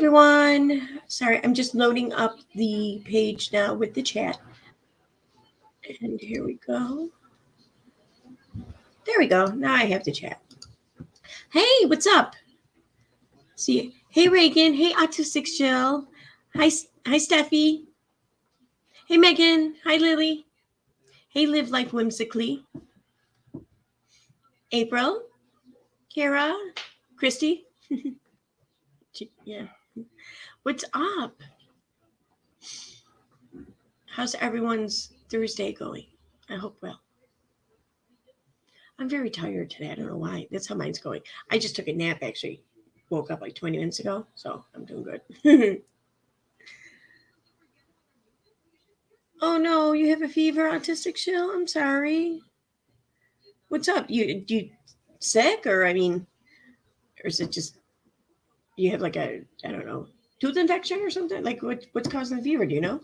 everyone. Sorry, I'm just loading up the page now with the chat. And here we go. There we go. Now I have the chat. Hey, what's up? See, hey Reagan. Hey Autistic Jill. Hi Steffi. Hey Megan. Hi Lily. Hey Live Life Whimsically. April. Kara. Christy. Yeah. What's up? How's everyone's Thursday going? I hope well. I'm very tired today. I don't know why. That's how mine's going. I just took a nap, actually. Woke up like 20 minutes ago, so I'm doing good. Oh, no, you have a fever, Autistic Chill? I'm sorry. What's up? You sick? Or is it just you have like a, I don't know, tooth infection or something? Like what's causing the fever? Do you know?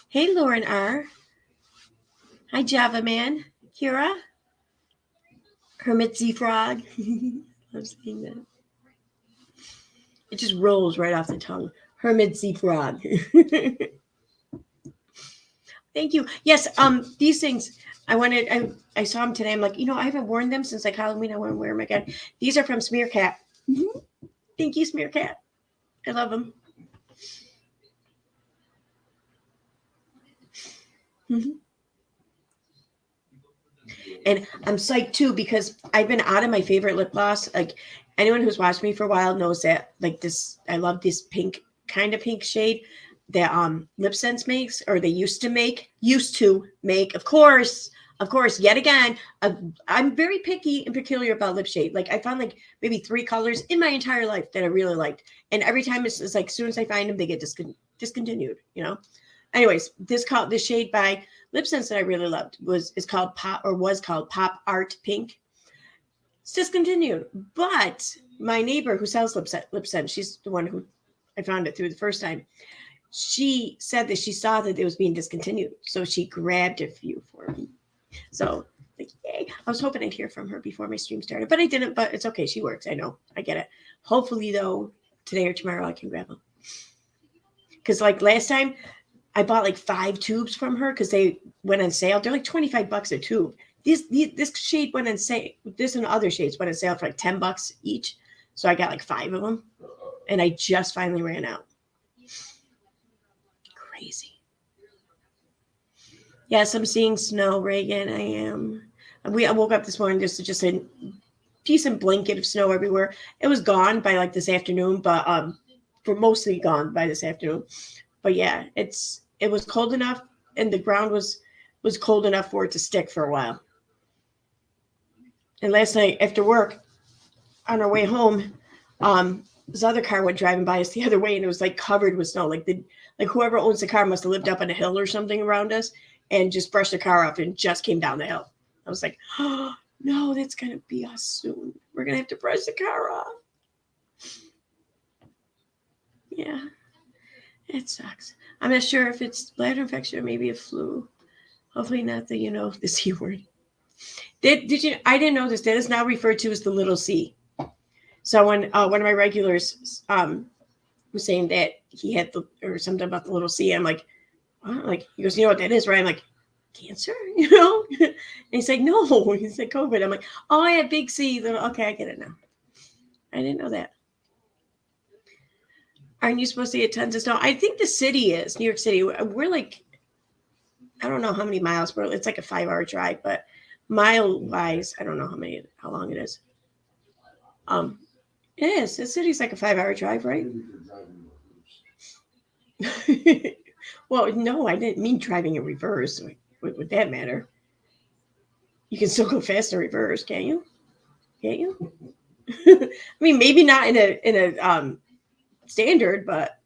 Hey, Lauren R. Hi, Java Man. Kira. Hermit Z Frog. I'm saying that. It just rolls right off the tongue. Hermit Z Frog. Thank you. Yes, these things I saw them today. I'm like, I haven't worn them since like Halloween. I want to wear them again. These are from Smearcat. Mm-hmm. Thank you, Smearcat. I love them. Mm-hmm. And I'm psyched too because I've been out of my favorite lip gloss. Like anyone who's watched me for a while knows that like this, I love this pink shade that LipSense makes, or they used to make. Of course, yet again, I'm very picky and peculiar about lip shade. Like I found like maybe 3 colors in my entire life that I really liked, and every time it's like as soon as I find them, they get discontinued. Anyways, this shade by LipSense that I really loved was called Pop Art Pink. It's discontinued, but my neighbor who sells LipSense, she's the one who I found it through the first time. She said that she saw that it was being discontinued, so she grabbed a few for me. So, like, yay! I was hoping I'd hear from her before my stream started, but I didn't. But it's okay; she works. I know. I get it. Hopefully, though, today or tomorrow I can grab them. Because like last time, I bought like 5 tubes from her because they went on sale. They're like $25 a tube. This shade went on sale. This and other shades went on sale for like $10 each. So I got like 5 of them, and I just finally ran out. Crazy. Yes, I'm seeing snow, Reagan. I am. I woke up this morning just a decent blanket of snow everywhere. It was gone by like this afternoon, but for mostly gone by this afternoon. But yeah, it was cold enough, and the ground was cold enough for it to stick for a while. And last night after work, on our way home, this other car went driving by us the other way, and it was like covered with snow. Like whoever owns the car must have lived up on a hill or something around us, and just brushed the car off and just came down the hill. I was like, oh no, that's gonna be us soon. We're gonna have to brush the car off. Yeah, it sucks. I'm not sure if it's bladder infection or maybe a flu. Hopefully not the the C word. Did you? I didn't know this. That is now referred to as the little C. So when one of my regulars was saying that he had or something about the little C, I'm like, what? Like he goes, you know what that is, right? I'm like, cancer, And he's like, no, he's like COVID. I'm like, oh, I had big C. Okay, I get it now. I didn't know that. Aren't you supposed to get tons of snow? I think the city is New York City. We're like, I don't know how many miles, but it's like a 5-hour drive, but mile wise, I don't know how long it is. It is. The city's like a 5-hour drive, right? Well, no, I didn't mean driving in reverse. Would that matter? You can still go fast in reverse, can't you? Can't you? I mean, maybe not in a standard, but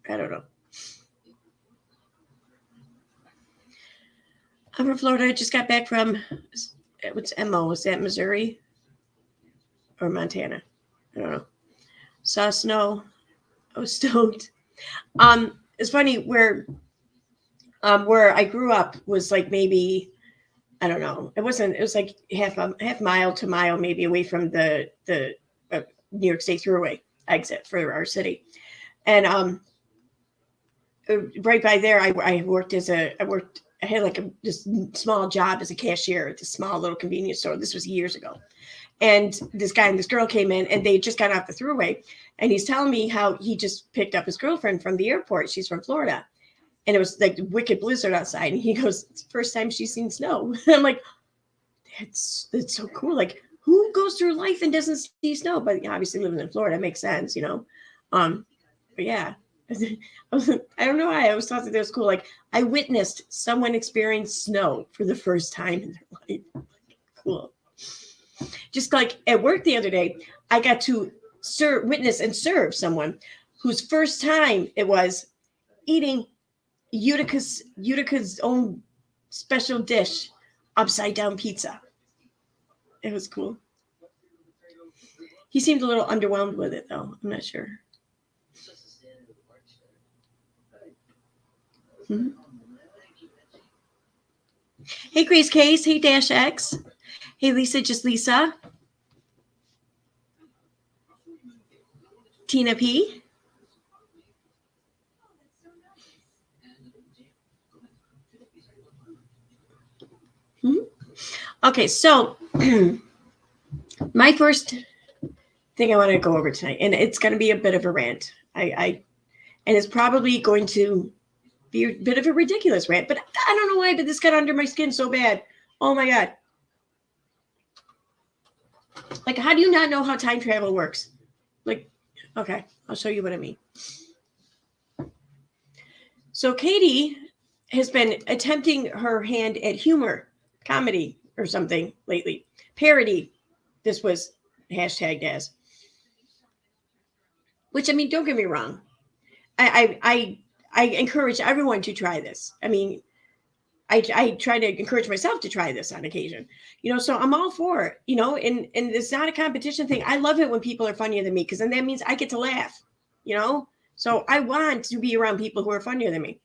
I don't know. I'm from Florida. I just got back from what's MO? Is that Missouri or Montana? I don't know. Saw snow. I was stoked. It's funny where I grew up was like maybe, I don't know. It was like half mile to mile maybe away from the New York State Thruway exit for our city. And right by there, I had like this small job as a cashier at this small little convenience store. This was years ago. And this guy and this girl came in, and they just got off the Thruway. And he's telling me how he just picked up his girlfriend from the airport. She's from Florida. And it was like wicked blizzard outside. And he goes, it's the first time she's seen snow. I'm like, that's so cool. Like, who goes through life and doesn't see snow? But obviously living in Florida makes sense, you know? But yeah, I don't know why I always thought that was cool. Like, I witnessed someone experience snow for the first time in their life. Cool. Just like at work the other day, I got to witness and serve someone whose first time it was eating Utica's own special dish, upside down pizza. It was cool. He seemed a little underwhelmed with it, though. I'm not sure. Hmm. Hey, Grace Case. Hey, Dash X. Hey, Lisa, just Lisa. Tina P. Okay, so my first thing I want to go over tonight, and it's going to be a bit of a rant. And it's probably going to be a bit of a ridiculous rant, but I don't know why, but this got under my skin so bad. Oh my God. Like, how do you not know how time travel works? Like, okay, I'll show you what I mean. So Katie has been attempting her hand at humor, comedy or something lately. Parody, this was hashtagged as. Which, I mean, don't get me wrong. I encourage everyone to try this. I mean, I try to encourage myself to try this on occasion, you know, so I'm all for it, you know, and it's not a competition thing. I love it when people are funnier than me, because then that means I get to laugh, you know, so I want to be around people who are funnier than me.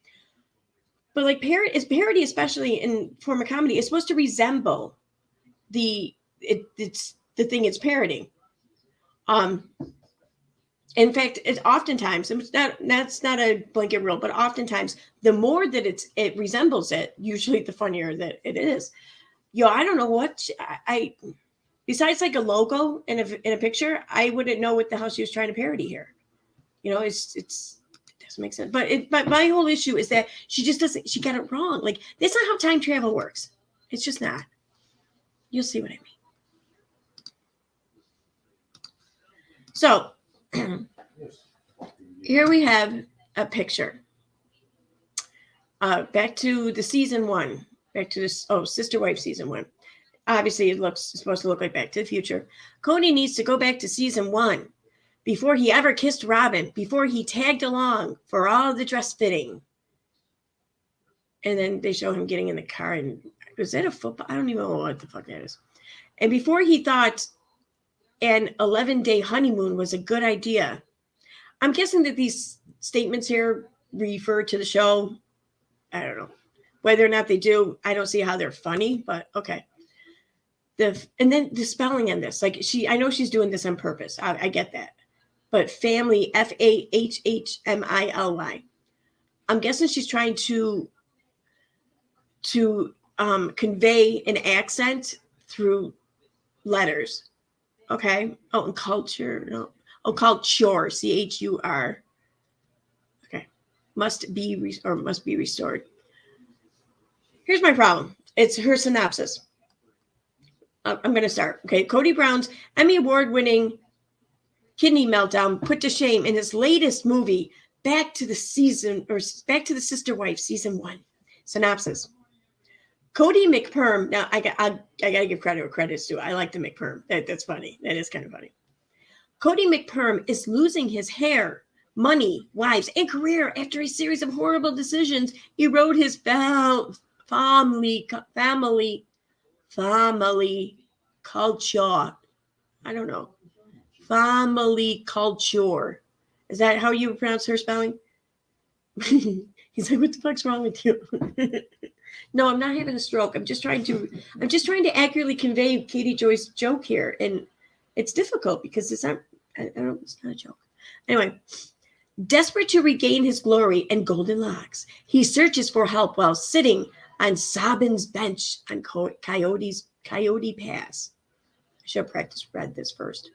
But like parody, especially in form of comedy, is supposed to resemble it's the thing it's parodying. In fact, it's oftentimes, that's not a blanket rule, but oftentimes the more that it resembles it, usually the funnier that it is. I don't know what I besides like a logo in a picture, I wouldn't know what the hell she was trying to parody here. You know, it doesn't make sense. But my whole issue is that she got it wrong. Like, that's not how time travel works. It's just not. You'll see what I mean. So here we have a picture. Back to the season 1. Back to this. Sister Wife season 1. Obviously, it's supposed to look like Back to the Future. Cody needs to go back to season 1 before he ever kissed Robin, before he tagged along for all the dress fitting. And then they show him getting in the car. And was that a football? I don't even know what the fuck that is. And before he thought an 11-day honeymoon was a good idea. I'm guessing that these statements here refer to the show. I don't know. Whether or not they do, I don't see how they're funny, but okay. And then the spelling on this, like I know she's doing this on purpose. I get that. But family, Fahhmily. I'm guessing she's trying to convey an accent through letters. Okay. Oh, and culture. No. Oh, culture. CHUR. Okay. Must be restored. Here's my problem. It's her synopsis. I'm going to start. Okay. Cody Brown's Emmy Award-winning kidney meltdown put to shame in his latest movie, Back to the Sister Wife season 1. Synopsis. Cody McPerm. Now I gotta give credit where credit's due. I like the McPerm. That's funny. That is kind of funny. Cody McPerm is losing his hair, money, wives, and career after a series of horrible decisions erode his family culture. I don't know. Family culture. Is that how you pronounce her spelling? He's like, what the fuck's wrong with you? No, I'm not having a stroke. I'm just trying to accurately convey Katie Joy's joke here. And it's difficult because it's not I don't, it's not a joke. Anyway, desperate to regain his glory and golden locks, he searches for help while sitting on Sabin's bench on Coyote Pass. I should have read this first.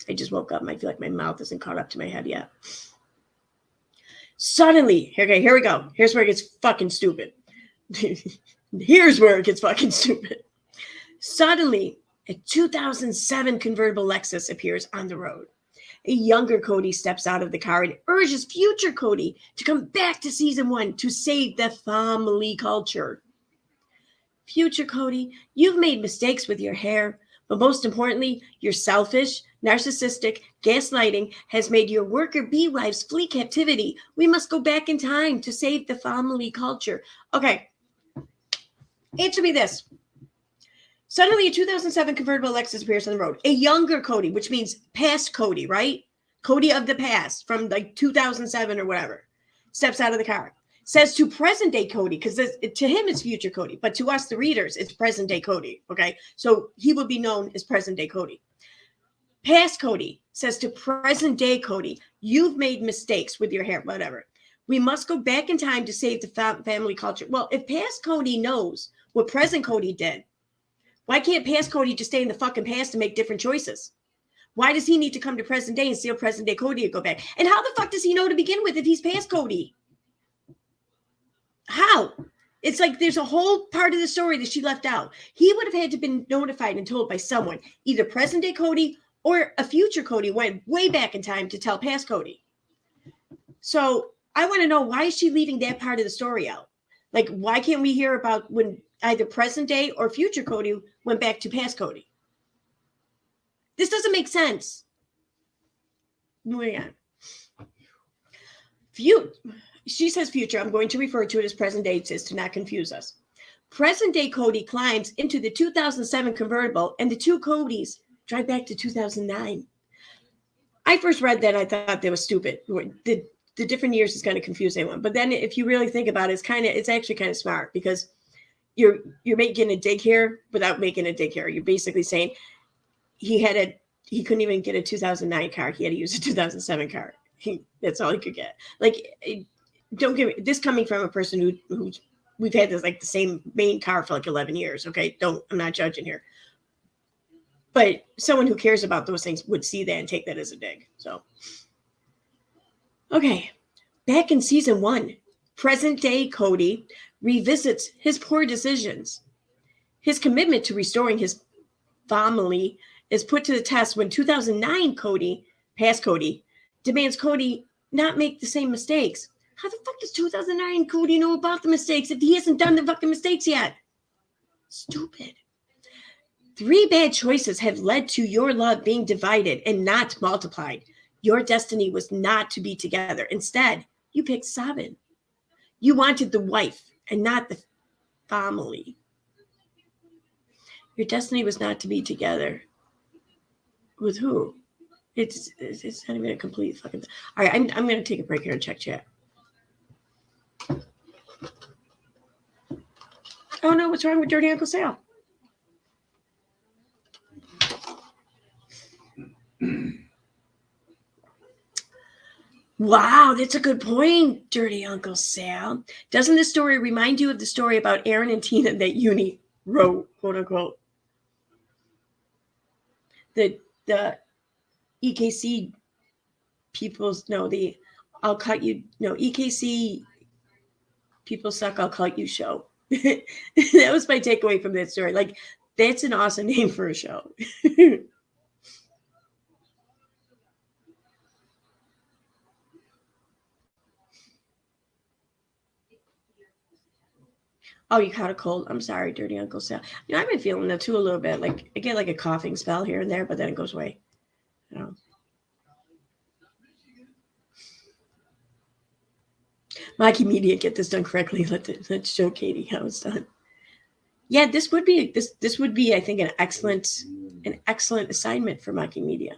I just woke up and I feel like my mouth isn't caught up to my head yet. Suddenly, okay, here we go. Here's where it gets fucking stupid. Here's where it gets fucking stupid. Suddenly, a 2007 convertible Lexus appears on the road. A younger Cody steps out of the car and urges future Cody to come back to season 1 to save the family culture. Future Cody, you've made mistakes with your hair, but most importantly, you're selfish, narcissistic, gaslighting has made your worker bee wives flee captivity. We must go back in time to save the family culture. Okay, answer me this. Suddenly, a 2007 convertible Lexus appears on the road. A younger Cody, which means past Cody, right? Cody of the past from like 2007 or whatever, steps out of the car. Says to present day Cody, because to him it's future Cody, but to us, the readers, it's present day Cody, okay? So he will be known as present day Cody. Past Cody says to present day Cody, you've made mistakes with your hair, whatever. We must go back in time to save the family culture. Well, if past Cody knows what present Cody did, why can't past Cody just stay in the fucking past and make different choices? Why does he need to come to present day and steal present day Cody to go back? And how the fuck does he know to begin with if he's past Cody? How? It's like there's a whole part of the story that she left out. He would have had to have been notified and told by someone, either present day Cody or a future Cody went way back in time to tell past Cody. So I want to know, why is she leaving that part of the story out? Like, why can't we hear about when either present day or future Cody went back to past Cody? This doesn't make sense. Moving on. She says future. I'm going to refer to it as present day to not confuse us. Present day Cody climbs into the 2007 convertible and the two Codys drive back to 2009. I first read that. I thought that was stupid. The different years is going to confuse anyone. But then if you really think about it, it's actually kind of smart, because you're making a dig here without making a dig here. You're basically saying he couldn't even get a 2009 car. He had to use a 2007 car. That's all he could get. Like, don't get me, this coming from a person who's we've had this like the same main car for like 11 years. Okay. I'm not judging here, but someone who cares about those things would see that and take that as a dig. So, okay. Back in season 1, present day Cody revisits his poor decisions. His commitment to restoring his family is put to the test when 2009 Cody, past Cody, demands Cody not make the same mistakes. How the fuck does 2009 Cody know about the mistakes if he hasn't done the fucking mistakes yet? Stupid. 3 bad choices have led to your love being divided and not multiplied. Your destiny was not to be together. Instead, you picked Sabin. You wanted the wife and not the family. Your destiny was not to be together. With who? It's not even a complete fucking thing. All right, I'm going to take a break here and check chat. Oh no, what's wrong with Dirty Uncle Sal? Wow, that's a good point, Dirty Uncle Sal. Doesn't this story remind you of the story about Aaron and Tina that Uni wrote, quote unquote? The EKC EKC people suck, I'll cut you show. That was my takeaway from that story. Like, that's an awesome name for a show. Oh, you caught a cold. I'm sorry, Dirty Uncle Sal. I've been feeling that too a little bit. Like, I get like a coughing spell here and there, but then it goes away. Mikey Media, get this done correctly. Let's show Katie how it's done. Yeah, this would be I think an excellent assignment for Mikey Media.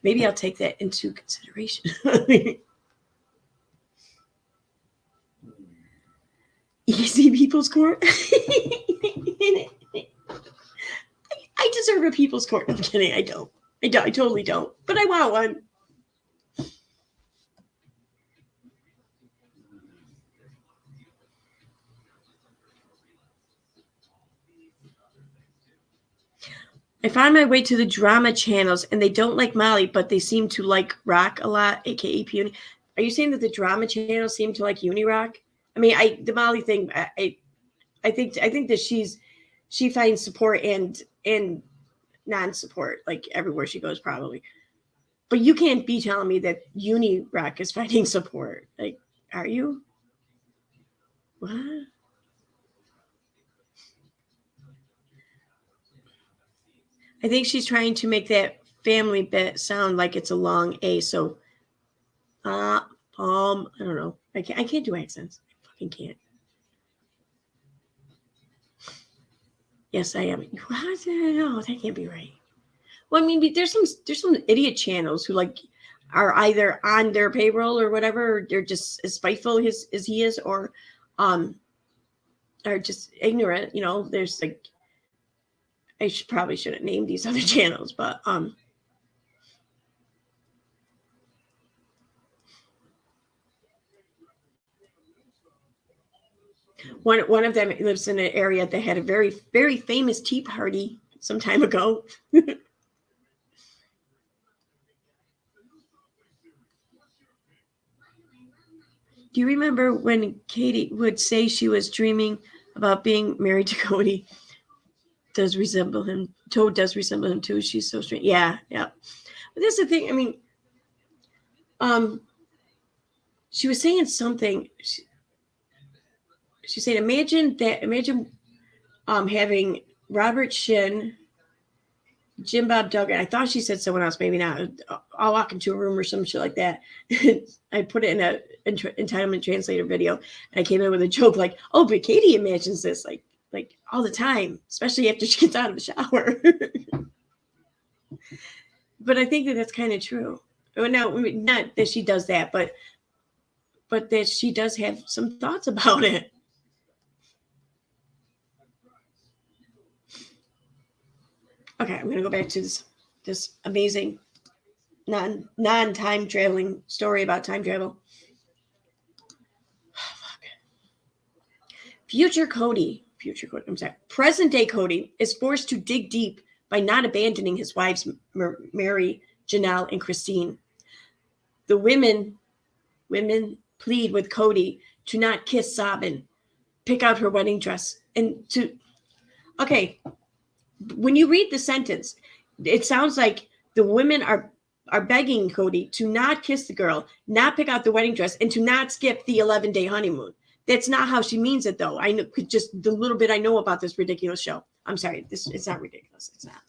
Maybe I'll take that into consideration. Easy People's Court. I deserve a People's Court. I'm kidding. I don't. I totally don't, but I want one. I found my way to the drama channels, and they don't like Molly, but they seem to like rock a lot, aka Puny. Are you saying that the drama channels seem to like uni rock? I mean, the Molly thing. I think that she finds support and non-support like everywhere she goes, probably. But you can't be telling me that uni rock is finding support. Like, are you? What? I think she's trying to make that family bit sound like it's a long A. So, I don't know. I can't do accents. I fucking can't. Yes, I am. What? No, that can't be right. Well, I mean, there's some idiot channels who like are either on their payroll or whatever, or they're just as spiteful as he is, or are just ignorant. You know, there's like probably shouldn't name these other channels, but one of them lives in an area that had a very, very famous tea party some time ago. Do you remember when Katie would say she was dreaming about being married to Cody? Does resemble him. Toad does resemble him too. She's so strange. Yeah. But that's the thing. I mean, she was saying something. She said, imagine having Robert Shin, Jim Bob Duggan. I thought she said someone else, maybe not. I'll walk into a room or some shit like that. I put it in a entitlement translator video, and I came in with a joke like, "Oh, but Katie imagines this like all the time, especially after she gets out of the shower." But I think that that's kind of true. Well, no, not that she does that, but that she does have some thoughts about it. Okay, I'm gonna go back to this amazing non time traveling story about time travel. Oh, fuck. Future Cody. I'm sorry. Present day Cody is forced to dig deep by not abandoning his wives Mary, Janelle, and Christine. The women plead with Cody to not kiss Sabin, pick out her wedding dress, and to. Okay, when you read the sentence, it sounds like the women are begging Cody to not kiss the girl, not pick out the wedding dress, and to not skip the 11-day honeymoon. That's not how she means it, though. I know just the little bit I know about this ridiculous show. I'm sorry, it's not ridiculous. It's not.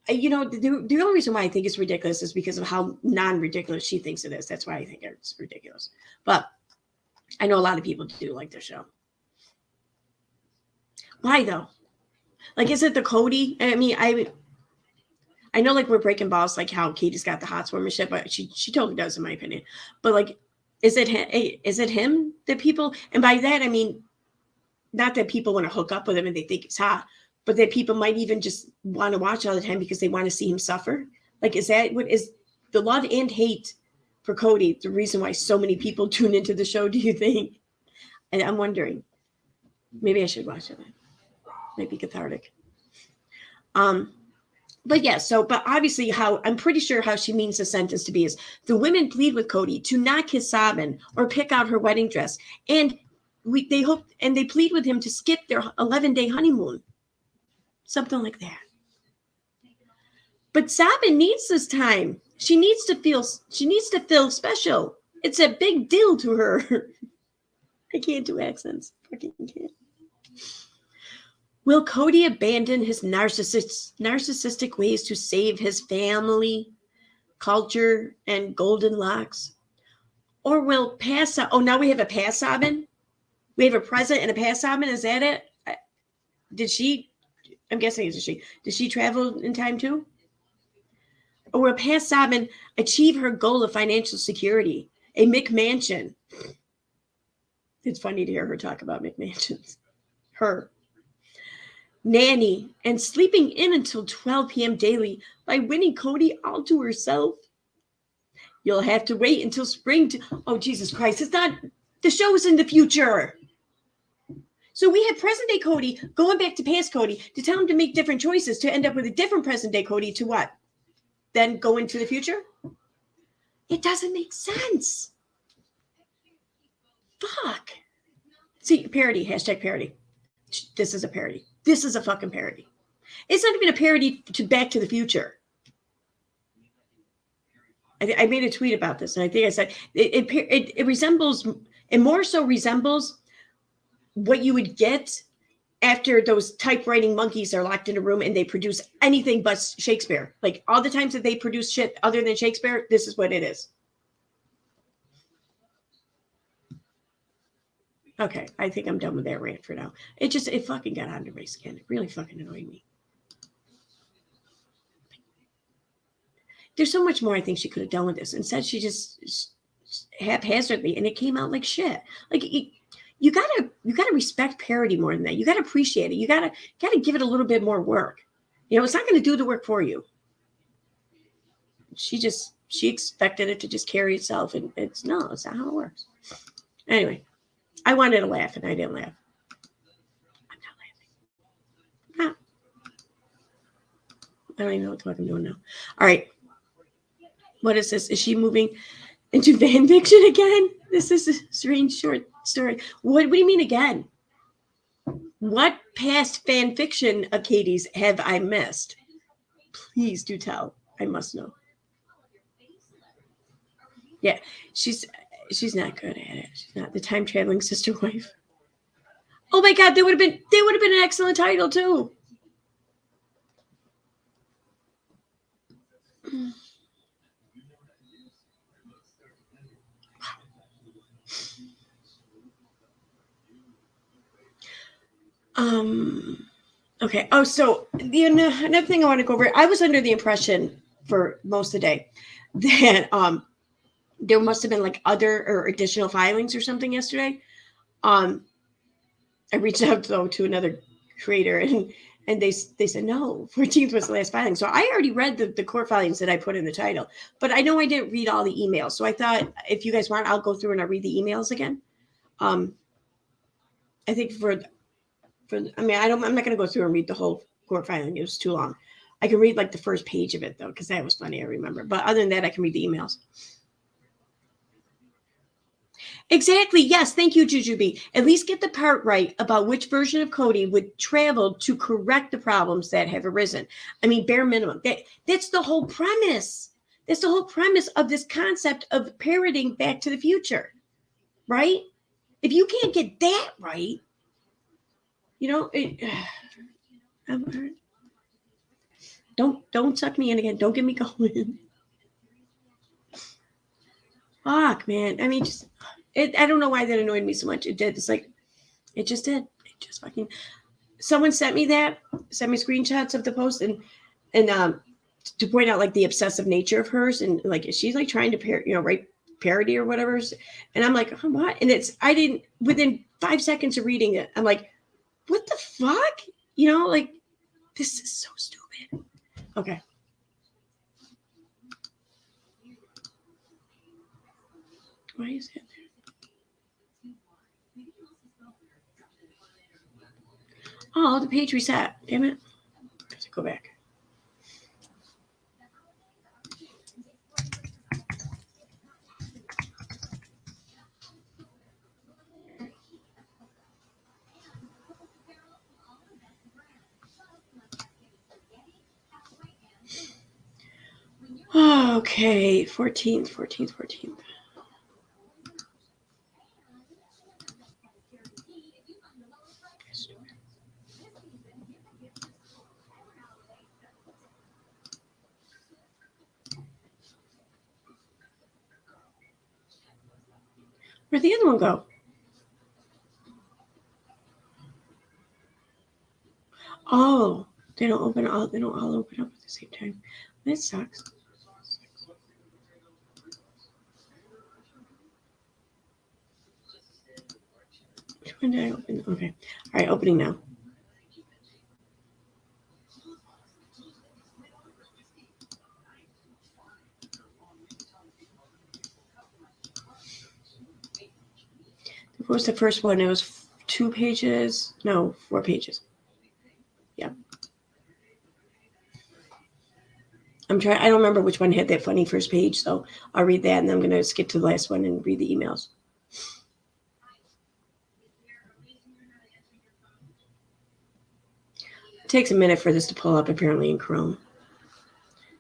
You know, the only reason why I think it's ridiculous is because of how non-ridiculous she thinks it is. That's why I think it's ridiculous. But I know a lot of people do like their show. Why though? Like, is it the Cody? I mean, I know, like, we're breaking balls, like how Katie's got the hot swimmer shit, but she totally does, in my opinion. But like, is it him that people? And by that I mean, not that people want to hook up with him and they think it's hot, but that people might even just want to watch all the time because they want to see him suffer. Like, is that what is the love and hate for Cody the reason why so many people tune into the show? Do you think? And I'm wondering, maybe I should watch it. Might be cathartic. But yeah, but obviously I'm pretty sure how she means the sentence to be is the women plead with Cody to not kiss Sabin or pick out her wedding dress. And they hope and they plead with him to skip their 11-day honeymoon. Something like that. But Sabin needs this time. She needs to feel special. It's a big deal to her. I can't do accents. Fucking can't. Will Cody abandon his narcissistic ways to save his family, culture, and golden locks? Or will now we have a past Sabin? We have a present and a past Sabin? Is that it? I'm guessing it's a she. Did she travel in time too? Or will past Sabin achieve her goal of financial security? A McMansion. It's funny to hear her talk about McMansions. Her. nanny and sleeping in until 12 p.m. daily by winning Cody all to herself. You'll have to wait until spring to... Oh, Jesus Christ. It's not... The show's in the future. So we have present day Cody going back to past Cody to tell him to make different choices to end up with a different present day Cody to what? Then go into the future? It doesn't make sense. Fuck. See, parody, hashtag parody. This is a parody. This is a fucking parody. It's not even a parody to Back to the Future. I made a tweet about this, and I think I said it resembles, it more so resembles what you would get after those typewriting monkeys are locked in a room and they produce anything but Shakespeare. Like all the times that they produce shit other than Shakespeare, this is what it is. Okay, I think I'm done with that rant for now. It fucking got on to race again. It really fucking annoyed me. There's so much more I think she could have done with this. Instead, she just haphazardly, and it came out like shit. Like you gotta respect parody more than that. You gotta appreciate it. You gotta give it a little bit more work. You know, it's not gonna do the work for you. She expected it to just carry itself, and it's not how it works. Anyway, I wanted to laugh, and I didn't laugh. I'm not laughing. No. I don't even know what the fuck I'm doing now. All right. What is this? Is she moving into fan fiction again? This is a strange short story. What do you mean again? What past fan fiction of Katie's have I missed? Please do tell. I must know. Yeah, she's not good at it. She's not the time traveling sister wife. Oh my God, that would have been an excellent title too. Okay. Oh, so another thing I want to go over. I was under the impression for most of the day that there must have been like other or additional filings or something yesterday. I reached out though to another creator and they said no, 14th was the last filing. So I already read the court filings that I put in the title, but I know I didn't read all the emails. So I thought if you guys want, I'll go through and I'll read the emails again. I think I'm not going to go through and read the whole court filing. It was too long. I can read like the first page of it though, because that was funny. I remember. But other than that, I can read the emails. Exactly. Yes. Thank you, Jujubee. At least get the part right about which version of Cody would travel to correct the problems that have arisen. I mean, bare minimum. That's the whole premise. That's the whole premise of this concept of parodying Back to the Future, right? If you can't get that right, you know, don't suck me in again. Don't get me going. Fuck, man. I mean, I don't know why that annoyed me so much. It did. It's like, it just did. It just fucking. Someone sent me screenshots of the post and to point out like the obsessive nature of hers and like she's like trying to write parody or whatever. And I'm like, oh, what? And within 5 seconds of reading it, I'm like, what the fuck? You know, like this is so stupid. Okay. Why is it there? Oh, the page reset. Damn it. I have to go back. Okay, 14th. Where'd the other one go? Oh, they don't all open up at the same time. That sucks. Which one did I open? Okay. All right, opening now. What was the first one? It was 2 pages. No, 4 pages. Yeah. I don't remember which one had that funny first page, so I'll read that, and then I'm going to skip to the last one and read the emails. It takes a minute for this to pull up, apparently, in Chrome.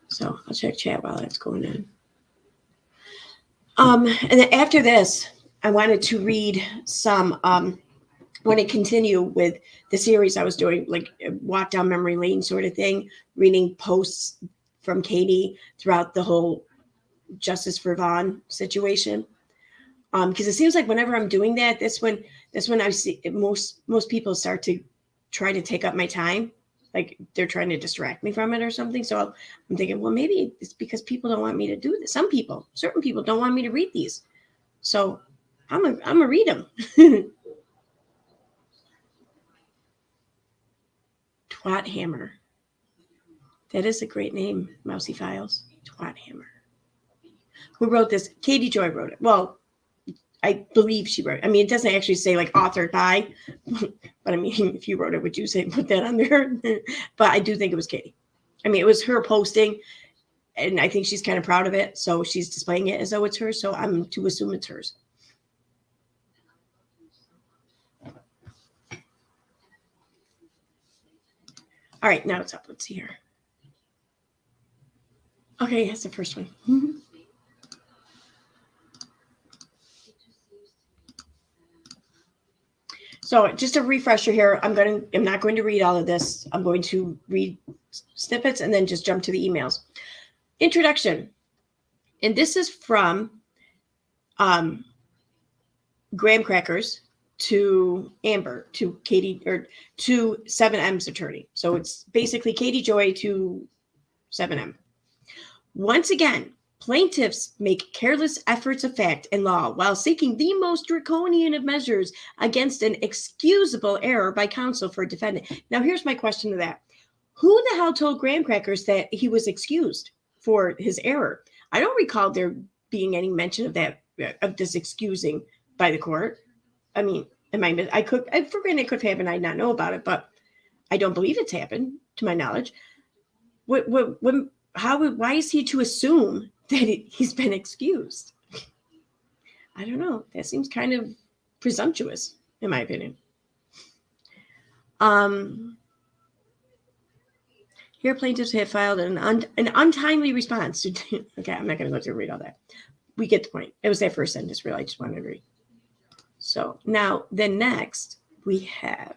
So I'll check chat while that's going on. And then after this, I wanted to read some, want to continue with the series I was doing, like walk down memory lane sort of thing, reading posts from Katie throughout the whole Justice for Vaughn situation. Because it seems like whenever I'm doing that, that's when I see most people start to try to take up my time. Like they're trying to distract me from it or something. So I'm thinking, well, maybe it's because people don't want me to do this. Certain people don't want me to read these. So I'm gonna read them. Twat Hammer. That is a great name, Mousy Files. Twat Hammer. Who wrote this? Katie Joy wrote it. Well, I believe she wrote it. I mean, it doesn't actually say like authored by, but I mean, if you wrote it, would you say put that on there? But I do think it was Katie. I mean, it was her posting, and I think she's kind of proud of it. So she's displaying it as though it's hers. So I'm to assume it's hers. All right, now it's up. Let's see here. Okay, that's the first one. So just a refresher here. I'm not going to read all of this. I'm going to read snippets and then just jump to the emails. Introduction. And this is from Graham Crackers to Amber, to Katie, or to 7M's attorney. So it's basically Katie Joy to 7M. Once again, plaintiffs make careless efforts of fact and law while seeking the most draconian of measures against an excusable error by counsel for a defendant. Now, here's my question to that. Who the hell told Graham Crackers that he was excused for his error? I don't recall there being any mention of that, of this excusing by the court. I mean, I could have happened. I not know about it, but I don't believe it's happened to my knowledge. Why is he to assume that he's been excused? I don't know. That seems kind of presumptuous, in my opinion. Here, plaintiffs have filed an untimely response. Okay, I'm not going to go through and read all that. We get the point. It was that first sentence, really. I just wanted to read. So now, then next, we have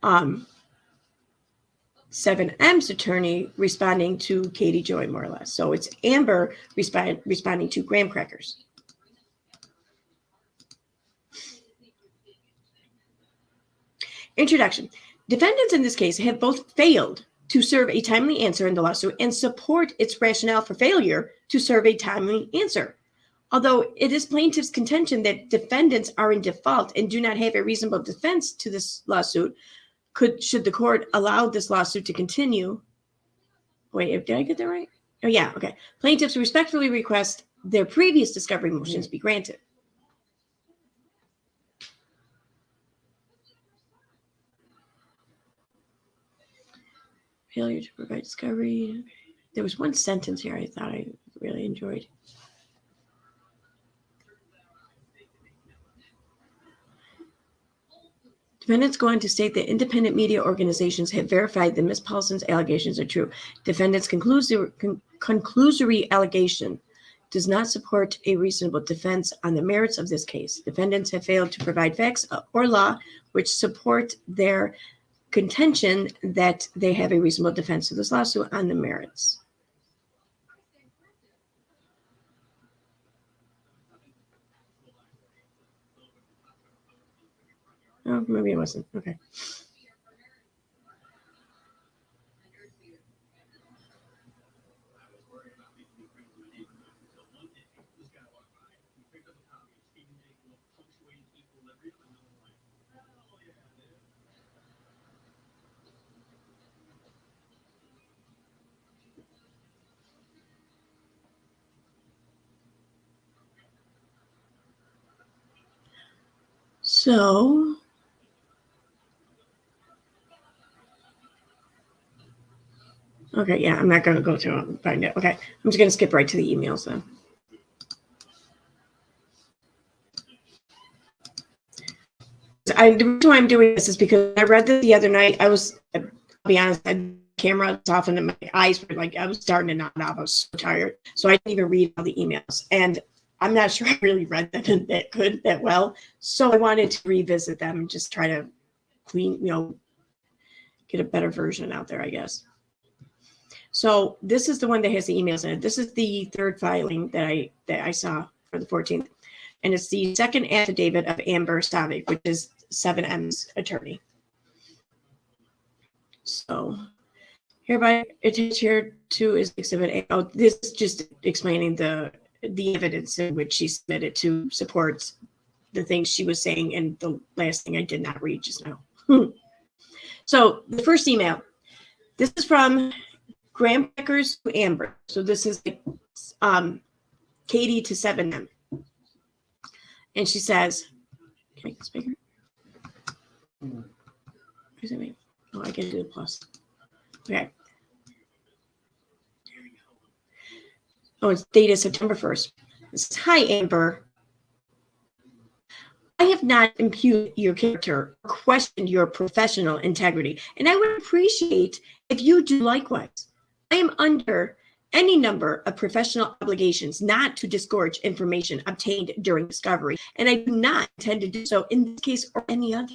7M's attorney responding to Katie Joy, more or less. So it's Amber responding to Graham Crackers. Introduction. Defendants in this case have both failed to serve a timely answer in the lawsuit and support its rationale for failure to serve a timely answer. Although it is plaintiff's contention that defendants are in default and do not have a reasonable defense to this lawsuit, should the court allow this lawsuit to continue? Wait, did I get that right? Oh, yeah, okay. Plaintiffs respectfully request their previous discovery motions be granted. Failure to provide discovery. There was one sentence here I thought I really enjoyed. Defendants go on to state that independent media organizations have verified that Ms. Paulson's allegations are true. Defendants' conclusory allegation does not support a reasonable defense on the merits of this case. Defendants have failed to provide facts or law which support their contention that they have a reasonable defense to this lawsuit on the merits. Oh, maybe it wasn't. Okay. So okay, yeah, I'm not going to go through and find it. Okay, I'm just going to skip right to the emails then. The reason why I'm doing this is because I read this the other night. I'll be honest, I had the camera off and my eyes were like, I was starting to nod off. I was so tired. So I didn't even read all the emails. And I'm not sure I really read them that well. So I wanted to revisit them and just try to get a better version out there, I guess. So this is the one that has the emails in it. This is the third filing that I saw for the 14th. And it's the second affidavit of Amber Stavik, which is 7M's attorney. So hereby attached here to is Exhibit A. Oh, this is just explaining the evidence in which she submitted to support the things she was saying. And the last thing I did not read just now. So the first email, this is from Graham Crackers to Amber. So this is Katie to 7M. And she says, can I make this bigger? Where's it made? Oh, I can do the plus. Okay. There we go. Oh, it's dated September 1st. It says, hi, Amber. I have not impugned your character or questioned your professional integrity, and I would appreciate if you do likewise. I am under any number of professional obligations not to disgorge information obtained during discovery, and I do not intend to do so in this case or any other.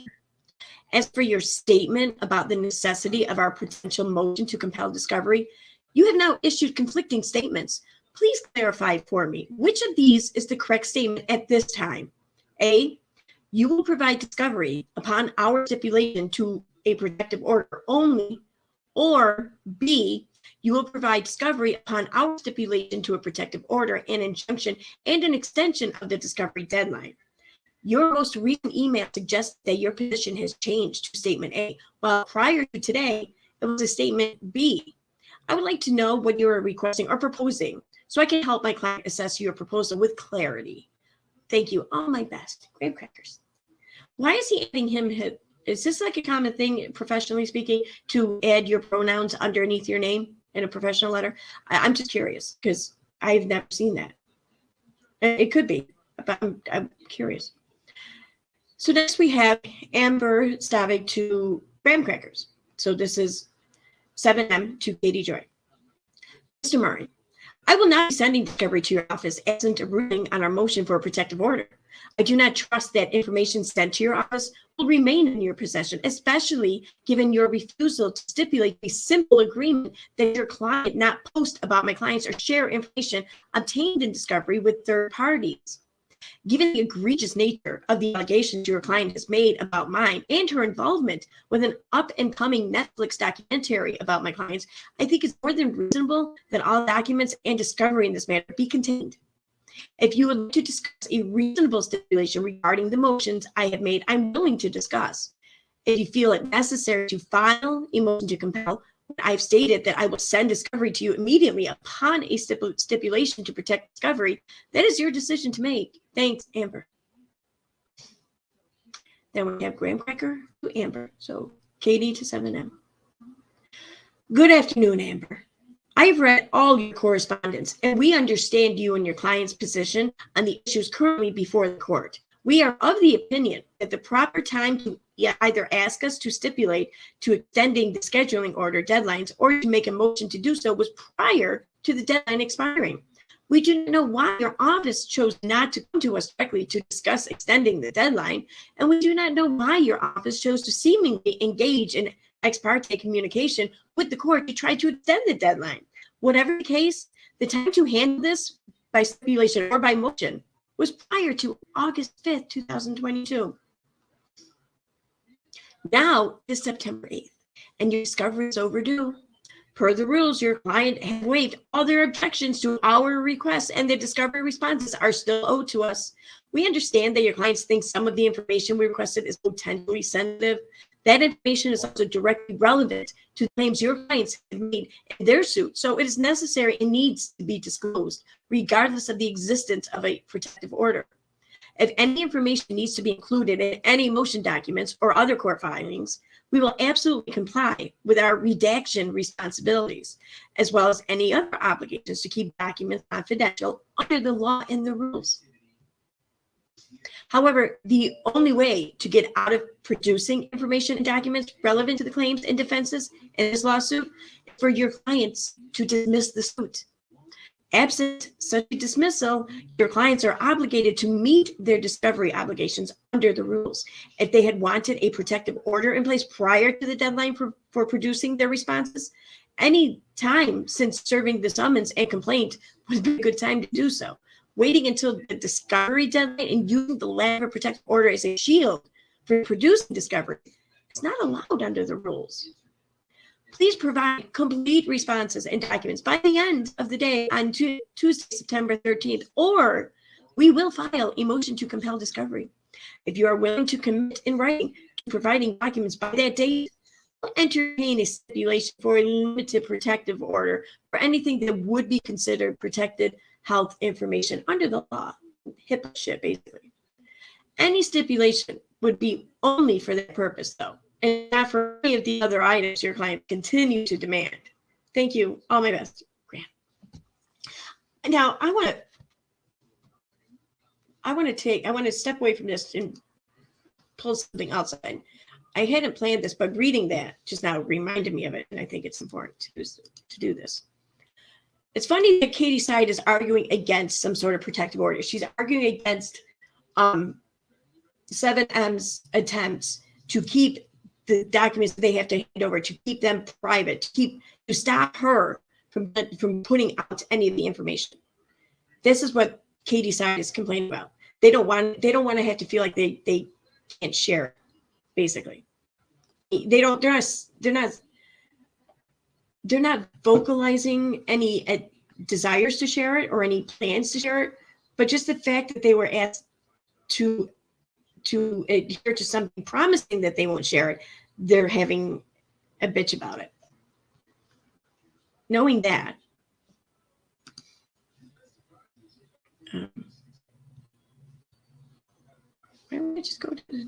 As for your statement about the necessity of our potential motion to compel discovery, you have now issued conflicting statements. Please clarify for me which of these is the correct statement at this time. A, you will provide discovery upon our stipulation to a protective order only, or B, you will provide discovery upon our stipulation to a protective order, an injunction, and an extension of the discovery deadline. Your most recent email suggests that your position has changed to statement A, while prior to today, it was a statement B. I would like to know what you are requesting or proposing so I can help my client assess your proposal with clarity. Thank you. All my best. Graham Crackers. Why is he adding him? Is this like a common thing, professionally speaking, to add your pronouns underneath your name in a professional letter? I'm just curious because I've never seen that. It could be, but I'm curious. So next we have Amber Stavik to Graham Crackers. So this is 7M to Katie Joy. Mr. Murray, I will not be sending discovery to your office absent a ruling on our motion for a protective order. I do not trust that information sent to your office will remain in your possession, especially given your refusal to stipulate a simple agreement that your client not post about my clients or share information obtained in discovery with third parties. Given the egregious nature of the allegations your client has made about mine and her involvement with an up-and-coming Netflix documentary about my clients, I think it's more than reasonable that all documents and discovery in this matter be contained. If you would like to discuss a reasonable stipulation regarding the motions I have made, I'm willing to discuss. If you feel it necessary to file a motion to compel, I've stated that I will send discovery to you immediately upon a stipulation to protect discovery. That is your decision to make. Thanks, Amber. Then we have Graham Cracker to Amber. So Katie to 7M. Good afternoon, Amber. I have read all your correspondence, and we understand you and your client's position on the issues currently before the court. We are of the opinion that the proper time to either ask us to stipulate to extending the scheduling order deadlines or to make a motion to do so was prior to the deadline expiring. We do not know why your office chose not to come to us directly to discuss extending the deadline, and we do not know why your office chose to seemingly engage in ex parte communication with the court to try to extend the deadline. Whatever the case, the time to handle this by stipulation or by motion was prior to August 5th, 2022. Now is September 8th, and your discovery is overdue. Per the rules, your client has waived all their objections to our requests, and the discovery responses are still owed to us. We understand that your clients think some of the information we requested is potentially sensitive. That information is also directly relevant to the claims your clients have made in their suit, so it is necessary and needs to be disclosed, regardless of the existence of a protective order. If any information needs to be included in any motion documents or other court filings, we will absolutely comply with our redaction responsibilities, as well as any other obligations to keep documents confidential under the law and the rules. However, the only way to get out of producing information and documents relevant to the claims and defenses in this lawsuit is for your clients to dismiss the suit. Absent such a dismissal, your clients are obligated to meet their discovery obligations under the rules. If they had wanted a protective order in place prior to the deadline for producing their responses, any time since serving the summons and complaint would be a good time to do so. Waiting until the discovery deadline and using the lack of a protective order as a shield for producing discovery is not allowed under the rules. Please provide complete responses and documents by the end of the day on Tuesday, September 13th, or we will file a motion to compel discovery. If you are willing to commit in writing to providing documents by that date, we'll entertain a stipulation for a limited protective order for anything that would be considered protected health information under the law. HIPAA shit, basically. Any stipulation would be only for that purpose, though, and not for any of the other items your client continue to demand. Thank you. All my best, Grant. Now, I want to step away from this and pull something outside. I hadn't planned this, but reading that just now reminded me of it, and I think it's important to do this. It's funny that Katie's side is arguing against some sort of protective order. She's arguing against 7M's attempts to keep the documents they have to hand over, to keep them private, to stop her from putting out any of the information. This is what Katie's side is complaining about. They don't want to have to feel like they can't share it, basically. They're not vocalizing any desires to share it or any plans to share it, but just the fact that they were asked to adhere to something promising that they won't share it, they're having a bitch about it. Knowing that, why don't I just go to the...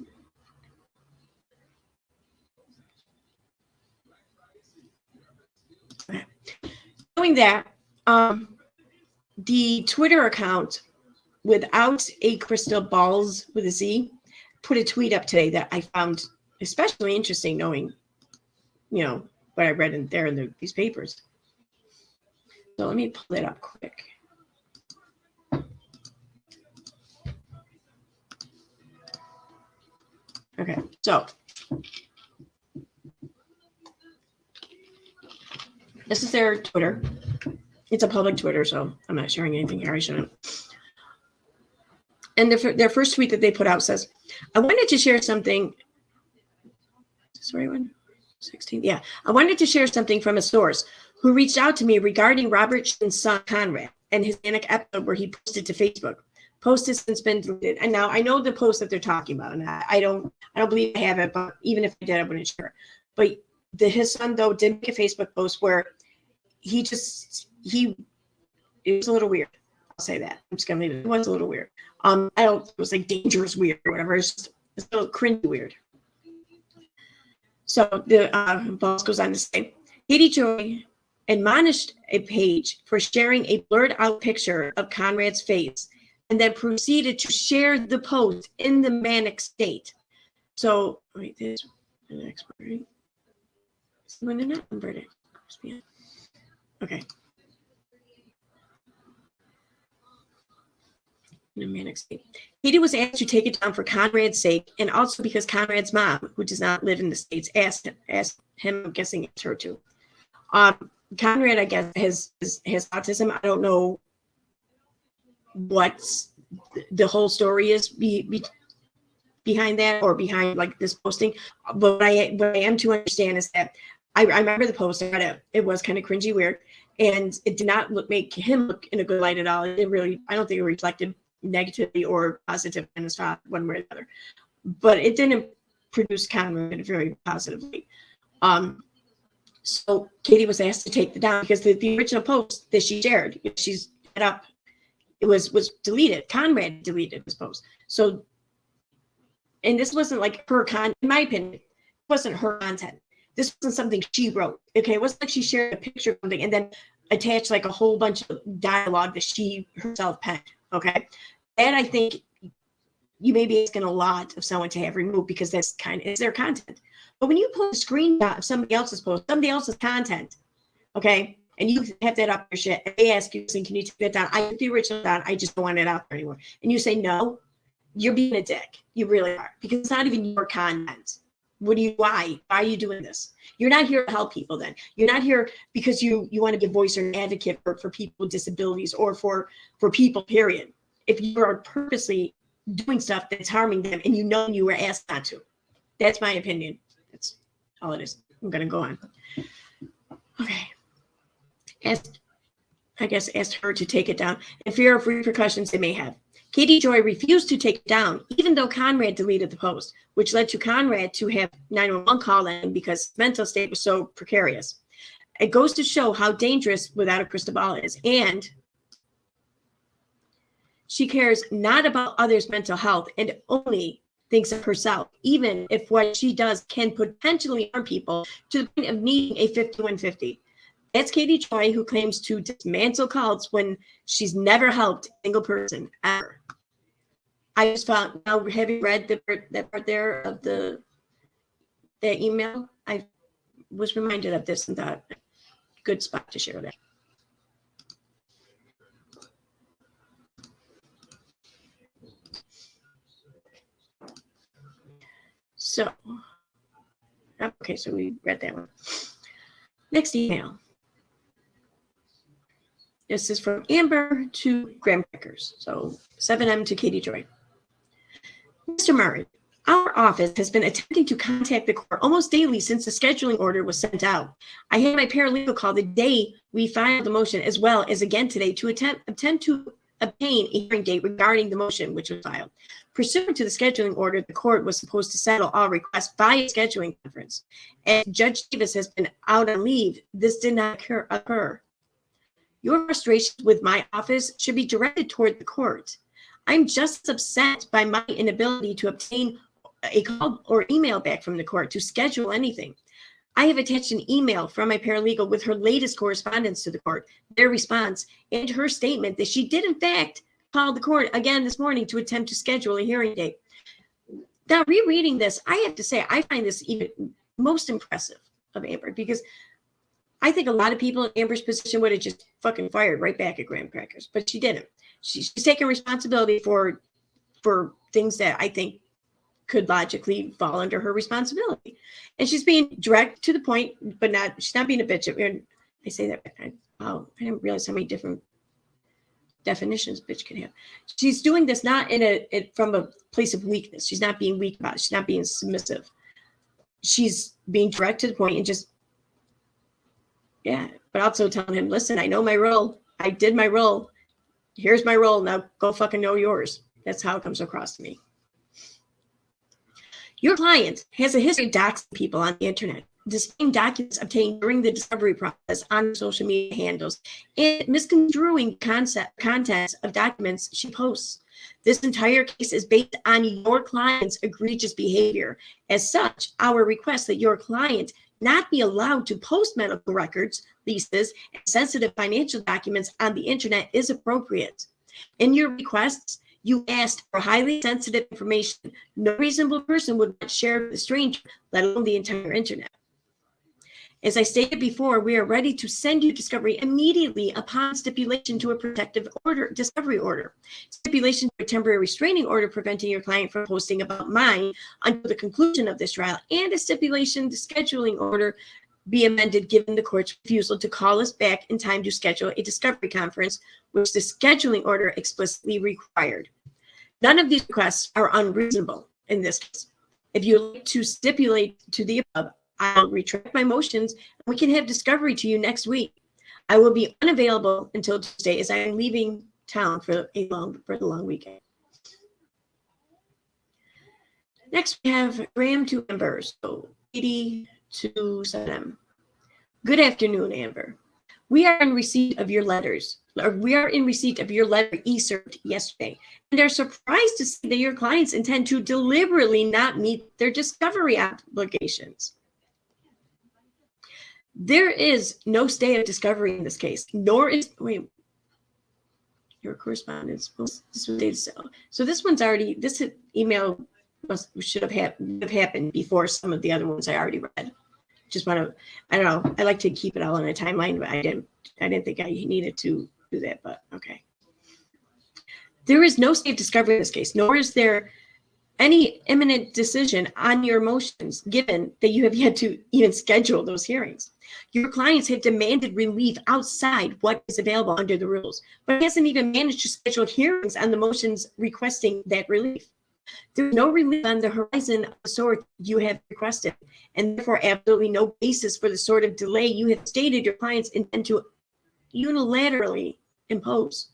Okay. Knowing that, the Twitter account without a crystal balls with a Z put a tweet up today that I found especially interesting, knowing, what I read in these papers. So let me pull it up quick. Okay, so this is their Twitter. It's a public Twitter, so I'm not sharing anything here. I shouldn't. And their first tweet that they put out says, I wanted to share something. Is this the right one? 16. Yeah. I wanted to share something from a source who reached out to me regarding Robert Sheen's son, Conrad, and his Manic episode where he posted to Facebook. Post has since been deleted. And now I know the post that they're talking about, and I don't believe I have it, but even if I did, I wouldn't share it. But his son, though, did make a Facebook post where it was a little weird. I'll say that. I'm just gonna leave it. It was a little weird. It was like dangerous weird or whatever. It's a little cringy weird. So the boss goes on to say, Katie Joy admonished a page for sharing a blurred out picture of Conrad's face and then proceeded to share the post in the manic state. So, wait, there's an expert, right? When they're not inverted. Okay. In a manic state. Katie was asked to take it down for Conrad's sake, and also because Conrad's mom, who does not live in the States, asked him, I'm guessing it's her too. Conrad, I guess, has autism. I don't know what the whole story is behind that, or behind like this posting. But what I am to understand is that I remember the post. I read it. It was kind of cringy, weird, and it did not make him look in a good light at all. It really, I don't think it reflected negatively or positive in his father, one way or the other. But it didn't produce Conrad very positively. So Katie was asked to take it down because the original post that she shared, she's set up, it was deleted. Conrad deleted this post. So, and this wasn't like her content, in my opinion, it wasn't her content. This wasn't something she wrote. Okay, it wasn't like she shared a picture of something and then attached like a whole bunch of dialogue that she herself penned. Okay, and I think you may be asking a lot of someone to have removed because that's kind of is their content. But when you post a screenshot of somebody else's post, somebody else's content, okay, and you have that up your shit, and they ask you, can you take that down? I took the original down. I just don't want it out there anymore. And you say no, you're being a dick. You really are, because it's not even your content. Why are you doing this? You're not here to help people then. You're not here because you want to be a voice or an advocate for people with disabilities or for people, period. If you are purposely doing stuff that's harming them and you know you were asked not to. That's my opinion. That's all it is. I'm going to go on. Okay. Asked her to take it down in fear of repercussions it may have. Katie Joy refused to take it down, even though Conrad deleted the post, which led to Conrad to have 911 call in because his mental state was so precarious. It goes to show how dangerous without a crystal ball is. And she cares not about others' mental health and only thinks of herself, even if what she does can potentially harm people to the point of needing a 5150. That's Katie Joy, who claims to dismantle cults when she's never helped a single person ever. I just found, now having read that part there of that email, I was reminded of this and thought, good spot to share that. So, okay, so we read that one. Next email. This is from Amber to Graham Crackers. So 7M to Katie Joy. Mr. Murray, our office has been attempting to contact the court almost daily since the scheduling order was sent out. I had my paralegal call the day we filed the motion, as well as again today, to attempt to obtain a hearing date regarding the motion which was filed. Pursuant to the scheduling order, the court was supposed to settle all requests via scheduling conference. As Judge Davis has been out on leave, this did not occur. Your frustrations with my office should be directed toward the court. I'm just upset by my inability to obtain a call or email back from the court to schedule anything. I have attached an email from my paralegal with her latest correspondence to the court, their response, and her statement that she did in fact call the court again this morning to attempt to schedule a hearing date. Now, rereading this, I have to say, I find this even most impressive of Amber, because I think a lot of people in Amber's position would have just fucking fired right back at Graham Crackers, but she didn't. She's taking responsibility for things that I think could logically fall under her responsibility. And she's being direct to the point, but she's not being a bitch. I say that, I didn't realize how many different definitions bitch can have. She's doing this not from a place of weakness. She's not being weak about it. She's not being submissive. She's being direct to the point and just, yeah, but also telling him, listen, I know my role. I did my role. Here's my role. Now go fucking know yours. That's how it comes across to me. Your client has a history of doxing people on the internet, displaying documents obtained during the discovery process on social media handles, and misconstruing contents of documents she posts. This entire case is based on your client's egregious behavior. As such, our request that your client not be allowed to post medical records, leases, and sensitive financial documents on the internet is appropriate. In your requests, you asked for highly sensitive information no reasonable person would not share with a stranger, let alone the entire internet. As I stated before, we are ready to send you discovery immediately upon stipulation to a protective order, discovery order, stipulation to a temporary restraining order preventing your client from posting about mine until the conclusion of this trial, and a stipulation the scheduling order be amended given the court's refusal to call us back in time to schedule a discovery conference, which the scheduling order explicitly required. None of these requests are unreasonable in this case. If you like to stipulate to the above, I'll retract my motions and we can have discovery to you next week. I will be unavailable until Tuesday as I am leaving town for the long weekend. Next, we have Graham to Amber, so 80 to 7M. Good afternoon, Amber. We are in receipt of your letters, or we are in receipt of your letter e-served yesterday, and are surprised to see that your clients intend to deliberately not meet their discovery obligations. There is no stay of discovery in this case, nor is, wait, your correspondence. So this one's already, this email should have happened before some of the other ones I already read. Just want to, I don't know, I like to keep it all in a timeline, but I didn't think I needed to do that, but okay. There is no stay of discovery in this case, nor is there any imminent decision on your motions, given that you have yet to even schedule those hearings. Your clients have demanded relief outside what is available under the rules, but hasn't even managed to schedule hearings on the motions requesting that relief. There's no relief on the horizon of the sort you have requested, and therefore absolutely no basis for the sort of delay you have stated your clients intend to unilaterally impose.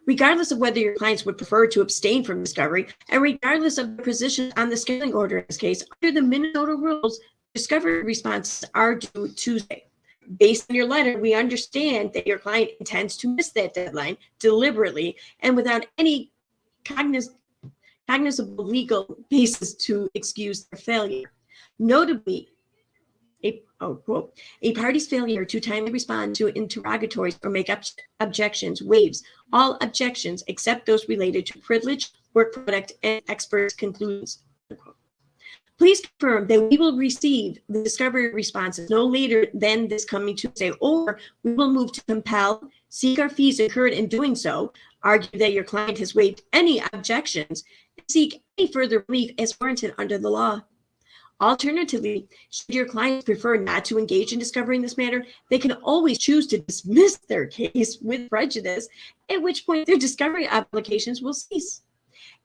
Regardless of whether your clients would prefer to abstain from discovery, and regardless of their position on the scheduling order in this case, under the Minnesota rules, discovery responses are due Tuesday. Based on your letter, we understand that your client intends to miss that deadline deliberately and without any cognizable legal basis to excuse their failure. Notably, a party's failure to timely respond to interrogatories or make objections waives all objections except those related to privilege, work product, and experts' conclusions. Please confirm that we will receive the discovery responses no later than this coming Tuesday, or we will move to compel, seek our fees incurred in doing so, argue that your client has waived any objections, and seek any further relief as warranted under the law. Alternatively, should your clients prefer not to engage in discovery in this matter, they can always choose to dismiss their case with prejudice, at which point their discovery applications will cease.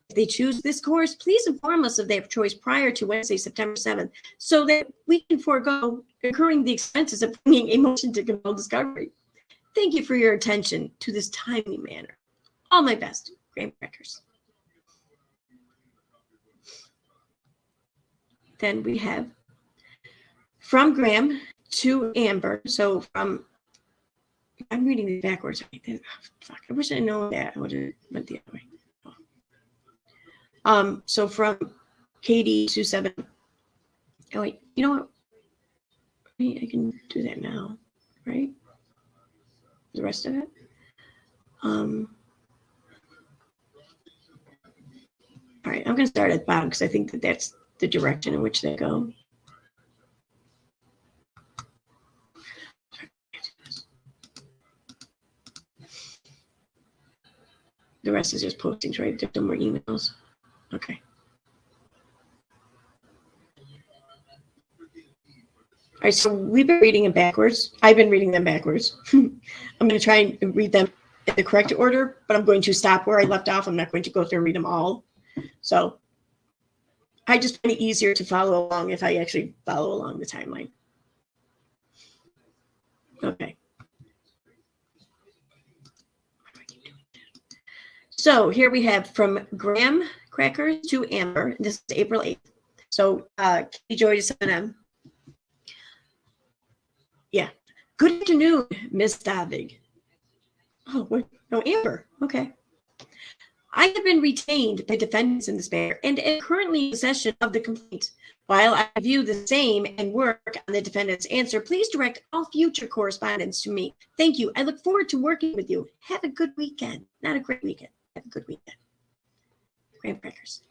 If they choose this course, please inform us of their choice prior to Wednesday, September 7th, so that we can forego incurring the expenses of bringing a motion to compel discovery. Thank you for your attention to this timely manner. All my best, Graham Crackers. Then we have from Graham to Amber. So from, I'm reading these backwards. Fuck, I wish I known that. I would have went the other way. So from Katie to 7. Oh wait, you know what? I can do that now, right? The rest of it. All right, I'm gonna start at the bottom because I think that that's the direction in which they go. The rest is just postings, right? There's no more emails. Okay. All right, so we've been reading them backwards. I've been reading them backwards. I'm going to try and read them in the correct order, but I'm going to stop where I left off. I'm not going to go through and read them all. So I just find it easier to follow along if I actually follow along the timeline. Okay. So here we have from Graham Crackers to Amber. This is April 8th. So Katie Joy to 7M. Yeah. Good afternoon, Miss Davig. Oh, what? No, Amber. Okay. I have been retained by defendants in this matter and am currently in possession of the complaint. While I view the same and work on the defendant's answer, please direct all future correspondence to me. Thank you. I look forward to working with you. Have a good weekend. Not a great weekend. Have a good weekend. Graham Crackers.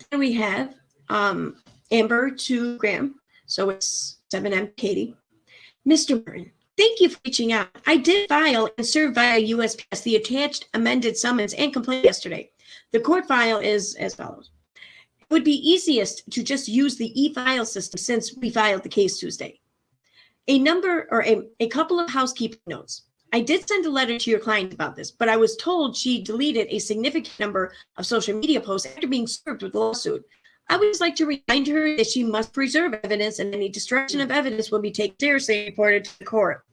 Then we have Amber to Graham. So it's 7M Katie. Mr. Martin, thank you for reaching out. I did file and serve via USPS the attached amended summons and complaint yesterday. The court file is as follows. It would be easiest to just use the e-file system since we filed the case Tuesday. A couple of housekeeping notes. I did send a letter to your client about this, but I was told she deleted a significant number of social media posts after being served with the lawsuit. I would just like to remind her that she must preserve evidence and any destruction of evidence will be taken seriously and reported to the court.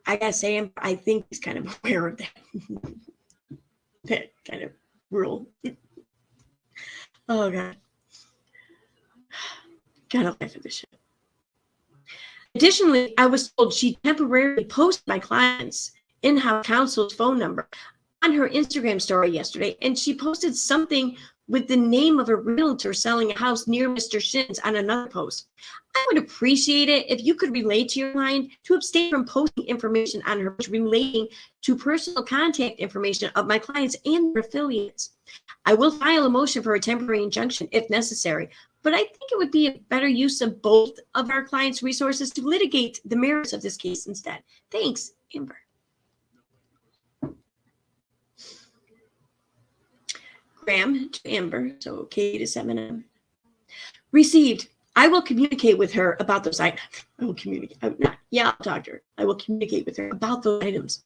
I gotta say, I think he's kind of aware of that kind of rule. Oh, God. Gotta laugh at this shit. Additionally, I was told she temporarily posted my client's in-house counsel's phone number on her Instagram story yesterday, and she posted something with the name of a realtor selling a house near Mr. Shin's on another post. I would appreciate it if you could relate to your client to abstain from posting information on her relating to personal contact information of my clients and their affiliates. I will file a motion for a temporary injunction if necessary, but I think it would be a better use of both of our clients' resources to litigate the merits of this case instead. Thanks, Amber. Graham to Amber, so Katie to 7M. Received. I will communicate with her about those items. I will communicate. I'll talk to her. I will communicate with her about those items.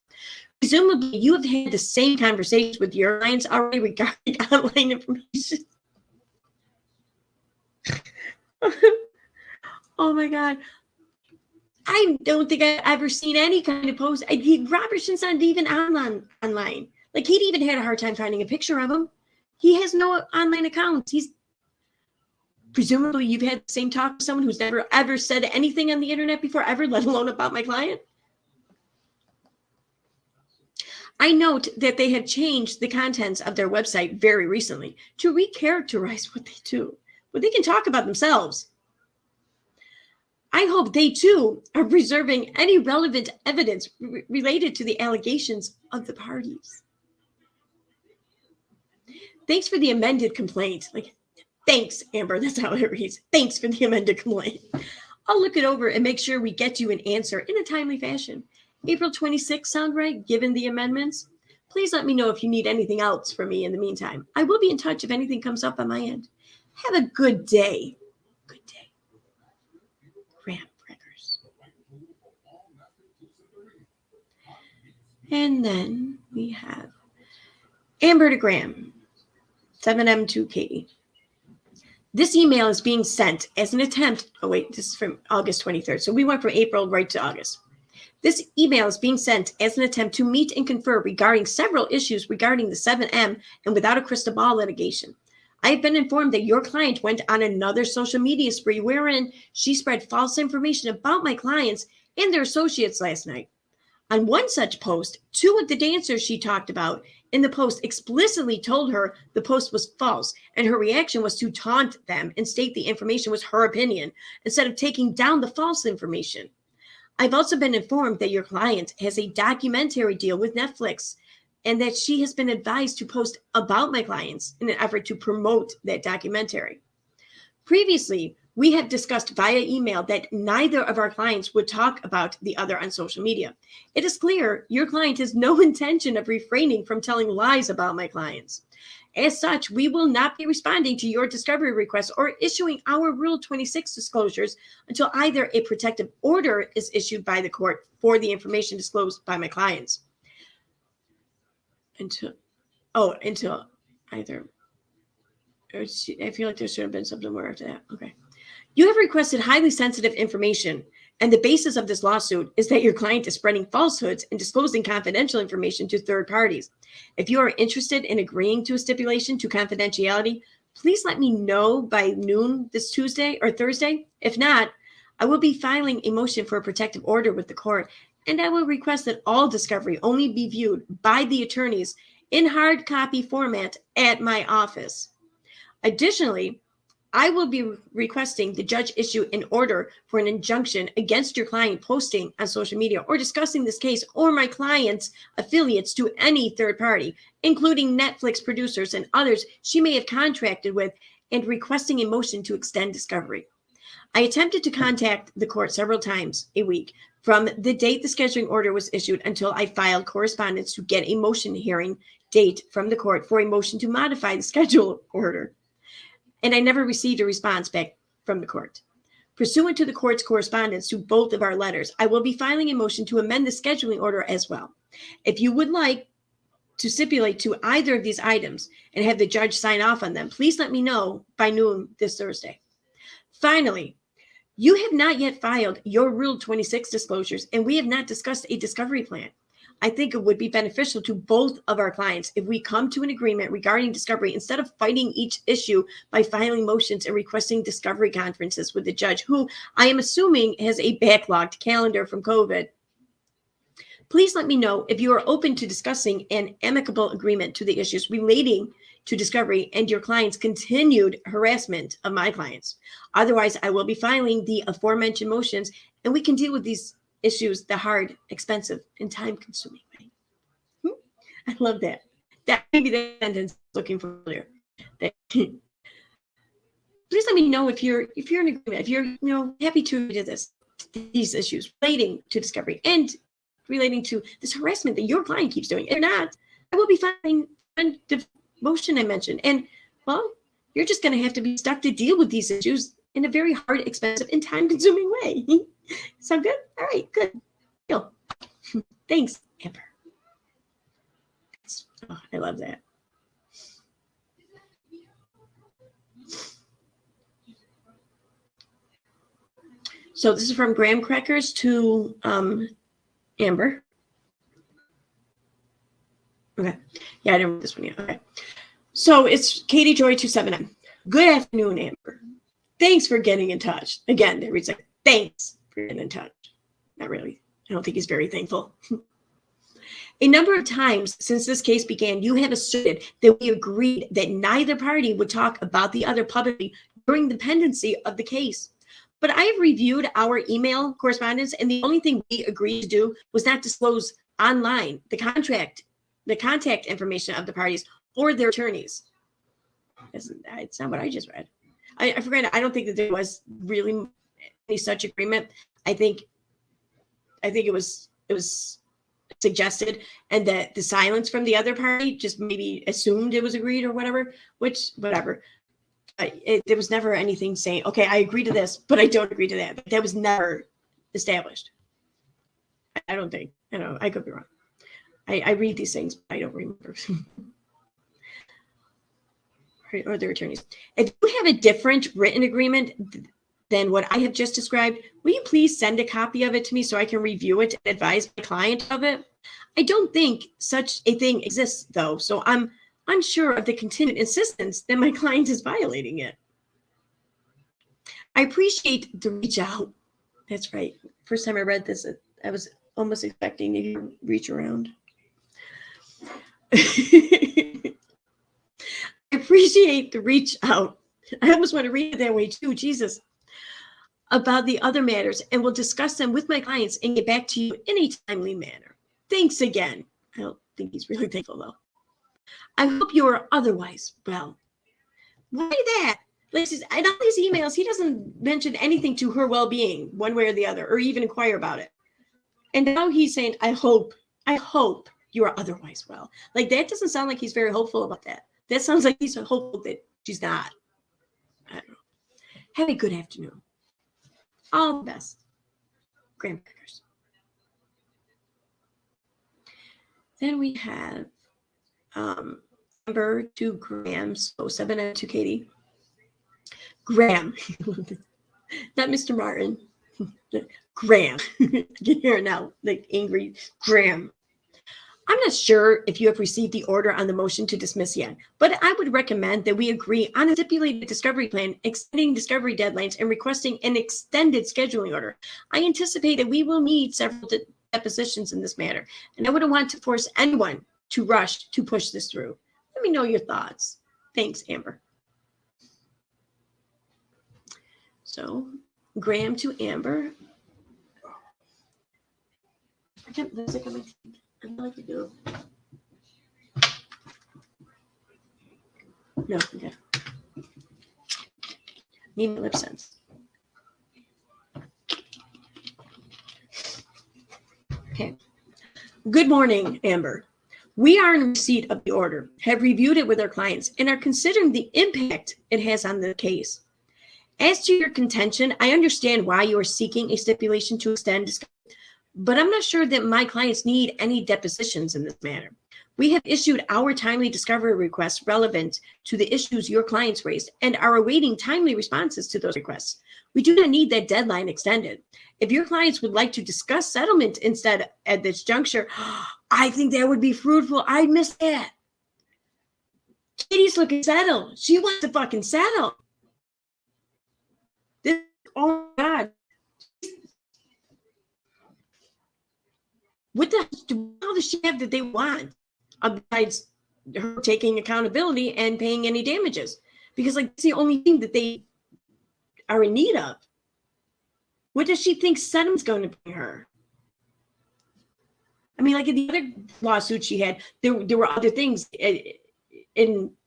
Presumably, you have had the same conversations with your clients already regarding online information. Oh my God. I don't think I've ever seen any kind of post. Robertson's not even online. Like, he'd even had a hard time finding a picture of him. He has no online accounts. Presumably you've had the same talk with someone who's never ever said anything on the internet before, ever, let alone about my client. I note that they have changed the contents of their website very recently to recharacterize what they do, but they can talk about themselves. I hope they too are preserving any relevant evidence related to the allegations of the parties. Thanks for the amended complaint. Like, thanks, Amber. That's how it reads. Thanks for the amended complaint. I'll look it over and make sure we get you an answer in a timely fashion. April 26th sound right, given the amendments? Please let me know if you need anything else from me in the meantime. I will be in touch if anything comes up on my end. Have a good day. Good day. Graham Breckers. And then we have Amber to Graham. 7M to Katie. This email is being sent as an attempt. Oh, wait, this is from August 23rd. So we went from April right to August. This email is being sent as an attempt to meet and confer regarding several issues regarding the 7M and without a crystal ball litigation. I have been informed that your client went on another social media spree wherein she spread false information about my clients and their associates last night. On one such post, two of the dancers she talked about in the post explicitly told her the post was false, and her reaction was to taunt them and state the information was her opinion instead of taking down the false information. I've also been informed that your client has a documentary deal with Netflix and that she has been advised to post about my clients in an effort to promote that documentary. Previously, we have discussed via email that neither of our clients would talk about the other on social media. It is clear your client has no intention of refraining from telling lies about my clients. As such, we will not be responding to your discovery requests or issuing our Rule 26 disclosures until either a protective order is issued by the court for the information disclosed by my clients. Until either. I feel like there should have been something more after that. Okay. You have requested highly sensitive information, and the basis of this lawsuit is that your client is spreading falsehoods and disclosing confidential information to third parties. If you are interested in agreeing to a stipulation to confidentiality, please let me know by noon this Tuesday or Thursday. If not, I will be filing a motion for a protective order with the court, and I will request that all discovery only be viewed by the attorneys in hard copy format at my office. Additionally, I will be requesting the judge issue an order for an injunction against your client posting on social media or discussing this case or my client's affiliates to any third party, including Netflix producers and others she may have contracted with, and requesting a motion to extend discovery. I attempted to contact the court several times a week from the date the scheduling order was issued until I filed correspondence to get a motion hearing date from the court for a motion to modify the schedule order. And I never received a response back from the court. Pursuant to the court's correspondence to both of our letters, I will be filing a motion to amend the scheduling order as well. If you would like to stipulate to either of these items and have the judge sign off on them, please let me know by noon this Thursday. Finally, you have not yet filed your Rule 26 disclosures, and we have not discussed a discovery plan. I think it would be beneficial to both of our clients if we come to an agreement regarding discovery instead of fighting each issue by filing motions and requesting discovery conferences with the judge, who I am assuming has a backlogged calendar from COVID. Please let me know if you are open to discussing an amicable agreement to the issues relating to discovery and your client's continued harassment of my clients. Otherwise, I will be filing the aforementioned motions, and we can deal with these issues the hard, expensive, and time-consuming way. I love that. That may be the sentence looking for earlier. Please let me know if you're in agreement, if you're happy to agree to these issues relating to discovery and relating to this harassment that your client keeps doing. If not, I will be filing the motion I mentioned. And well, you're just going to have to be stuck to deal with these issues in a very hard, expensive, and time-consuming way. Sound good? All right, good. Deal. Thanks, Amber. Oh, I love that. So this is from graham crackers to Amber. Okay. Yeah, I didn't read this one yet. Okay. So it's Katie Joy 279. Good afternoon, Amber. Thanks for getting in touch. Again, there reads like, thanks for getting in touch. Not really. I don't think he's very thankful. A number of times since this case began, you have asserted that we agreed that neither party would talk about the other publicly during the pendency of the case. But I have reviewed our email correspondence, and the only thing we agreed to do was not disclose online the contact information of the parties or their attorneys. It's not what I just read. I forgot. I don't think that there was really any such agreement. I think it was suggested, and that the silence from the other party just maybe assumed it was agreed or whatever. Whatever. There was never anything saying, okay, I agree to this, but I don't agree to that. That was never established. I don't think. I know. I could be wrong. I read these things, but I don't remember. Or their attorneys. If you have a different written agreement than what I have just described, will you please send a copy of it to me so I can review it and advise my client of it? I don't think such a thing exists, though, so I'm unsure of the continued insistence that my client is violating it. I appreciate the reach out. That's right. First time I read this, I was almost expecting you to reach around. I appreciate the reach out. I almost want to read it that way too, Jesus. About the other matters, and will discuss them with my clients and get back to you in a timely manner. Thanks again. I don't think he's really thankful though. I hope you are otherwise well. Why that? Like, in all these emails, he doesn't mention anything to her well-being one way or the other, or even inquire about it. And now he's saying, I hope you are otherwise well. Like, that doesn't sound like he's very hopeful about that. That sounds like he's hopeful that she's not. I don't know. Have a good afternoon. All the best. Grandparents. Then we have number 2 Graham, so 7 to Katie. Graham. Not Mr. Martin. Graham. I can hear it now, like angry Graham. I'm not sure if you have received the order on the motion to dismiss yet, but I would recommend that we agree on a stipulated discovery plan, extending discovery deadlines, and requesting an extended scheduling order. I anticipate that we will need several depositions in this matter, and I wouldn't want to force anyone to rush to push this through. Let me know your thoughts. Thanks, Amber. So, Graham to Amber. I can't lipstick on my teeth. I feel like you do. No, okay. Need my lip sense. Okay. Good morning, Amber. We are in receipt of the order, have reviewed it with our clients, and are considering the impact it has on the case. As to your contention, I understand why you are seeking a stipulation to extend discovery, but I'm not sure that my clients need any depositions in this matter. We have issued our timely discovery requests relevant to the issues your clients raised and are awaiting timely responses to those requests. We do not need that deadline extended. If your clients would like to discuss settlement instead at this juncture, I think that would be fruitful. I miss that. Katie's looking settled. She wants to fucking settle. This, oh my God. What the hell does she have that they want besides her taking accountability and paying any damages? Because like it's the only thing that they are in need of. What does she think settlement's going to bring her? I mean, like in the other lawsuit she had, there were other things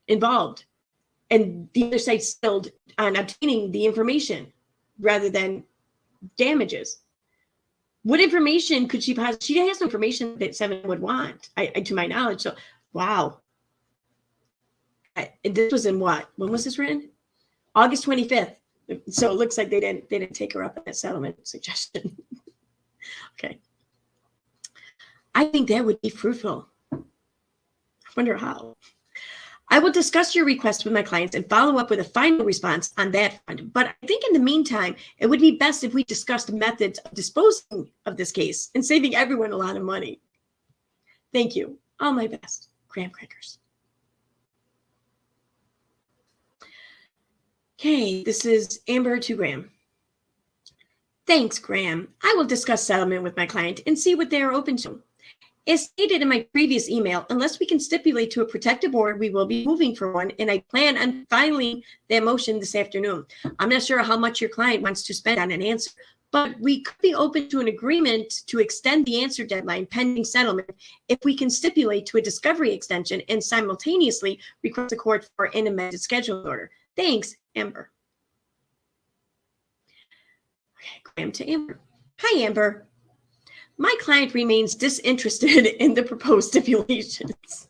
involved, and the other side settled on obtaining the information rather than damages. What information could she possibly? She has no information that Seven would want, to my knowledge. So, wow. This was in what? When was this written? August 25th. So it looks like they didn't take her up on that settlement suggestion. Okay. I think that would be fruitful. I wonder how. I will discuss your request with my clients and follow up with a final response on that front. But I think in the meantime, it would be best if we discussed methods of disposing of this case and saving everyone a lot of money. Thank you. All my best. Graham Crackers. Okay, this is Amber to Graham. Thanks, Graham. I will discuss settlement with my client and see what they are open to. As stated in my previous email, unless we can stipulate to a protective order, we will be moving for one, and I plan on filing that motion this afternoon. I'm not sure how much your client wants to spend on an answer, but we could be open to an agreement to extend the answer deadline pending settlement if we can stipulate to a discovery extension and simultaneously request the court for an amended schedule order. Thanks, Amber. Okay, Graham to Amber. Hi, Amber. My client remains disinterested in the proposed stipulations.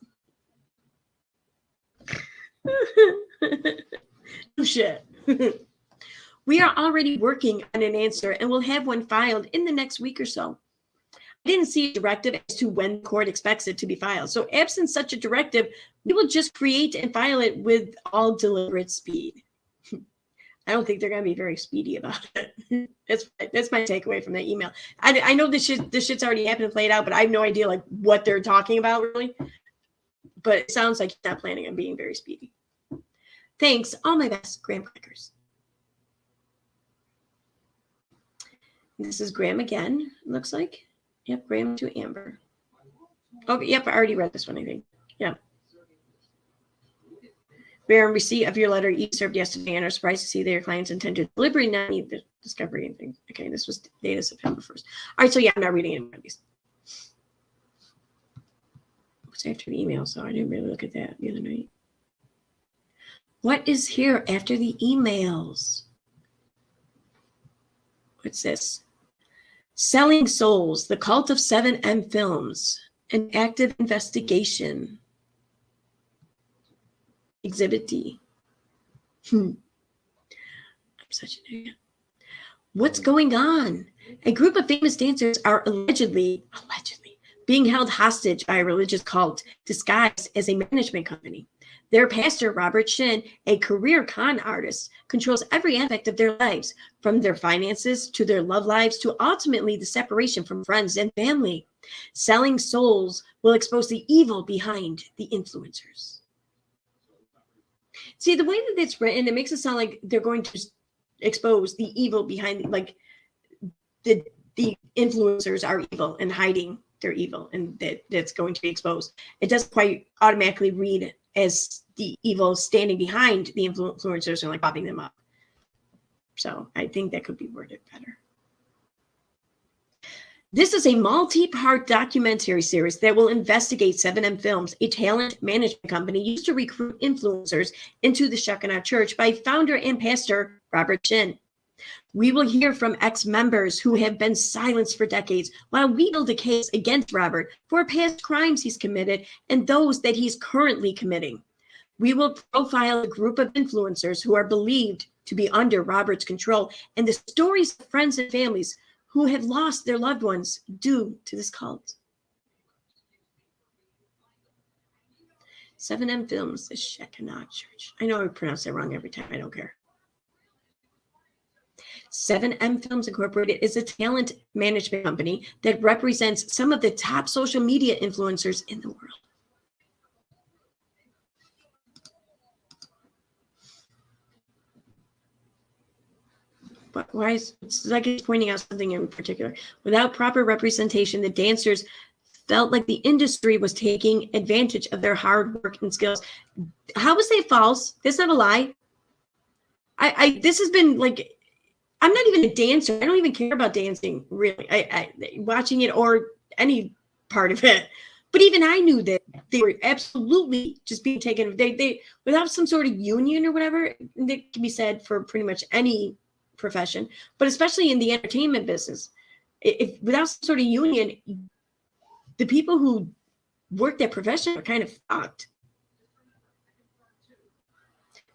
Oh, shit. We are already working on an answer and will have one filed in the next week or so. I didn't see a directive as to when the court expects it to be filed. So absent such a directive, we will just create and file it with all deliberate speed. I don't think they're going to be very speedy about it. That's my takeaway from that email. I know this shit's already happened and played out, but I have no idea like what they're talking about really. But it sounds like he's not planning on being very speedy. Thanks. All my best, Graham Crackers. This is Graham again, looks like. Yep, Graham to Amber. Okay, yep, I already read this one, I think. Yep. We are in receipt of your letter you served yesterday and are surprised to see that your clients intend to deliberately not need the discovery and things. Okay, this was dated September 1st. All right, so yeah, I'm not reading any of these. What's after the email? So I didn't really look at that the other night. What is here after the emails? What's this? Selling Souls, the Cult of 7M Films, an active investigation. Exhibit D. I'm such an idiot. What's going on? A group of famous dancers are allegedly being held hostage by a religious cult disguised as a management company. Their pastor, Robert Shin, a career con artist, controls every aspect of their lives, from their finances to their love lives to ultimately the separation from friends and family. Selling Souls will expose the evil behind the influencers. See, the way that it's written, it makes it sound like they're going to expose the evil behind, like the influencers are evil and hiding their evil, and that's going to be exposed. It doesn't quite automatically read as the evil standing behind the influencers and like popping them up. So I think that could be worded better. This is a multi-part documentary series that will investigate 7M Films, a talent management company used to recruit influencers into the Shekinah Church by founder and pastor Robert Shin. We will hear from ex-members who have been silenced for decades while we build a case against Robert for past crimes he's committed and those that he's currently committing. We will profile a group of influencers who are believed to be under Robert's control and the stories of friends and families who have lost their loved ones due to this cult. 7M Films, the Shekinah Church. I know I pronounce that wrong every time. I don't care. 7M Films Incorporated is a talent management company that represents some of the top social media influencers in the world. But why is it's like it's pointing out something in particular? Without proper representation, the dancers felt like the industry was taking advantage of their hard work and skills. How is that false? That's not a lie. This has been like, I'm not even a dancer. I don't even care about dancing, really. I watching it or any part of it. But even I knew that they were absolutely just being taken. They without some sort of union or whatever. That can be said for pretty much any profession, but especially in the entertainment business. If without some sort of union, the people who work that profession are kind of fucked.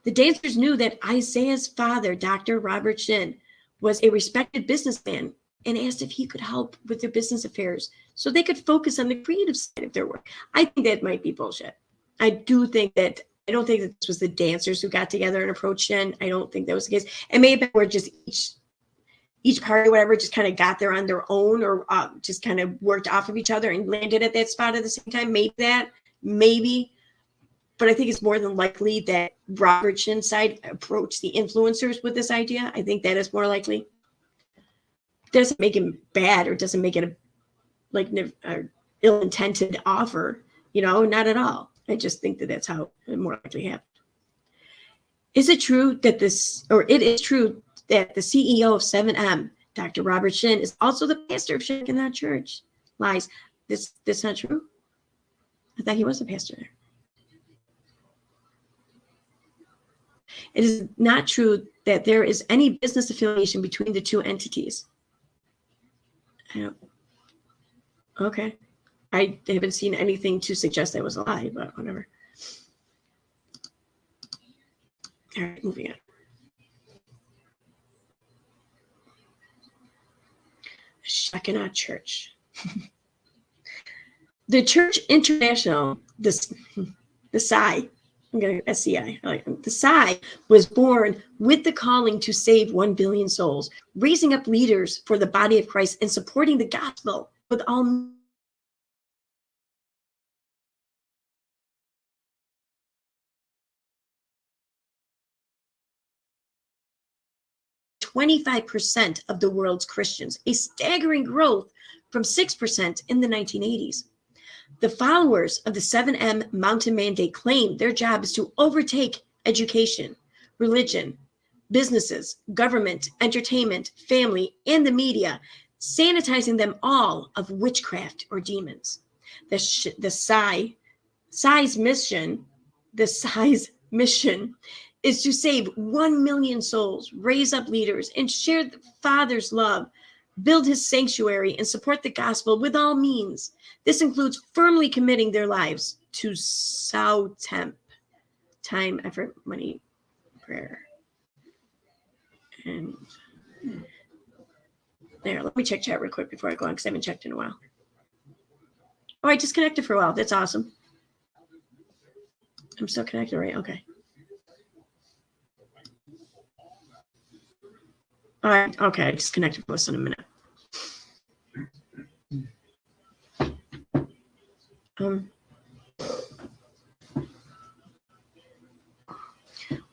The dancers knew that Isaiah's father, Dr. Robert Shin, was a respected businessman and asked if he could help with their business affairs so they could focus on the creative side of their work. I think that might be bullshit. I don't think that this was the dancers who got together and approached Shin. I don't think that was the case. It may have been where just each party, whatever, just kind of got there on their own or just kind of worked off of each other and landed at that spot at the same time. Maybe. But I think it's more than likely that Robert Shin's side approached the influencers with this idea. I think that is more likely. Doesn't make it bad or doesn't make it a ill-intended offer, not at all. I just think that that's how it more likely happened. Is it true that it is true that the CEO of 7M, Dr. Robert Shin, is also the pastor of Shekinah Church? Lies. That's not true? I thought he was a pastor there. It is not true that there is any business affiliation between the two entities. Okay. I haven't seen anything to suggest that was a lie, but whatever. All right, moving on. Shekinah Church. The Church International, the SCI, I'm going to SCI. The SCI was born with the calling to save 1 billion souls, raising up leaders for the body of Christ and supporting the gospel with all 25% of the world's Christians, a staggering growth from 6% in the 1980s. The followers of the 7M Mountain Mandate claim their job is to overtake education, religion, businesses, government, entertainment, family, and the media, sanitizing them all of witchcraft or demons. The SCI's mission is to save 1 million souls, raise up leaders, and share the Father's love, build his sanctuary, and support the gospel with all means. This includes firmly committing their lives to Sautemp, time, effort, money, prayer. And there, let me check chat real quick before I go on because I haven't checked in a while. Oh, I disconnected for a while. That's awesome. I'm still connected, right? Okay. All right. Okay, I disconnected for less than a minute.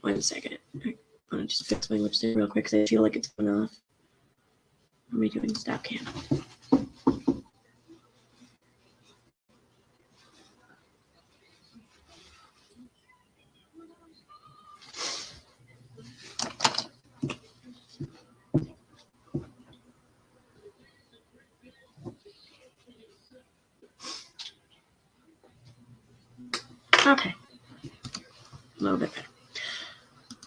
One second. I want to just fix my lipstick real quick because I feel like it's going off. What am I doing? Stop cam. Okay. A little bit better.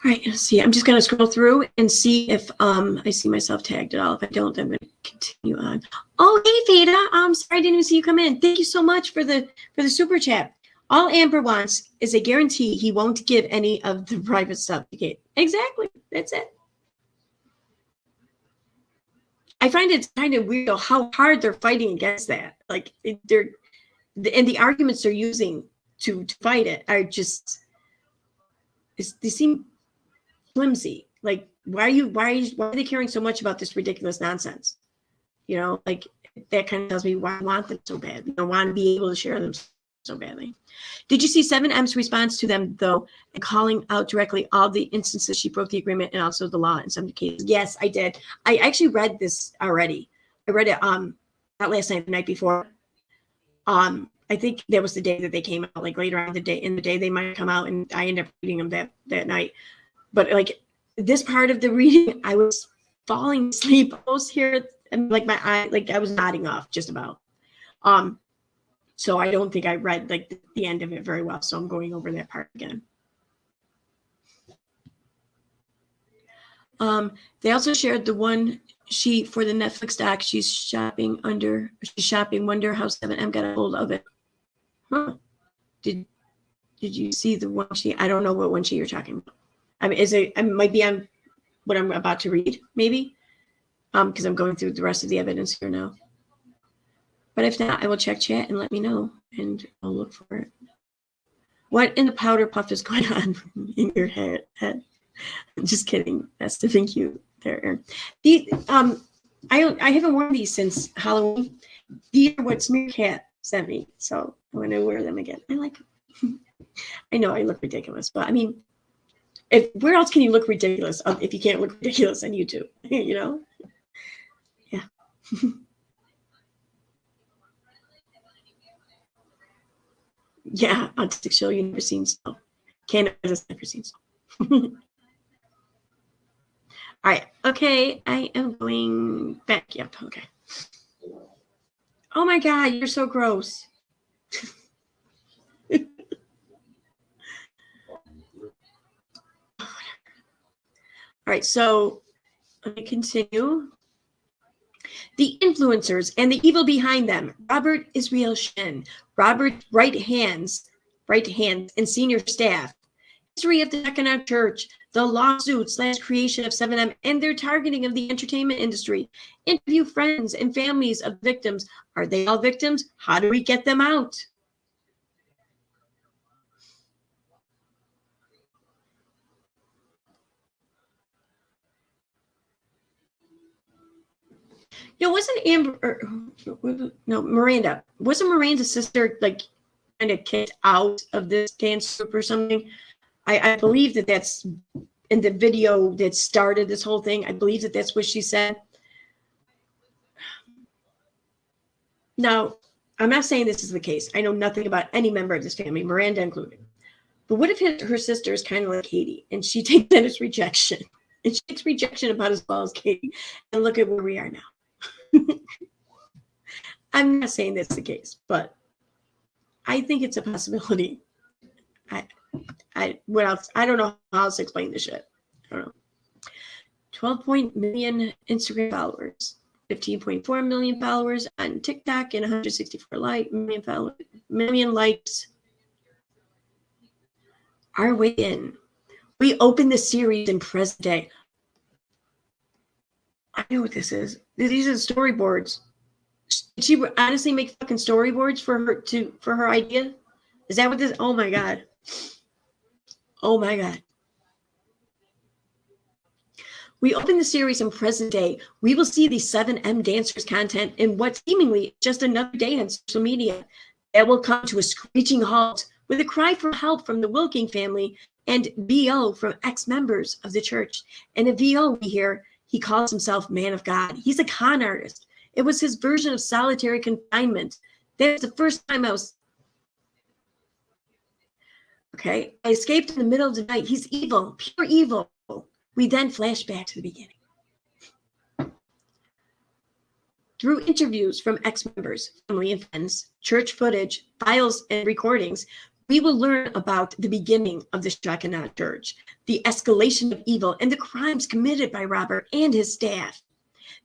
All right, let's see. I'm just going to scroll through and see if I see myself tagged at all. If I don't, I'm going to continue on. Oh, hey, Veda. I'm sorry I didn't even see you come in. Thank you so much for the super chat. All Amber wants is a guarantee he won't give any of the private stuff to Kate. Exactly. That's it. I find it kind of weird how hard they're fighting against that. Like and the arguments they're using to fight it are just, they seem flimsy. Like, why are they caring so much about this ridiculous nonsense? You know, like, that kind of tells me why I want them so bad. You know, want to be able to share them so badly. Did you see 7M's response to them, though, and calling out directly all the instances she broke the agreement and also the law in some cases? Yes, I did. I actually read this already. I read it not last night, the night before. I think that was the day that they came out, like later on in the day they might come out, and I ended up reading them that night. But like this part of the reading, I was falling asleep almost here, and like my eye, like I was nodding off just about. So I don't think I read like the end of it very well. So I'm going over that part again. They also shared the one sheet for the Netflix doc she's shopping, wonder how 7M got a hold of it. Huh. Did you see the one sheet? I don't know what one sheet you're talking about. I mean, it might be on what I'm about to read, maybe. Because I'm going through the rest of the evidence here now. But if not, I will check chat and let me know, and I'll look for it. What in the powder puff is going on in your head? Just kidding. That's the thank you there. I haven't worn these since Halloween. These are what Smearcat sent me, so I'm gonna wear them again. I like them. I know I look ridiculous, but I mean, where else can you look ridiculous if you can't look ridiculous on YouTube? You know? Yeah. Yeah, autistic show you never seen snow. Canada has never seen snow. All right. Okay, I am going back. Yep. Okay. Oh my God, you're so gross. All right, so let me continue. The influencers and the evil behind them. Robert Israel Shin, Robert's right hands, and senior staff. History of the Shekinah Church, the lawsuit / creation of 7M, and their targeting of the entertainment industry. Interview friends and families of victims. Are they all victims? How do we get them out? Miranda. Wasn't Miranda's sister like kind of kicked out of this dance group or something? I believe that's in the video that started this whole thing. I believe that's what she said. Now, I'm not saying this is the case. I know nothing about any member of this family, Miranda included. But what if her sister is kind of like Katie, and she takes that as rejection? And she takes rejection about as well as Katie. And look at where we are now. I'm not saying that's the case, but I think it's a possibility. What else? I don't know how else to explain this shit. I don't know. 12 million Instagram followers, 15.4 million followers on TikTok, and 164 million likes. Our way in. We open the series in present day. I know what this is. These are storyboards. Did she honestly make fucking storyboards for her idea? Is that what this? Oh my God. Oh my God. We open the series in present day. We will see the 7M dancers content in what seemingly just another day on social media. That will come to a screeching halt with a cry for help from the Wilking family and VO from ex-members of the church. And a VO we hear, he calls himself man of God. He's a con artist. It was his version of solitary confinement. That was the first time I was... Okay, I escaped in the middle of the night. He's evil, pure evil. We then flash back to the beginning. Through interviews from ex-members, family and friends, church footage, files, and recordings, we will learn about the beginning of the Shekinah Church, the escalation of evil, and the crimes committed by Robert and his staff.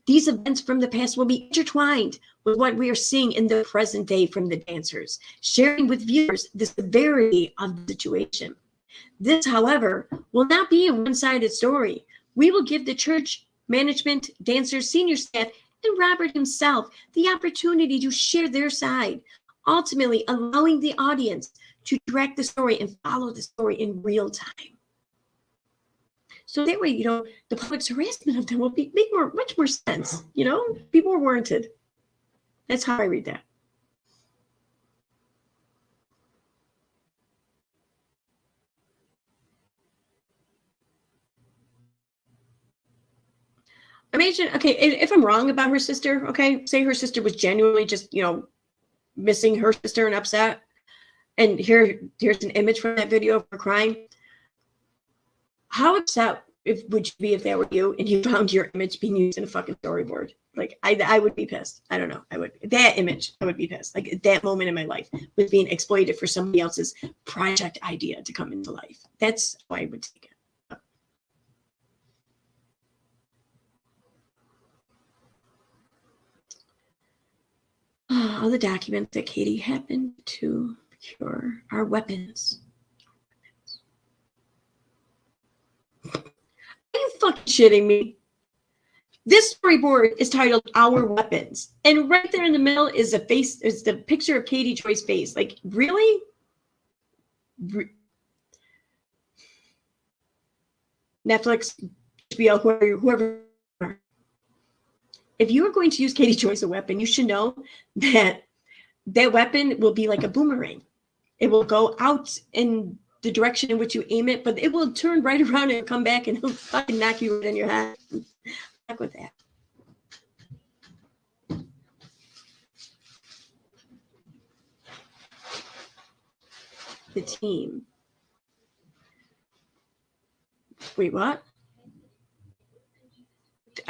These events from the past will be intertwined with what we are seeing in the present day from the dancers, sharing with viewers the severity of the situation. This, however, will not be a one-sided story. We will give the church, management, dancers, senior staff, and Robert himself the opportunity to share their side, ultimately allowing the audience to direct the story and follow the story in real time. So that way, you know, the public's harassment of them will make much more sense. You know, people are warranted. That's how I read that. Imagine, okay, if I'm wrong about her sister, okay, say her sister was genuinely just, you know, missing her sister and upset, and here's an image from that video of her crying. How upset would you be if that were you and you found your image being used in a fucking storyboard? Like, I would be pissed. I don't know. That image, I would be pissed. Like, that moment in my life was being exploited for somebody else's project idea to come into life. That's how I would take it. All the documents that Katie happened to procure are weapons. Are you fucking shitting me? This storyboard is titled Our Weapons. And right there in the middle is the picture of Katie Joy's face. Like, really? Netflix, HBO, whoever. If you are going to use Katie Joy as a weapon, you should know that that weapon will be like a boomerang. It will go out in the direction in which you aim it, but it will turn right around and come back and it'll fucking knock you right in your head. Back with that. The team. Wait, what?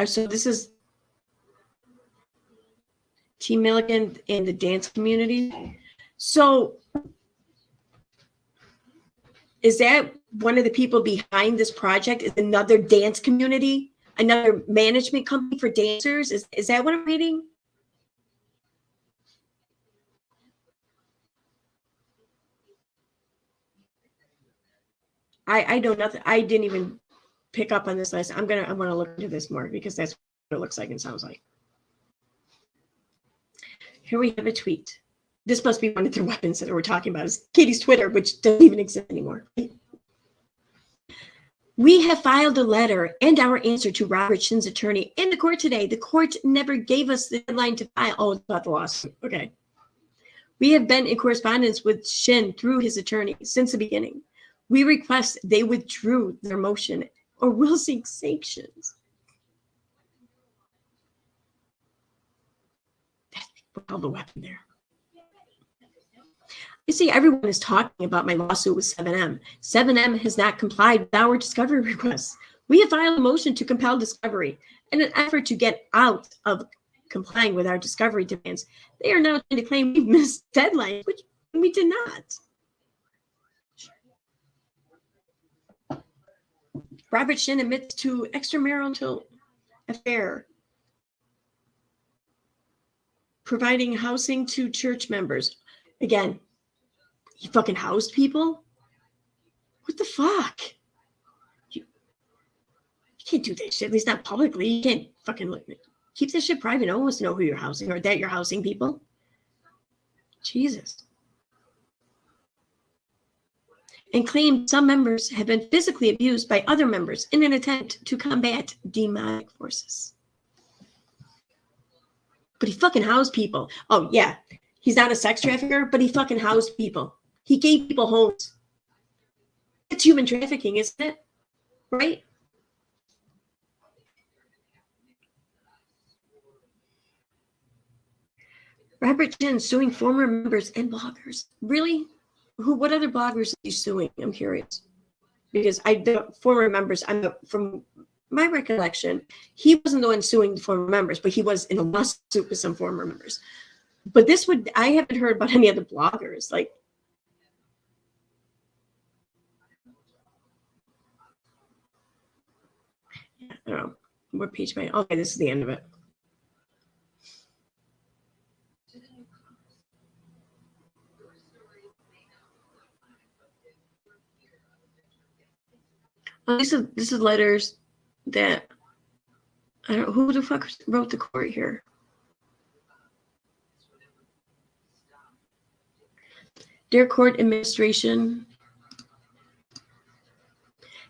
So this is Team Milligan in the dance community. So is that one of the people behind this project is another dance community, another management company for dancers? Is that what I'm reading? I know nothing. I didn't even pick up on this list. I want to look into this more because that's what it looks like and sounds like. Here we have a tweet. This must be one of their weapons that we're talking about. Is Katie's Twitter, which doesn't even exist anymore. We have filed a letter and our answer to Robert Shin's attorney in the court today. The court never gave us the deadline to file. Oh, it's about the lawsuit. Okay. We have been in correspondence with Shin through his attorney since the beginning. We request they withdrew their motion or will seek sanctions. That's all the weapon there. You see, everyone is talking about my lawsuit with 7M. 7M has not complied with our discovery requests. We have filed a motion to compel discovery in an effort to get out of complying with our discovery demands. They are now trying to claim we missed deadlines, which we did not. Robert Shin admits to extramarital affair, providing housing to church members. Again, he fucking housed people? What the fuck? You can't do that shit, at least not publicly. You can't fucking keep this shit private. No one wants to know who you're housing or that you're housing people. Jesus. And claimed some members have been physically abused by other members in an attempt to combat demonic forces. But he fucking housed people. Oh, yeah. He's not a sex trafficker, but he fucking housed people. He gave people homes. It's human trafficking, isn't it? Right? Robert Shin suing former members and bloggers. Really? What other bloggers is he suing? I'm curious. Because the former members, from my recollection, he wasn't the one suing the former members, but he was in a lawsuit with some former members. But I haven't heard about any other bloggers. Like, I don't know. What page am I? Okay, this is the end of it. Oh, this is letters that I don't. Who the fuck wrote the court here? Their court administration.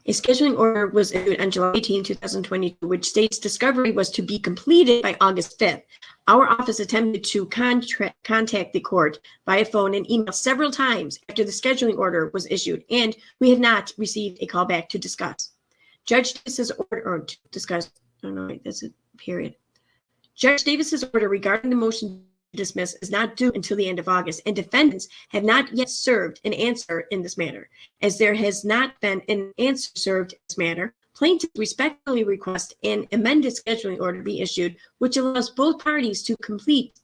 A scheduling order was issued on July 18, 2022, which states discovery was to be completed by August 5th. Our office attempted to contact the court via phone and email several times after the scheduling order was issued, and we have not received a call back to discuss. Judge Davis's order, or to discuss, oh no, wait, that's a period. Judge Davis's order regarding the motion to dismiss is not due until the end of August, and defendants have not yet served an answer in this matter. As there has not been an answer served in this matter, plaintiffs respectfully request an amended scheduling order be issued, which allows both parties to complete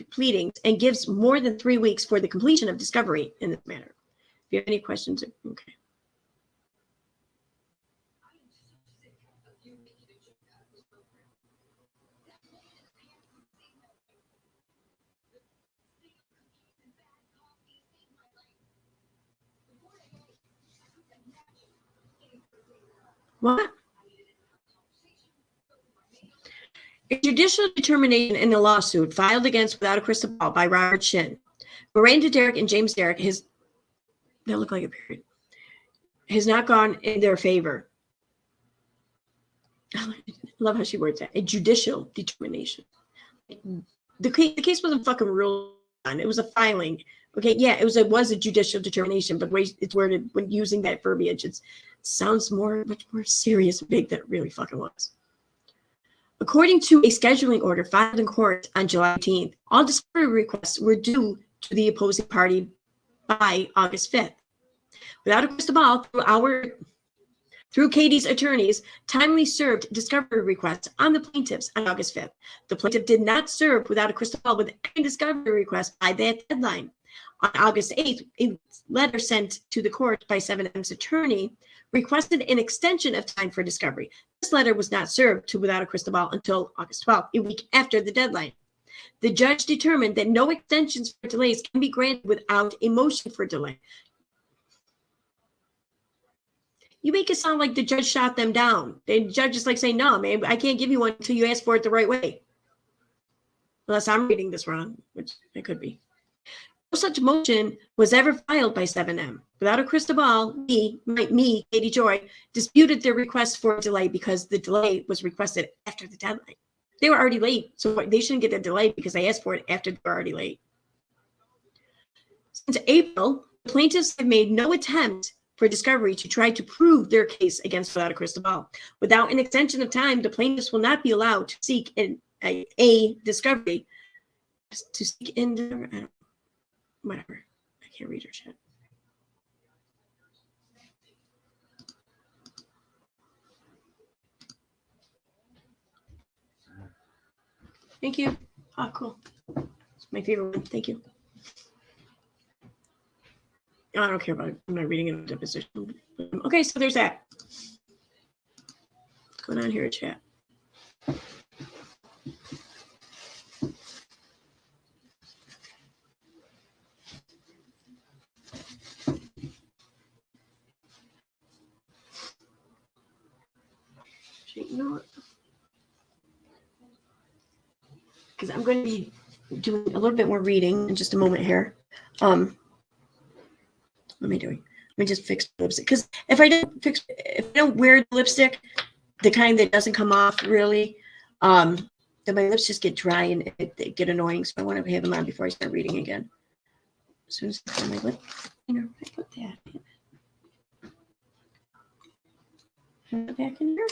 pleadings and gives more than 3 weeks for the completion of discovery in this matter. If you have any questions, okay. What? A judicial determination in a lawsuit filed against Without a Crystal Ball by Robert Shin, Miranda Derrick and James Derrick that look like a period, has not gone in their favor. I love how she words that. A judicial determination. The case wasn't fucking ruled on. It was a filing. Okay, yeah, it was a judicial determination, but the way it's worded when using that verbiage, it sounds much more serious and big than it really fucking was. According to a scheduling order filed in court on July 18th, all discovery requests were due to the opposing party by August 5th. Without a Crystal Ball, through Katie's attorneys, timely served discovery requests on the plaintiffs on August 5th. The plaintiff did not serve Without a Crystal Ball with any discovery request by that deadline. On August 8th, a letter sent to the court by 7M's attorney requested an extension of time for discovery. This letter was not served to Without a Crystal Ball until August 12th, a week after the deadline. The judge determined that no extensions for delays can be granted without a motion for delay. You make it sound like the judge shot them down. The judge is like saying, no, man, I can't give you one until you ask for it the right way. Unless I'm reading this wrong, which it could be. No such motion was ever filed by 7M. Without a Crystal Ball, me, Katie Joy, disputed their request for a delay because the delay was requested after the deadline. They were already late, so they shouldn't get a delay because they asked for it after they were already late. Since April, the plaintiffs have made no attempt for discovery to try to prove their case against Without a Crystal Ball. Without an extension of time, the plaintiffs will not be allowed to seek a discovery. To seek in whatever. I can't read her chat. Thank you. Oh, cool. It's my favorite one. Thank you. Oh, I don't care about it. I'm not reading it in the deposition. Okay, so there's that. What's going on here in chat? You know what? Because I'm going to be doing a little bit more reading in just a moment here. What am I doing? Let me just fix the lipstick. Because if I don't wear the lipstick, the kind that doesn't come off really, then my lips just get dry and they get annoying. So I want to have them on before I start reading again. As soon as I put my lip, I put that. Put it back in here.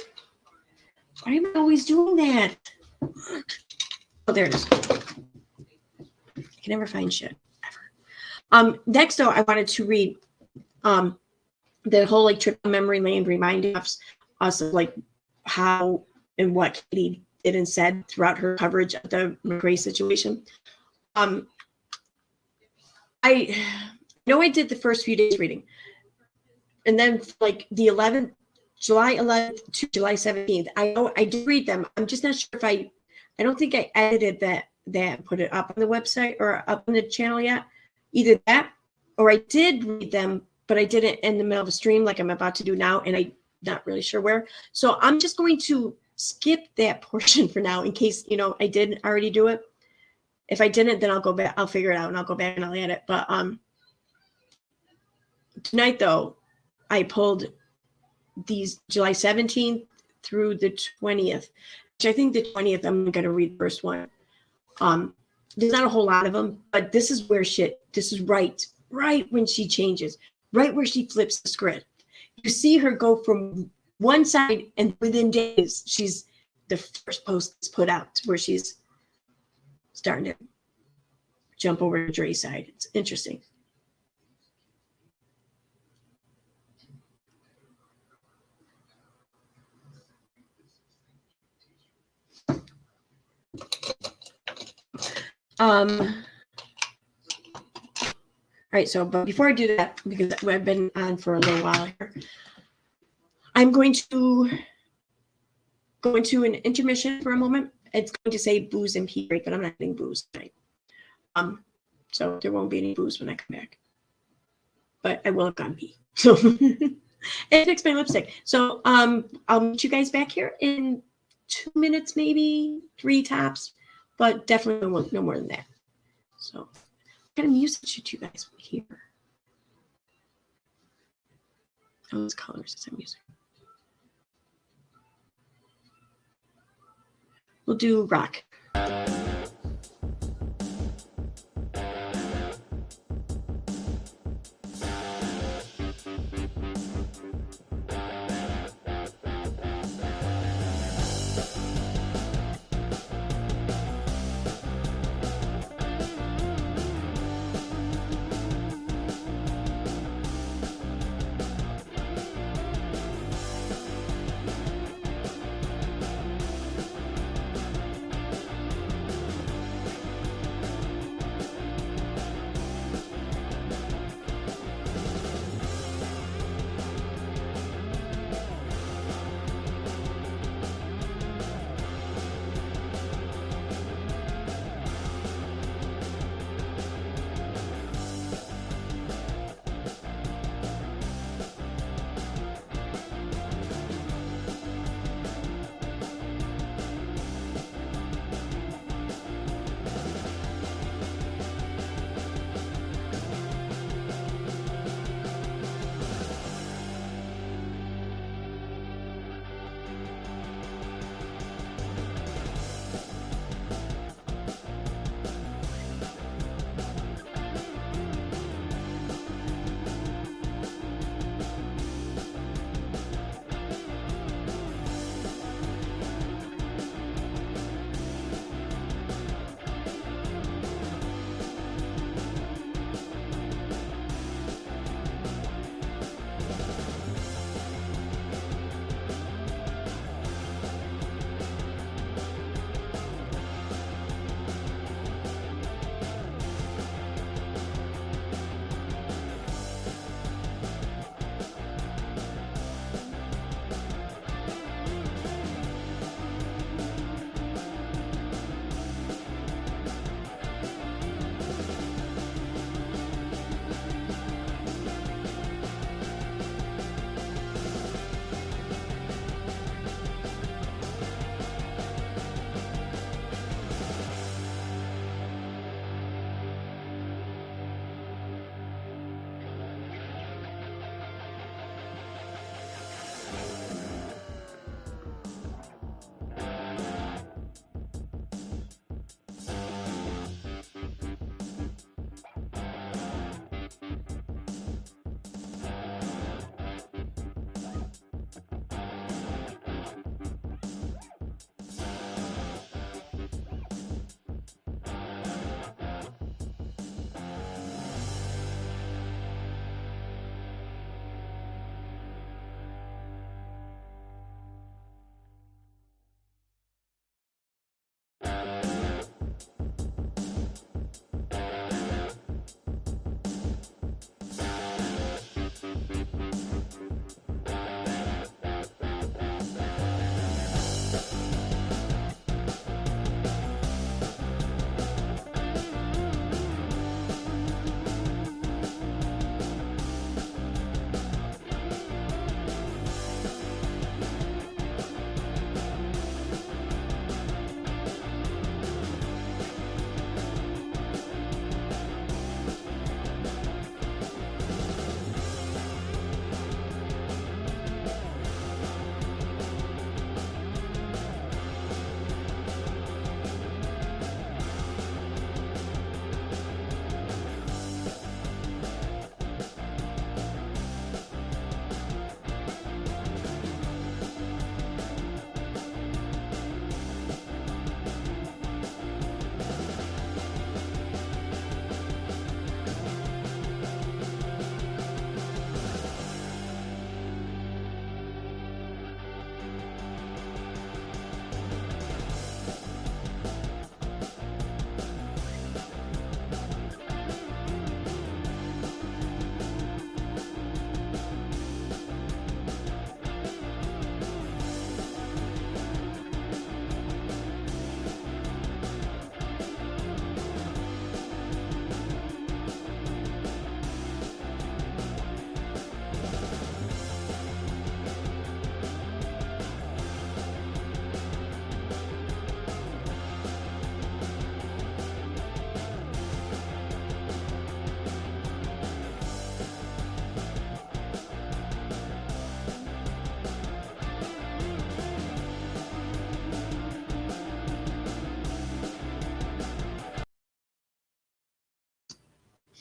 Why am I always doing that? Oh, there it is. I can never find shit ever. Next, though, I wanted to read the whole like trip down memory lane, reminding us of like how and what Katie did and said throughout her coverage of the McRae situation. I know I did the first few days reading, and then like the July 11th to July 17th. I know I did read them. I'm just not sure if I don't think I edited that and put it up on the website or up on the channel yet. Either that or I did read them, but I did it in the middle of a stream like I'm about to do now, and I'm not really sure where. So I'm just going to skip that portion for now in case, I didn't already do it. If I didn't, then I'll go back. I'll figure it out and I'll go back and I'll add it. But Tonight, though, I pulled these July 17th through the 20th, which I think the 20th, I'm going to read the first one. There's not a whole lot of them, but this is where this is right when she changes, right where she flips the script. You see her go from one side, and within days, she's the first post is put out where she's starting to jump over to Dre's side. It's interesting. All right, so but before I do that, because I've been on for a little while here, I'm going to go into an intermission for a moment. It's going to say booze and pee break, but I'm not getting booze tonight. So there won't be any booze when I come back. But I will have gone pee. So and fix my lipstick. So I'll meet you guys back here in 2 minutes, maybe 3 tops, but definitely no more than that. So what kind of music should you guys hear? Oh, it's colors, it's music. We'll do rock.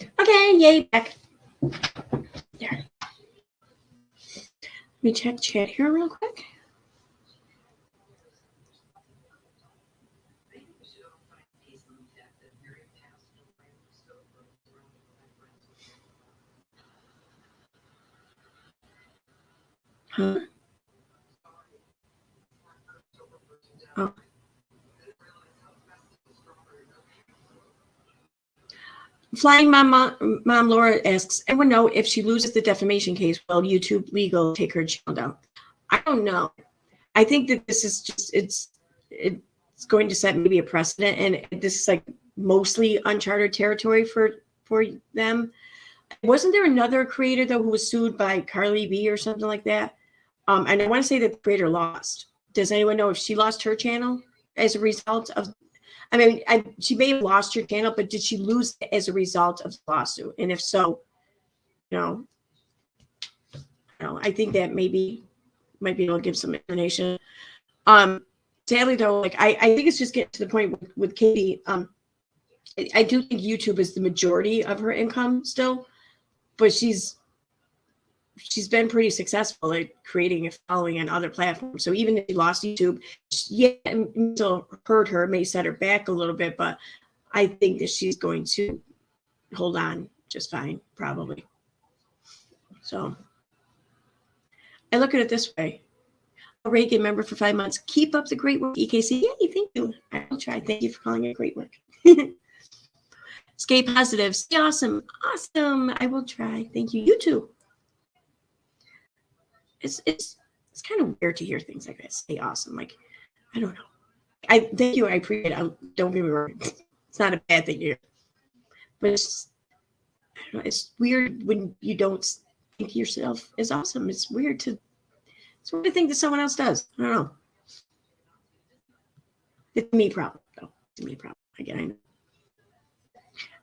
Okay, yay, back. There. Let me check chat here real quick. Huh? Oh. Flying Mom Laura asks, everyone know if she loses the defamation case, will YouTube legal take her channel down? I don't know. I think that this is just it's going to set maybe a precedent, and this is like mostly uncharted territory for them. Wasn't there another creator though who was sued by Carly B or something like that? And I want to say that the creator lost. Does anyone know if she lost her channel as a result of? I mean, she may have lost her channel, but did she lose it as a result of the lawsuit? And if so, no, I think that maybe might be able to give some information. Sadly though, like I think it's just getting to the point with Katie. I do think YouTube is the majority of her income still, but she's been pretty successful at creating a following on other platforms. So even if she lost YouTube, yeah, it still hurt her, may set her back a little bit, but I think that she's going to hold on just fine, probably. So I look at it this way. A Reagan member for 5 months. Keep up the great work, EKC. Yay, thank you. I will try. Thank you for calling it great work. Stay positive. Stay awesome. Awesome. I will try. Thank you. You too. It's kind of weird to hear things like that. Stay awesome. Like, I don't know. I thank you. I appreciate it. Don't get me wrong. It's not a bad thing to hear. But it's, I don't know, it's weird when you don't think yourself is awesome. It's weird to think that someone else does. I don't know. It's a me problem, though. It's a me problem. Again, I know.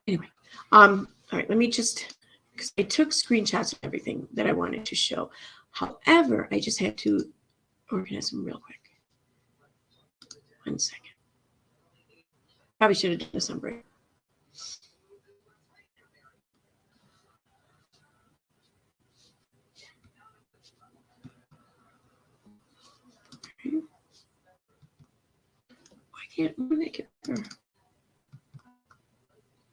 Anyway, all right, let me just, because I took screenshots of everything that I wanted to show. However, I just had to organize them real quick. 1 second. Probably should have done this on break. Okay. Why can't I make it better?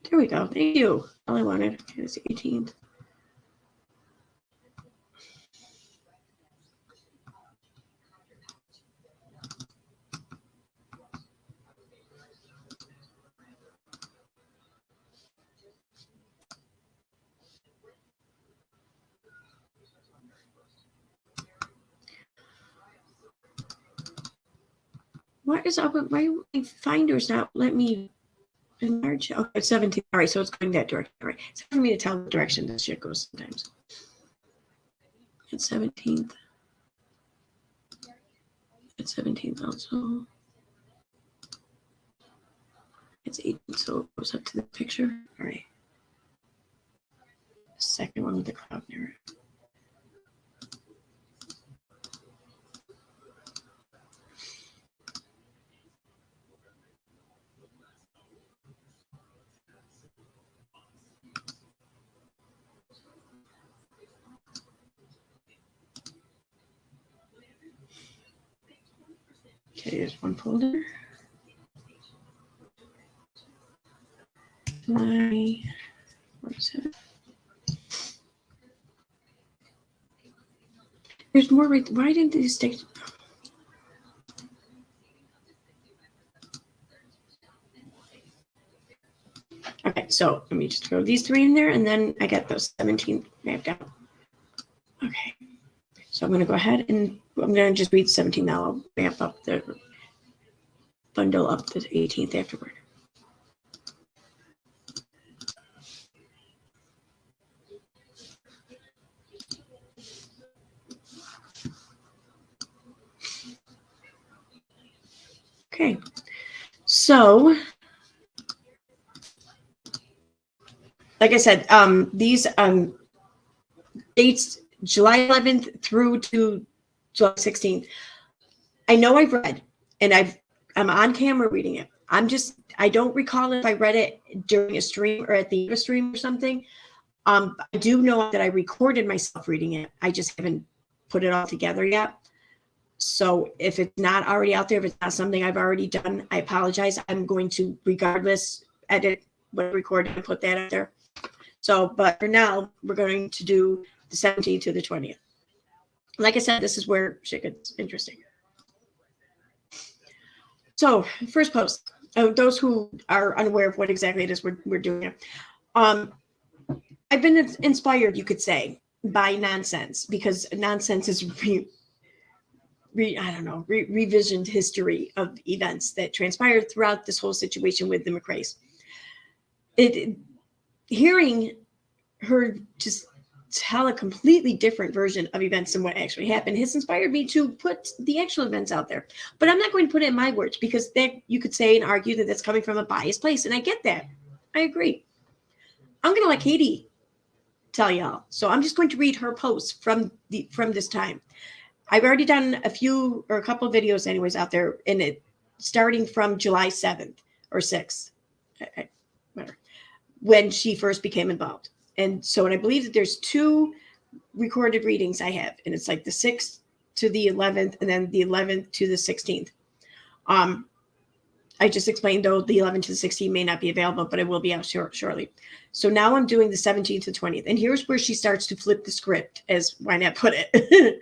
There we go. Thank you. All I wanted is 18th. What is up with my Finder's not let me enlarge? Okay, it's 17. All right, so it's going that direction. All right, it's hard for me to tell the direction this shit goes sometimes. It's 17th. It's 17th also. It's 18th, so it goes up to the picture. All right. The second one with the cloud narrative. Okay, there's one folder. What is it? There's more right. Why didn't these stick? Okay, so let me just throw these 3 in there, and then I got those 17 mapped out. Okay, so I'm going to go ahead and I'm going to just read 17 now. I'll ramp up the bundle up the 18th afterward. Okay, so like I said, these dates July 11th through to July 16th. I know I've read, and I'm on camera reading it. I don't recall if I read it during a stream or at the end of a stream or something. I do know that I recorded myself reading it. I just haven't put it all together yet. So if it's not already out there, if it's not something I've already done, I apologize. I'm going to, regardless, edit what I recorded and put that out there. So, but for now, we're going to do the 17th to the 20th. Like I said, this is where shit gets interesting. So, first post. Those who are unaware of what exactly it is we're doing. I've been inspired, you could say, by nonsense, because nonsense is revisioned history of events that transpired throughout this whole situation with the McRaes. Hearing her just tell a completely different version of events than what actually happened has inspired me to put the actual events out there. But I'm not going to put it in my words, because that you could say and argue that that's coming from a biased place, and I get that. I agree. I'm going to let Katie tell y'all. So I'm just going to read her posts from this time. I've already done a couple of videos anyways out there, in it starting from July 7th or 6th, whatever, when she first became involved. And so, and I believe that there's 2 recorded readings I have, and it's like the 6th to the 11th, and then the 11th to the 16th. I just explained, though, the 11th to the 16th may not be available, but it will be out shortly. So now I'm doing the 17th to 20th. And here's where she starts to flip the script, as why not put it.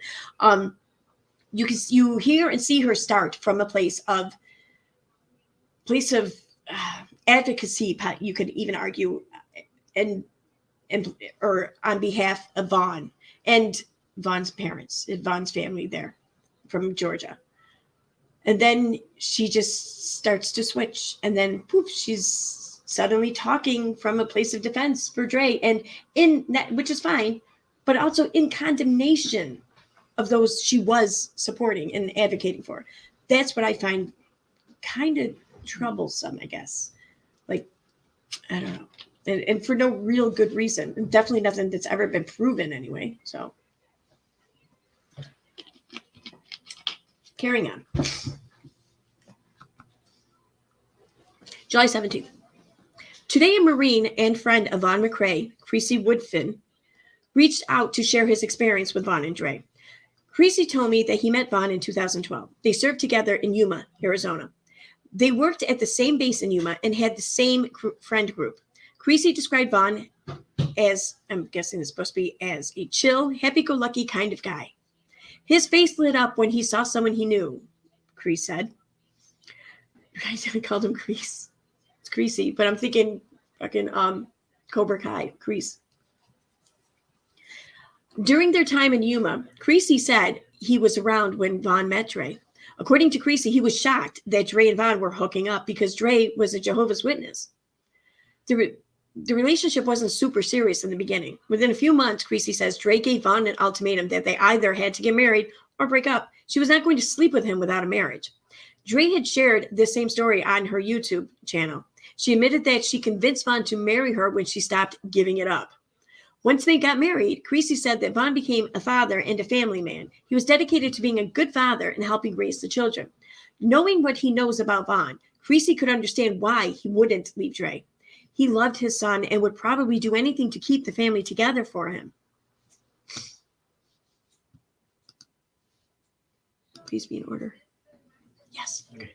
You hear and see her start from a place of advocacy, you could even argue, or on behalf of Vaughn and Vaughn's parents, Vaughn's family there from Georgia. And then she just starts to switch, and then poof, she's suddenly talking from a place of defense for Dre, and which is fine, but also in condemnation of those she was supporting and advocating for. That's what I find kind of troublesome, I guess. Like, I don't know. And for no real good reason. And definitely nothing that's ever been proven anyway. So, carrying on. July 17th. Today, a Marine and friend of Vaughn McRae, Creasy Woodfin, reached out to share his experience with Vaughn and Dre. Creasy told me that he met Vaughn in 2012. They served together in Yuma, Arizona. They worked at the same base in Yuma and had the same friend group. Creasy described Vaughn as, I'm guessing it's supposed to be, as a chill, happy-go-lucky kind of guy. His face lit up when he saw someone he knew, Crease said. I called him Crease. It's Creasy, but I'm thinking fucking Cobra Kai, Crease. During their time in Yuma, Creasy said he was around when Vaughn met Dre. According to Creasy, he was shocked that Dre and Vaughn were hooking up because Dre was a Jehovah's Witness. The relationship wasn't super serious in the beginning. Within a few months, Creasy says Dre gave Vaughn an ultimatum that they either had to get married or break up. She was not going to sleep with him without a marriage. Dre had shared this same story on her YouTube channel. She admitted that she convinced Vaughn to marry her when she stopped giving it up. Once they got married, Creasy said that Vaughn became a father and a family man. He was dedicated to being a good father and helping raise the children. Knowing what he knows about Vaughn, Creasy could understand why he wouldn't leave Dre. He loved his son and would probably do anything to keep the family together for him. Please be in order. Yes. Okay.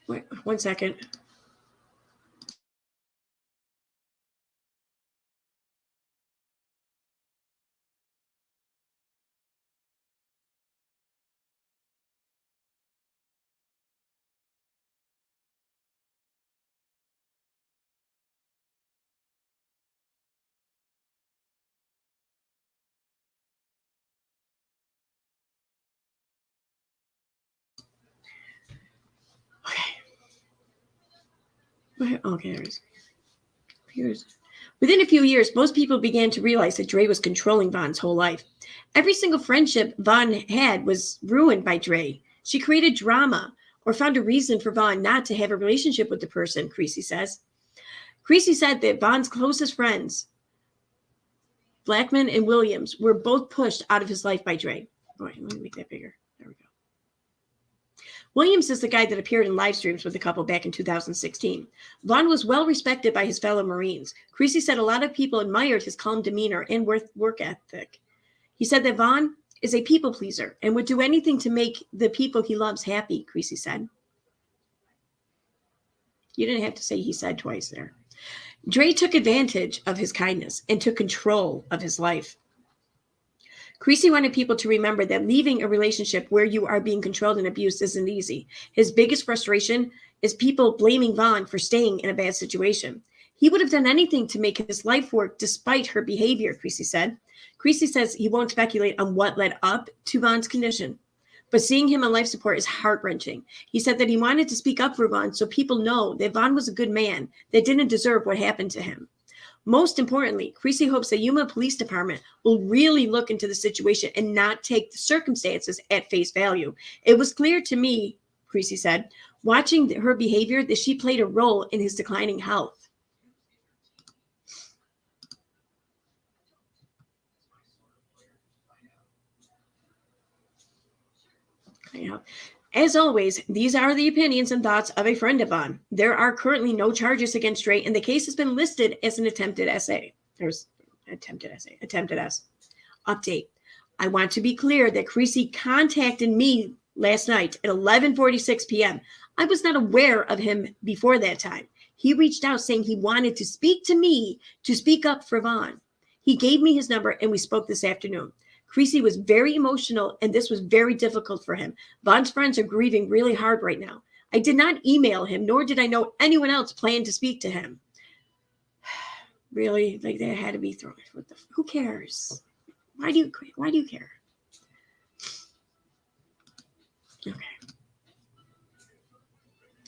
Wait, 1 second. Okay, there it is. Within a few years, most people began to realize that Dre was controlling Vaughn's whole life. Every single friendship Vaughn had was ruined by Dre. She created drama or found a reason for Vaughn not to have a relationship with the person, Creasy says. Creasy said that Vaughn's closest friends, Blackman and Williams, were both pushed out of his life by Dre. All right, let me make that bigger. There we go. Williams is the guy that appeared in live streams with the couple back in 2016. Vaughn was well respected by his fellow Marines. Creasy said a lot of people admired his calm demeanor and work ethic. He said that Vaughn is a people pleaser and would do anything to make the people he loves happy, Creasy said. You didn't have to say he said twice there. Dre took advantage of his kindness and took control of his life. Creasy wanted people to remember that leaving a relationship where you are being controlled and abused isn't easy. His biggest frustration is people blaming Vaughn for staying in a bad situation. He would have done anything to make his life work despite her behavior, Creasy said. Creasy says he won't speculate on what led up to Vaughn's condition, but seeing him on life support is heart-wrenching. He said that he wanted to speak up for Vaughn so people know that Vaughn was a good man that didn't deserve what happened to him. Most importantly, Creasy hopes the Yuma Police Department will really look into the situation and not take the circumstances at face value. It was clear to me, Creasy said, watching her behavior that she played a role in his declining health. As always, these are the opinions and thoughts of a friend of Vaughn. There are currently no charges against Dre, and the case has been listed as an attempted essay. There's attempted S. Update. I want to be clear that Creasy contacted me last night at 11:46 p.m. I was not aware of him before that time. He reached out saying he wanted to speak to me to speak up for Vaughn. He gave me his number, and we spoke this afternoon. Creasy was very emotional, and this was very difficult for him. Vaughn's friends are grieving really hard right now. I did not email him, nor did I know anyone else planned to speak to him. Really, like that had to be thrown. Who cares? Why do you care? Okay.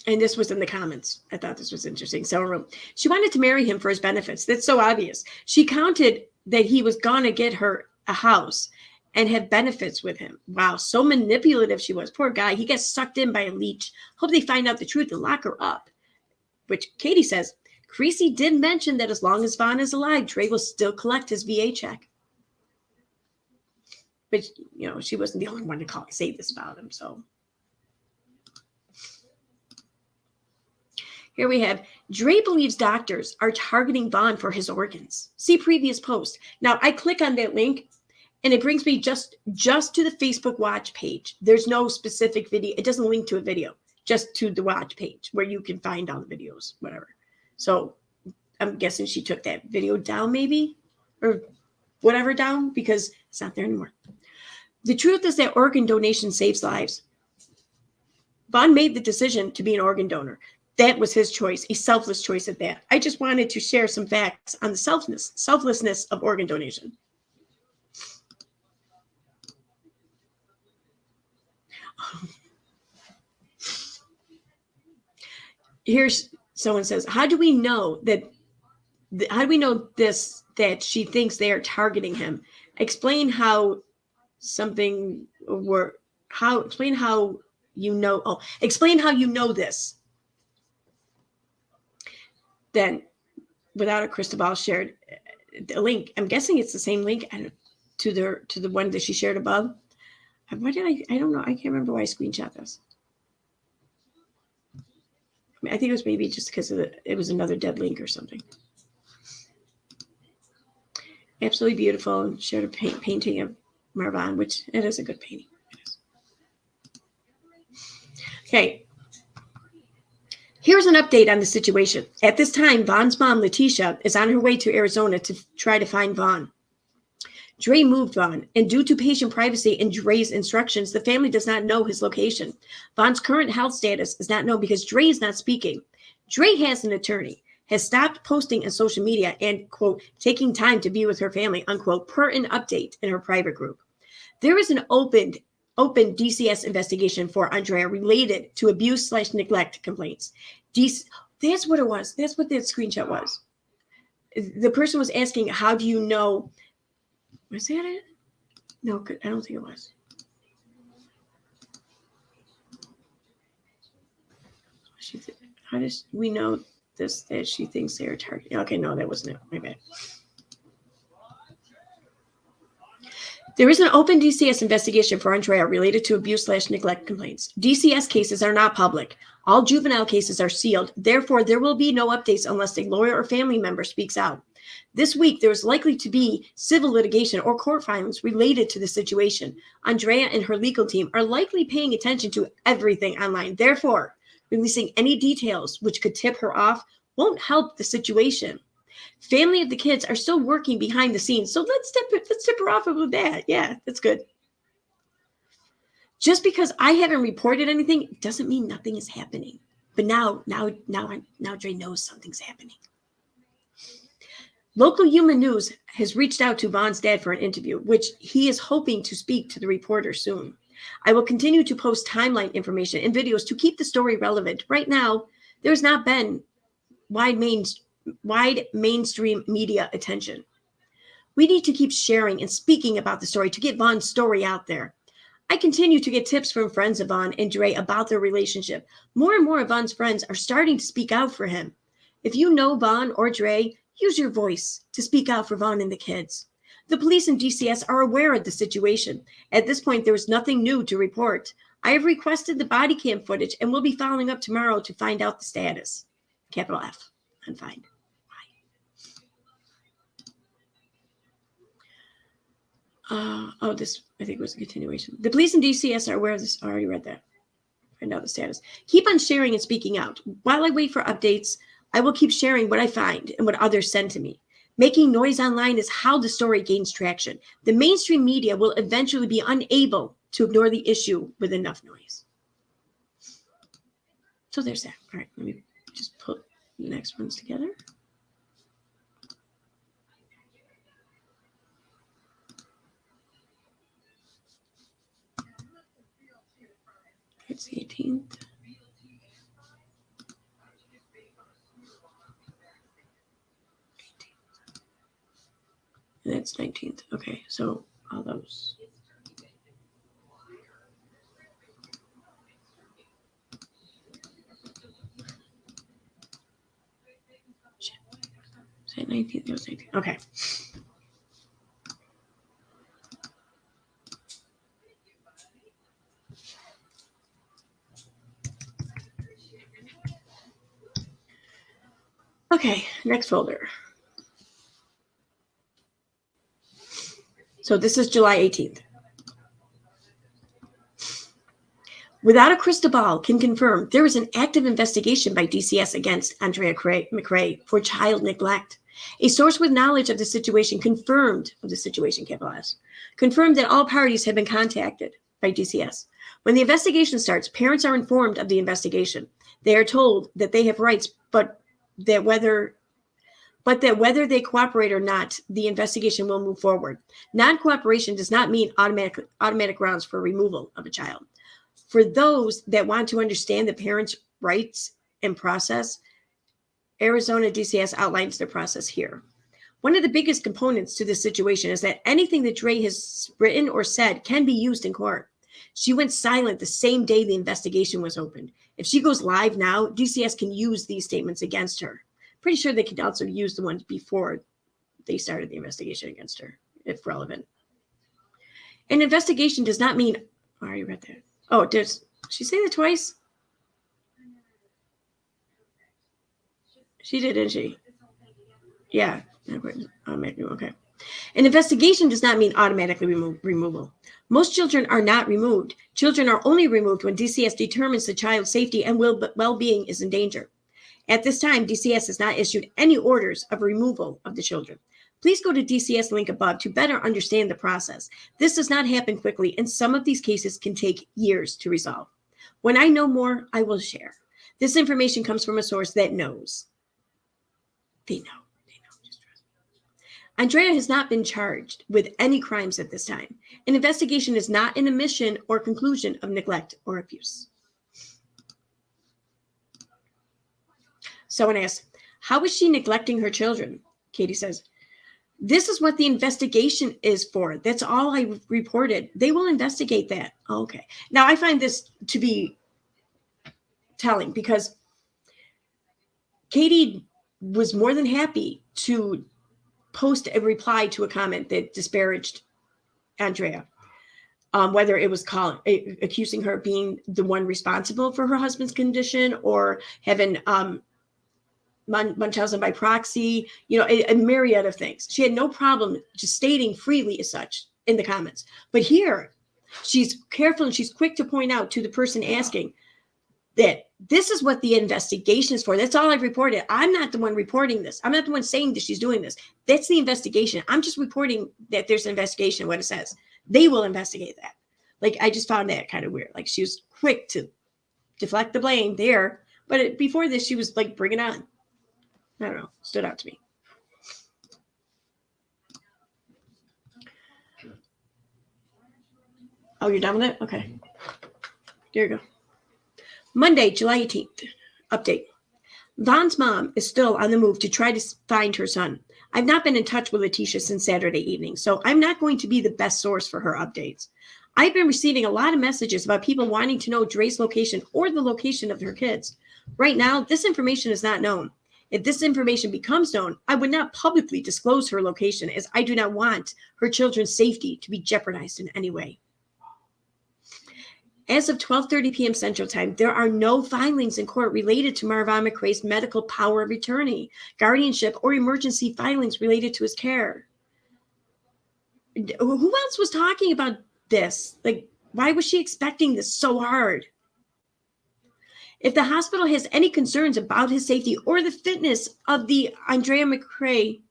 And this was in the comments. I thought this was interesting. Someone wrote, she wanted to marry him for his benefits. That's so obvious. She counted that he was going to get her a house and have benefits with him. Wow, so manipulative she was. Poor guy. He gets sucked in by a leech. Hope they find out the truth and lock her up. Which Katie says, Creasy did mention that as long as Vaughn is alive, Dre will still collect his VA check. But, you know, she wasn't the only one to say this about him, so. Here we have, Dre believes doctors are targeting Vaughn for his organs. See previous post. Now, I click on that link, and it brings me just to the Facebook watch page. There's no specific video. It doesn't link to a video, just to the watch page where you can find all the videos, whatever. So I'm guessing she took that video down maybe, or whatever down, because it's not there anymore. The truth is that organ donation saves lives. Vaughn made the decision to be an organ donor. That was his choice, a selfless choice at that. I just wanted to share some facts on the selflessness of organ donation. Here's someone says, how do we know this, that she thinks they are targeting him? Explain how you know this. Then, without a crystal ball, shared a link. I'm guessing it's the same link to the one that she shared above. Why did I don't know. I can't remember why I screenshot this. I think it was maybe just because it was another dead link or something. Absolutely beautiful. And shared a painting of Marvin, which it is a good painting. Okay. Here's an update on the situation. At this time, Vaughn's mom, Letitia, is on her way to Arizona to try to find Vaughn. Dre moved Vaughn, and due to patient privacy and Dre's instructions, the family does not know his location. Vaughn's current health status is not known because Dre is not speaking. Dre has an attorney, has stopped posting on social media and, quote, taking time to be with her family, unquote, per an update in her private group. There is an open DCS investigation for Andrea related to abuse/neglect complaints. That's what it was. That's what that screenshot was. The person was asking, how do you know? Was that it? No, I don't think it was. How does we know this, that she thinks they are targeting? Okay, no, that wasn't it. My bad. There is an open DCS investigation for Andrea related to abuse/neglect complaints. DCS cases are not public. All juvenile cases are sealed. Therefore, there will be no updates unless a lawyer or family member speaks out. This week, there is likely to be civil litigation or court filings related to the situation. Andrea and her legal team are likely paying attention to everything online. Therefore, releasing any details which could tip her off won't help the situation. Family of the kids are still working behind the scenes, so let's tip her off with that. Yeah, that's good. Just because I haven't reported anything doesn't mean nothing is happening. But now Dre knows something's happening. Local Human News has reached out to Vaughn's dad for an interview, which he is hoping to speak to the reporter soon. I will continue to post timeline information and videos to keep the story relevant. Right now, there's not been wide mainstream media attention. We need to keep sharing and speaking about the story to get Vaughn's story out there. I continue to get tips from friends of Vaughn and Dre about their relationship. More and more of Vaughn's friends are starting to speak out for him. If you know Vaughn or Dre, use your voice to speak out for Vaughn and the kids. The police and DCS are aware of the situation. At this point, there is nothing new to report. I have requested the body cam footage and will be following up tomorrow to find out the status. Capital F, unfind. This, I think, was a continuation. The police and DCS are aware of this. I already read that. Find out the status. Keep on sharing and speaking out. While I wait for updates, I will keep sharing what I find and what others send to me. Making noise online is how the story gains traction. The mainstream media will eventually be unable to ignore the issue with enough noise. So there's that. All right, let me just put the next ones together. It's the 18th. And that's 19th. Okay, so all those. Is that 19th? That was 19th. Okay. Okay, next folder. So this is July 18th. Without a crystal ball, can confirm there is an active investigation by DCS against Andrea McRae for child neglect. A source with knowledge of the situation confirmed that all parties have been contacted by DCS. When the investigation starts, parents are informed of the investigation. They are told that they have rights, but that whether they cooperate or not, the investigation will move forward. Non-cooperation does not mean automatic grounds for removal of a child. For those that want to understand the parents' rights and process, Arizona DCS outlines their process here. One of the biggest components to this situation is that anything that Dre has written or said can be used in court. She went silent the same day the investigation was opened. If she goes live now, DCS can use these statements against her. Pretty sure they could also use the ones before they started the investigation against her, if relevant. An investigation does not mean, I already read that. Oh, did she say that twice? She did, didn't she? Yeah. Okay. An investigation does not mean automatically removal. Most children are not removed. Children are only removed when DCS determines the child's safety and well-being is in danger. At this time, DCS has not issued any orders of removal of the children. Please go to DCS link above to better understand the process. This does not happen quickly, and some of these cases can take years to resolve. When I know more, I will share. This information comes from a source that knows. They know. Just trust me. Andrea has not been charged with any crimes at this time. An investigation is not an admission or conclusion of neglect or abuse. Someone asks, how is she neglecting her children? Katie says, this is what the investigation is for. That's all I reported. They will investigate that. Okay. Now, I find this to be telling because Katie was more than happy to post a reply to a comment that disparaged Andrea. Whether it was accusing her of being the one responsible for her husband's condition or having Munchausen by proxy, a myriad of things. She had no problem just stating freely as such in the comments. But here, she's careful and she's quick to point out to the person asking that this is what the investigation is for. That's all I've reported. I'm not the one reporting this. I'm not the one saying that she's doing this. That's the investigation. I'm just reporting that there's an investigation, what it says. They will investigate that. Like, I just found that kind of weird. Like, she was quick to deflect the blame there. But before this, she was like, bring it on. I don't know. Stood out to me. Oh, you're done with it? Okay. Here you go. Monday, July 18th. Update. Von's mom is still on the move to try to find her son. I've not been in touch with Letitia since Saturday evening, so I'm not going to be the best source for her updates. I've been receiving a lot of messages about people wanting to know Dre's location or the location of her kids. Right now, this information is not known. If this information becomes known, I would not publicly disclose her location, as I do not want her children's safety to be jeopardized in any way. As of 12:30 p.m. Central Time, there are no filings in court related to Marvon McRae's medical power of attorney, guardianship, or emergency filings related to his care. Who else was talking about this? Like, why was she expecting this so hard? If the hospital has any concerns about his safety or the fitness of the Andrea McRae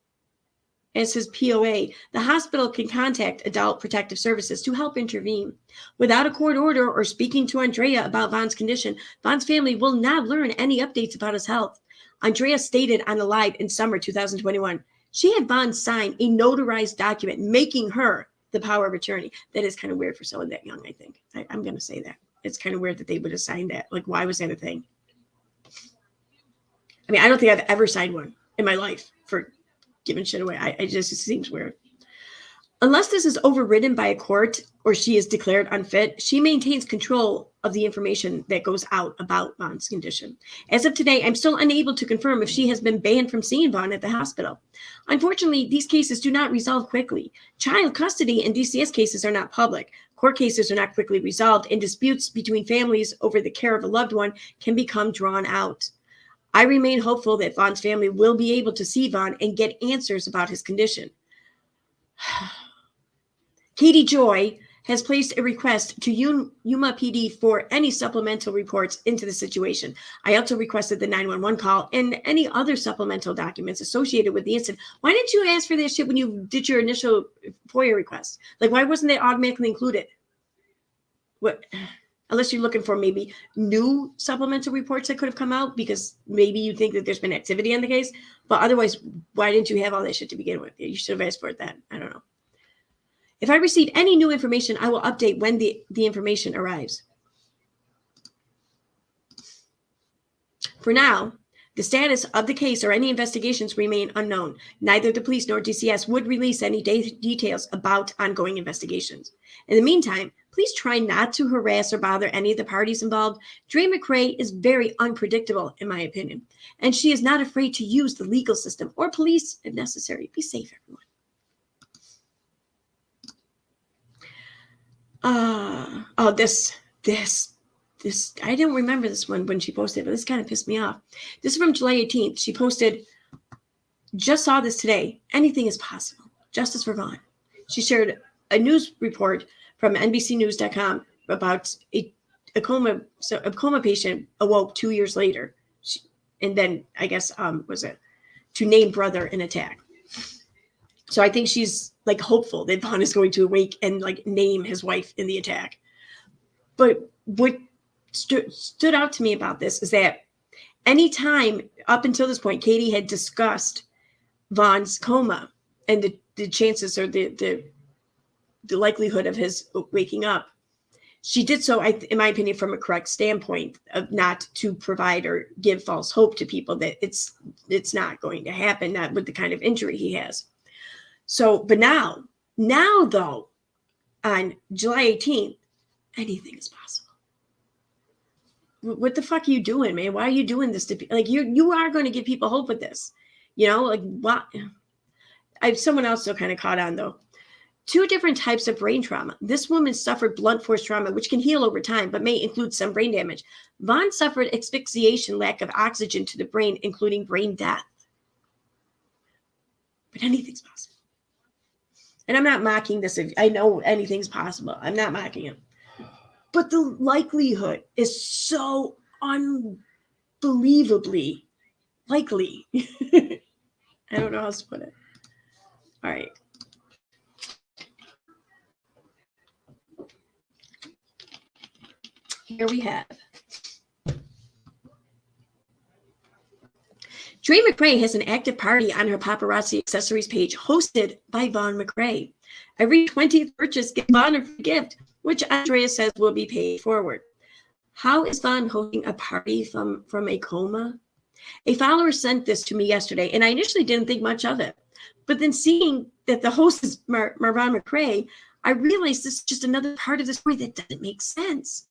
as his POA, the hospital can contact Adult Protective Services to help intervene. Without a court order or speaking to Andrea about Von's condition, Von's family will not learn any updates about his health. Andrea stated on the live in summer 2021, she had Von sign a notarized document making her the power of attorney. That is kind of weird for someone that young, I think. I'm going to say that. It's kind of weird that they would have signed that. Like, why was that a thing? I mean, I don't think I've ever signed one in my life for giving shit away. It seems weird. Unless this is overridden by a court or she is declared unfit, she maintains control of the information that goes out about Von's condition. As of today, I'm still unable to confirm if she has been banned from seeing Von at the hospital. Unfortunately, these cases do not resolve quickly. Child custody and DCS cases are not public. Court cases are not quickly resolved, and disputes between families over the care of a loved one can become drawn out. I remain hopeful that Von's family will be able to see Von and get answers about his condition. Katie Joy has placed a request to Yuma PD for any supplemental reports into the situation. I also requested the 911 call and any other supplemental documents associated with the incident. Why didn't you ask for this shit when you did your initial FOIA request? Like, why wasn't it automatically included? What? Unless you're looking for maybe new supplemental reports that could have come out because maybe you think that there's been activity on the case. But otherwise, why didn't you have all that shit to begin with? You should have asked for it then. I don't know. If I receive any new information, I will update when the information arrives. For now, the status of the case or any investigations remain unknown. Neither the police nor DCS would release any details about ongoing investigations. In the meantime, please try not to harass or bother any of the parties involved. Dre McRae is very unpredictable, in my opinion, and she is not afraid to use the legal system or police if necessary. Be safe, everyone. This, I don't remember this one when she posted, but this kind of pissed me off. This is from July 18th. She posted, just saw this today. Anything is possible. Justice for Von. She shared a news report from NBCnews.com about a coma patient awoke 2 years later. And then, I guess, to name brother in attack. So I think she's like hopeful that Von is going to awake and like name his wife in the attack. But what stood out to me about this is that anytime up until this point, Katie had discussed Von's coma and the chances or the likelihood of his waking up, she did so, in my opinion, from a correct standpoint of not to provide or give false hope to people that it's not going to happen, not with the kind of injury he has. So, but now though, on July 18th, anything is possible. What the fuck are you doing, man? Why are you doing this to people? Like, you are going to give people hope with this, like what? Someone else still kind of caught on though. 2 different types of brain trauma. This woman suffered blunt force trauma, which can heal over time, but may include some brain damage. Vaughn suffered asphyxiation, lack of oxygen to the brain, including brain death. But anything's possible. And I'm not mocking this. I know anything's possible. I'm not mocking it. But the likelihood is so unbelievably likely. I don't know how else to put it. All right. Here we have Dre McRae has an active party on her paparazzi accessories page hosted by Vaughn McRae. Every 20th purchase gets Vaughn a free gift, which Andrea says will be paid forward. How is Vaughn hosting a party from a coma? A follower sent this to me yesterday, and I initially didn't think much of it. But then seeing that the host is Vaughn McRae, I realized this is just another part of the story that doesn't make sense.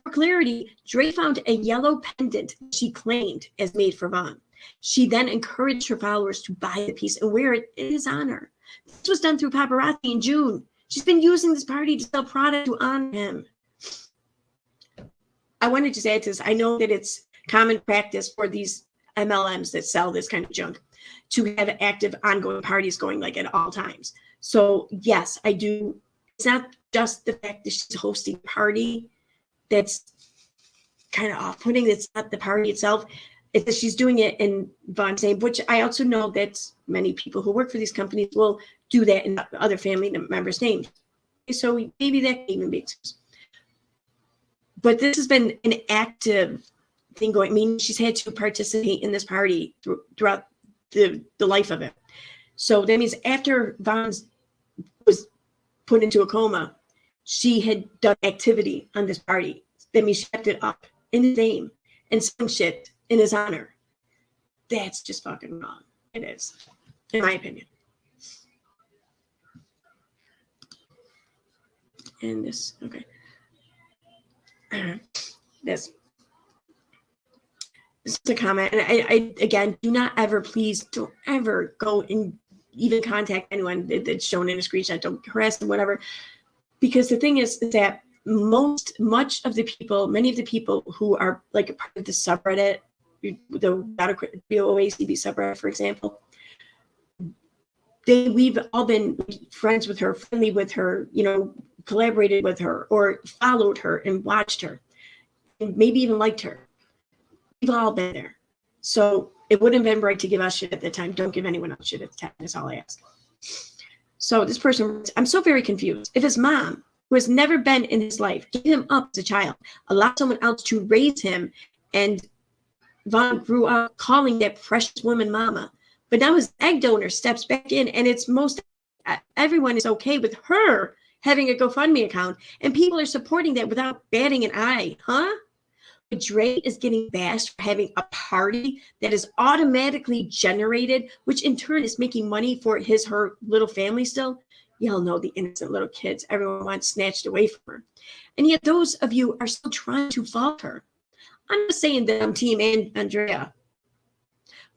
For clarity, Dre found a yellow pendant she claimed as made for Vaughn. She then encouraged her followers to buy the piece and wear it in his honor. This was done through paparazzi in June. She's been using this party to sell product to honor him. I wanted to just add to this. I know that it's common practice for these MLMs that sell this kind of junk to have active ongoing parties going like at all times. So yes, I do. It's not just the fact that she's hosting a party that's kind of off-putting. It's not the party itself. It's that she's doing it in Vaughn's name, which I also know that many people who work for these companies will do that in other family members' names. So maybe that can even be excused. But this has been an active thing going. I mean, she's had to participate in this party throughout the life of it. So that means after Vaughn was put into a coma, she had done activity on this party. That means she kept it up in his name and some shit in his honor. That's just fucking wrong. It is, in my opinion. And this, okay. This is a comment, and I again, do not ever, please don't ever go and even contact anyone that's shown in a screenshot. Don't harass them, whatever. Because the thing is that many of the people who are like a part of the subreddit, the WOACB subreddit, for example, we've all been friends with her, friendly with her, collaborated with her, or followed her and watched her, and maybe even liked her. We've all been there. So it wouldn't have been right to give us shit at the time. Don't give anyone else shit at the time. That's all I ask. So this person, I'm so very confused. If his mom, who has never been in his life, gave him up as a child, allowed someone else to raise him, and Vaughn grew up calling that precious woman mama, but now his egg donor steps back in, and everyone is okay with her having a GoFundMe account, and people are supporting that without batting an eye, huh? But Dre is getting bashed for having a party that is automatically generated, which in turn is making money for her little family still. Y'all know the innocent little kids everyone wants snatched away from her. And yet those of you are still trying to fault her. I'm not saying that I'm team Andrea,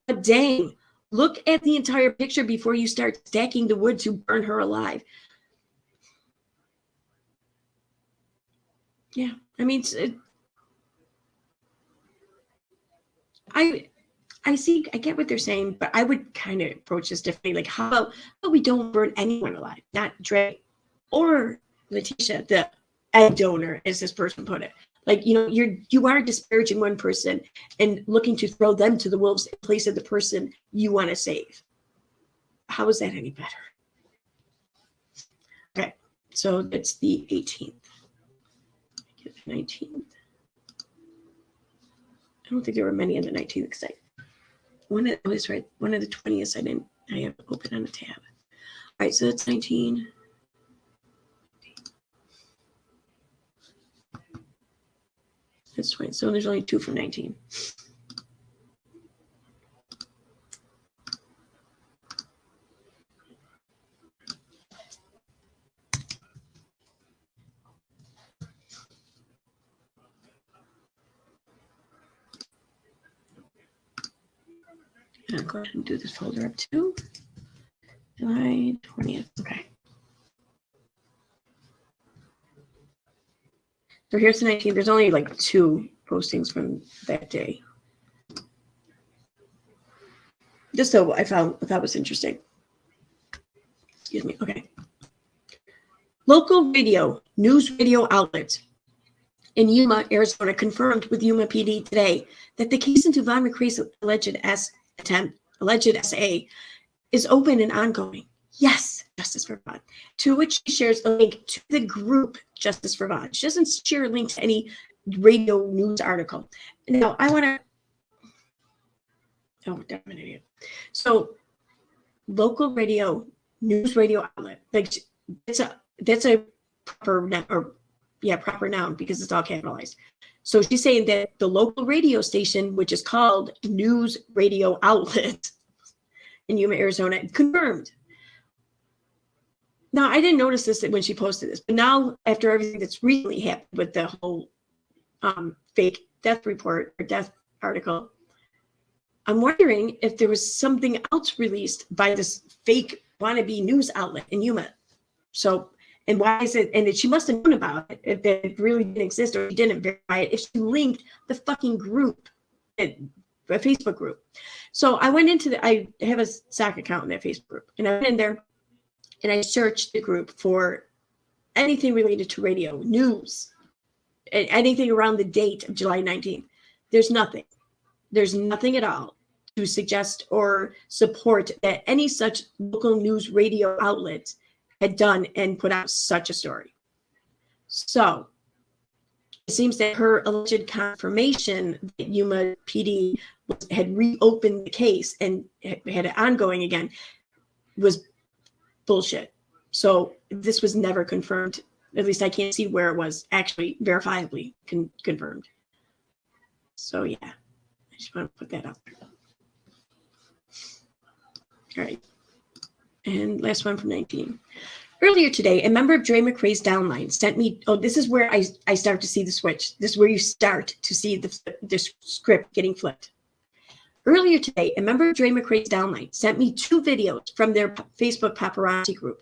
but dang, look at the entire picture before you start stacking the wood to burn her alive. Yeah, I mean, I get what they're saying, but I would kind of approach this differently. Like, how about we don't burn anyone alive, not Dre or Letitia, the egg donor, as this person put it. Like, you are disparaging one person and looking to throw them to the wolves in place of the person you want to save. How is that any better? Okay, so that's the 18th. 19th. I don't think there were many on the 19th because one of the 20th I have open on a tab. All right, so that's 19. That's 20. So there's only 2 from 19. I'll go ahead and do this folder up too. July 20th. Okay. So here's the 19th. There's only like 2 postings from that day. Just so I thought was interesting. Excuse me. Okay. Local radio, news radio outlets in Yuma, Arizona, confirmed with Yuma PD today that the case into Von McRae's alleged SA, is open and ongoing. Yes, Justice for Von. To which she shares a link to the group Justice for Von. She doesn't share a link to any radio news article. Now, I want to. Oh, damn, an idiot. So, local radio, news radio outlet, like that's a proper proper noun because it's all capitalized. So she's saying that the local radio station, which is called News Radio Outlet in Yuma, Arizona, confirmed. Now, I didn't notice this when she posted this, but now after everything that's recently happened with the whole fake death report or death article, I'm wondering if there was something else released by this fake wannabe news outlet in Yuma. So, and why is it? And she must have known about it if it really didn't exist or she didn't verify it. If she linked the fucking group, a Facebook group. So I went into I have a SAC account in that Facebook group, and I went in there and I searched the group for anything related to radio, news, anything around the date of July 19th. There's nothing. There's nothing at all to suggest or support that any such local news radio outlet had done and put out such a story. So it seems that her alleged confirmation that Yuma PD had reopened the case and had it ongoing again was bullshit. So this was never confirmed. At least I can't see where it was actually verifiably confirmed. So yeah, I just want to put that out there. All right. And last one from 19. Earlier today, a member of Dre McRae's downline sent me, this is where I start to see the switch. This is where you start to see the script getting flipped. Earlier today, a member of Dre McRae's downline sent me 2 videos from their Facebook paparazzi group.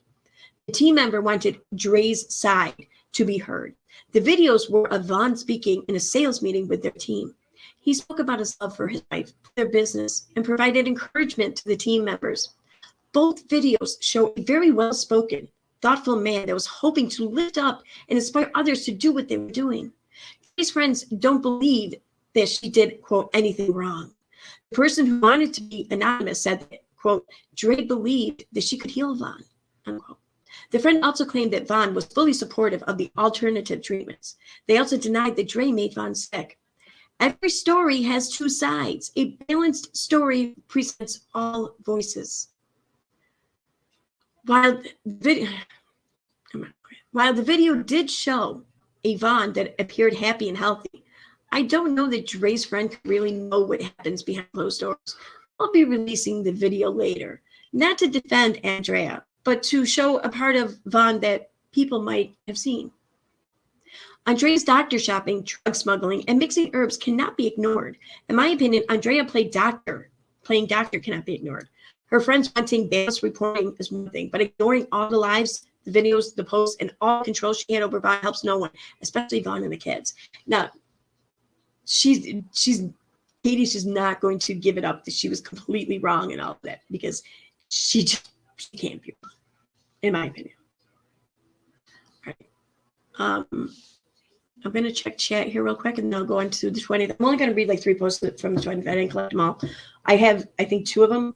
The team member wanted Dre's side to be heard. The videos were of Von speaking in a sales meeting with their team. He spoke about his love for his wife, their business, and provided encouragement to the team members. Both videos show a very well-spoken, thoughtful man that was hoping to lift up and inspire others to do what they were doing. His friends don't believe that she did, quote, anything wrong. The person who wanted to be anonymous said that, quote, Dre believed that she could heal Von, unquote. The friend also claimed that Von was fully supportive of the alternative treatments. They also denied that Dre made Von sick. Every story has 2 sides. A balanced story presents all voices. While the video did show a Von that appeared happy and healthy, I don't know that Dre's friend could really know what happens behind closed doors. I'll be releasing the video later, not to defend Andrea, but to show a part of Von that people might have seen. Andrea's doctor shopping, drug smuggling, and mixing herbs cannot be ignored. In my opinion, Andrea playing doctor cannot be ignored. Her friends wanting balanced reporting is one thing, but ignoring all the lives, the videos, the posts, and all the control she had over Von helps no one, especially Von and the kids. Now, Katie's just not going to give it up that she was completely wrong and all of that because she can't be wrong, in my opinion. All right. I'm going to check chat here real quick, and then I'll go on to the 20th. I'm only going to read like 3 posts from the 20th. I didn't collect them all. I have, I think, 2 of them,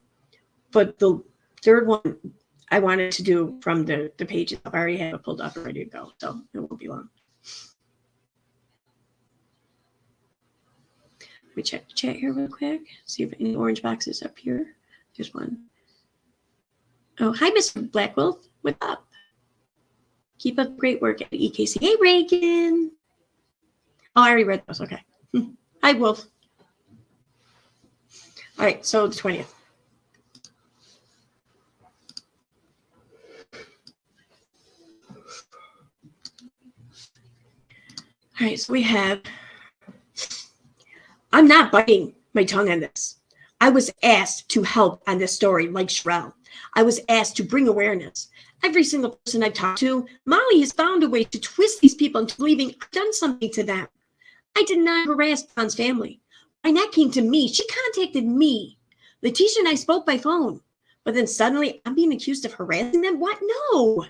but the third one I wanted to do from the pages. I already have it pulled up and ready to go, so it won't be long. Let me check the chat here real quick. See if any orange boxes up here. There's one. Oh, hi, Mr. Black Wolf. What's up? Keep up great work at EKC. Hey, Reagan. Oh, I already read those. Okay. Hi, Wolf. All right, so the 20th. All right, so we have, I'm not biting my tongue on this. I was asked to help on this story, like Sherelle. I was asked to bring awareness. Every single person I've talked to, Molly has found a way to twist these people into believing I've done something to them. I did not harass Don's family. Wynette came to me. She contacted me. Letitia and I spoke by phone. But then suddenly I'm being accused of harassing them? What? No.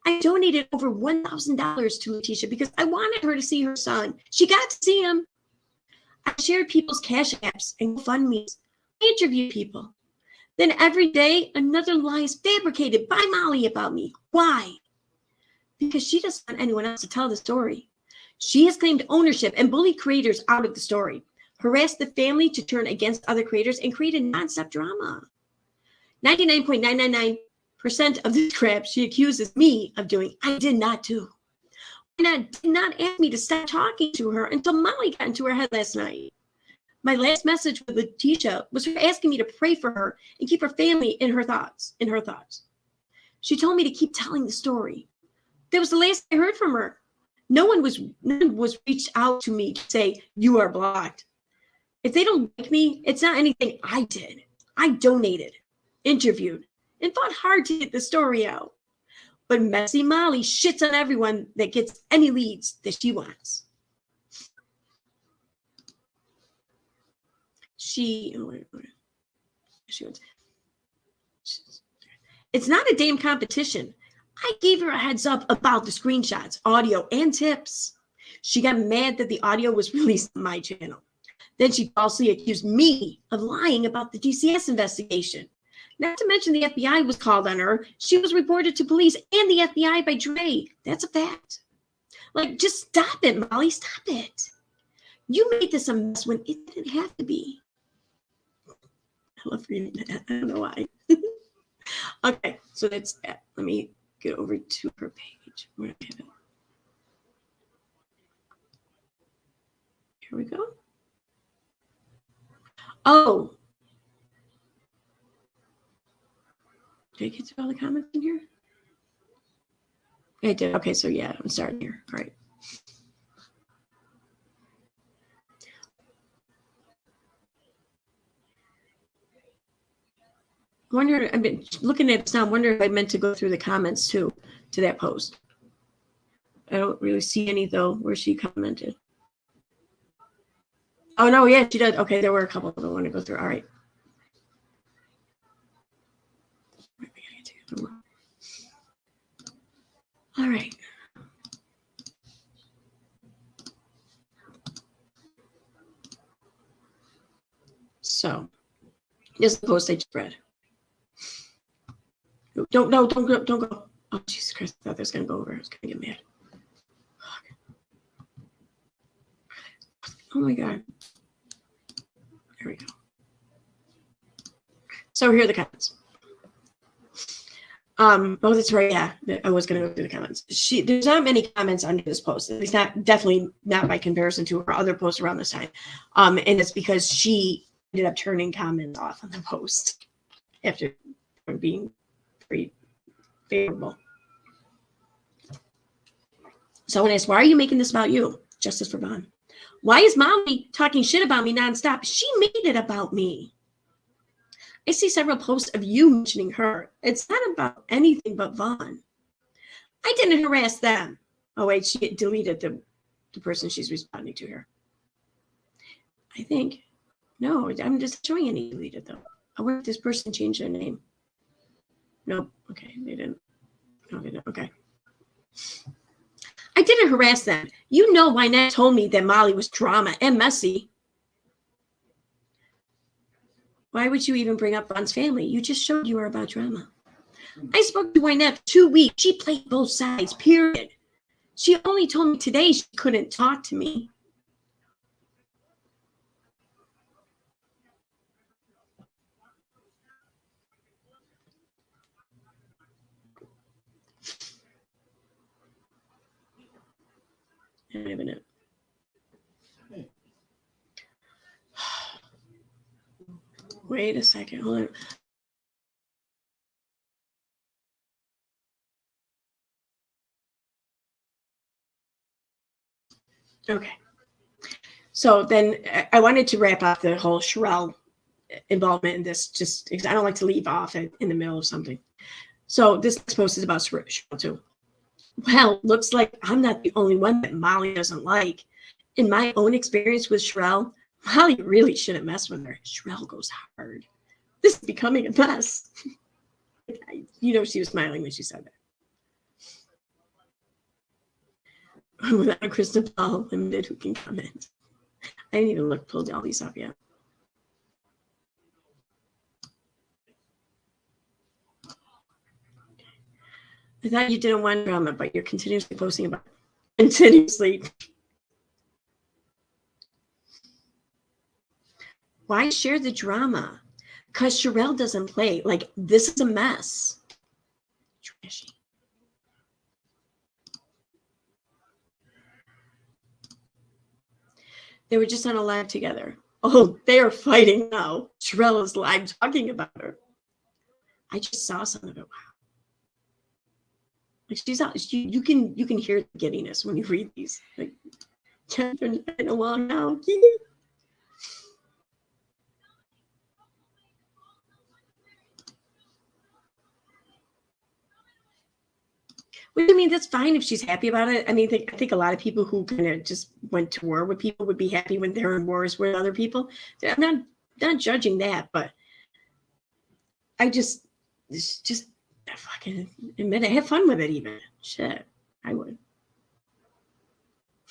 I donated over $1,000 to Letitia because I wanted her to see her son. She got to see him. I shared people's cash apps and GoFundMes. I interviewed people. Then every day, another lie is fabricated by Molly about me. Why? Because she doesn't want anyone else to tell the story. She has claimed ownership and bullied creators out of the story, harassed the family to turn against other creators, and created nonstop drama. 99.999% of this crap she accuses me of doing, I did not do. And did not ask me to stop talking to her until Molly got into her head last night. My last message with Letitia was her asking me to pray for her and keep her family in her thoughts. She told me to keep telling the story. That was the last I heard from her. No one was reached out to me to say, you are blocked. If they don't like me, it's not anything I did. I donated, interviewed, and fought hard to get the story out. But messy Molly shits on everyone that gets any leads that she wants. It's not a damn competition. I gave her a heads up about the screenshots, audio, and tips. She got mad that the audio was released on my channel. Then she falsely accused me of lying about the DCS investigation. Not to mention the FBI was called on her. She was reported to police and the FBI by Dre. That's a fact. Like, just stop it, Molly. Stop it. You made this a mess when it didn't have to be. I love reading that. I don't know why. Okay, so that's that. Let me get over to her page. Where do I have it? Here we go. Oh. Did I get through all the comments in here? I did. Okay, so yeah, I'm starting here. All right. I wonder, I've been looking at this now. I wonder if I meant to go through the comments too, to that post. I don't really see any though where she commented. Oh no, yeah, she did. Okay, there were a couple that I want to go through. All right. All right. So, this is the post I just read. Don't go. Oh, Jesus Christ, I thought that was going to go over. I was going to get mad. Oh my God. There we go. So here are the comments. Oh, that's right. Yeah, I was going to go through the comments. There's not many comments under this post. At least definitely not by comparison to her other posts around this time. And it's because she ended up turning comments off on the post after being pretty favorable. Someone asked, why are you making this about you? Justice for Vaughn. Why is Molly talking shit about me nonstop? She made it about me. I see several posts of you mentioning her. It's not about anything but Vaughn. I didn't harass them. Oh, wait, she deleted the person she's responding to here. I think. No, I'm just showing any deleted, though. I wonder if this person changed their name. Nope. Okay, they didn't. No, they didn't. Okay. I didn't harass them. You know why Nat told me that Molly was drama and messy. Why would you even bring up Vaughn's family? You just showed you were about drama. I spoke to Wynette for 2 weeks. She played both sides, period. She only told me today she couldn't talk to me. I have it. Wait a second. Hold on. Okay. So then I wanted to wrap up the whole Sherelle involvement in this, just because I don't like to leave off in the middle of something. So this next post is about Sherelle too. Well, looks like I'm not the only one that Molly doesn't like. In my own experience with Sherelle, Molly really shouldn't mess with her. Sherelle goes hard. This is becoming a mess. You know, she was smiling when she said that. Without a crystal ball, limited who can comment. I didn't even pull all these up yet. I thought you didn't want drama, but you're continuously posting about it. Continuously. Why share the drama? Because Sherelle doesn't play. Like, this is a mess. Trashy. They were just on a live together. Oh, they are fighting now. Sherelle is live talking about her. I just saw some of it. Wow. Like, she's out. You can hear the giddiness when you read these. Like, Catherine been a while now. I mean, that's fine if she's happy about it. I mean, I think a lot of people who kind of just went to war with people would be happy when they're in wars with other people. I'm not judging that, but I just fucking admit it. Have fun with it even. Shit, I would.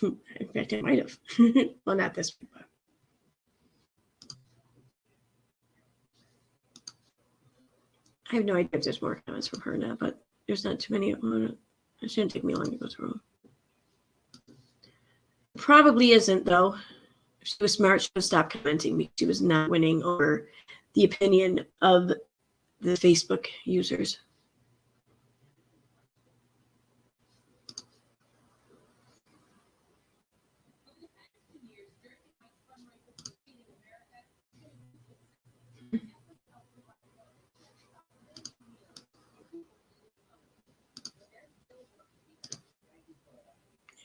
In fact, I might have. Well, not this one, but. I have no idea if there's more comments from her now, but there's not too many on it. It shouldn't take me long to go through them. Probably isn't, though. If she was smart, she would stop commenting because she was not winning over the opinion of the Facebook users.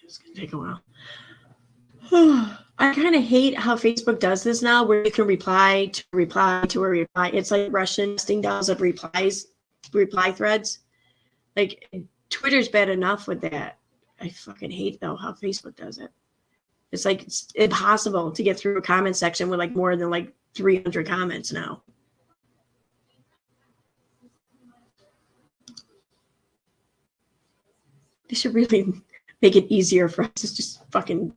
It's going to take a while. I kind of hate how Facebook does this now, where you can reply to a reply. It's like Russian nesting dolls of reply threads. Like, Twitter's bad enough with that. I fucking hate, though, how Facebook does it. It's like it's impossible to get through a comment section with like more than like 300 comments now. They should really make it easier for us to just fucking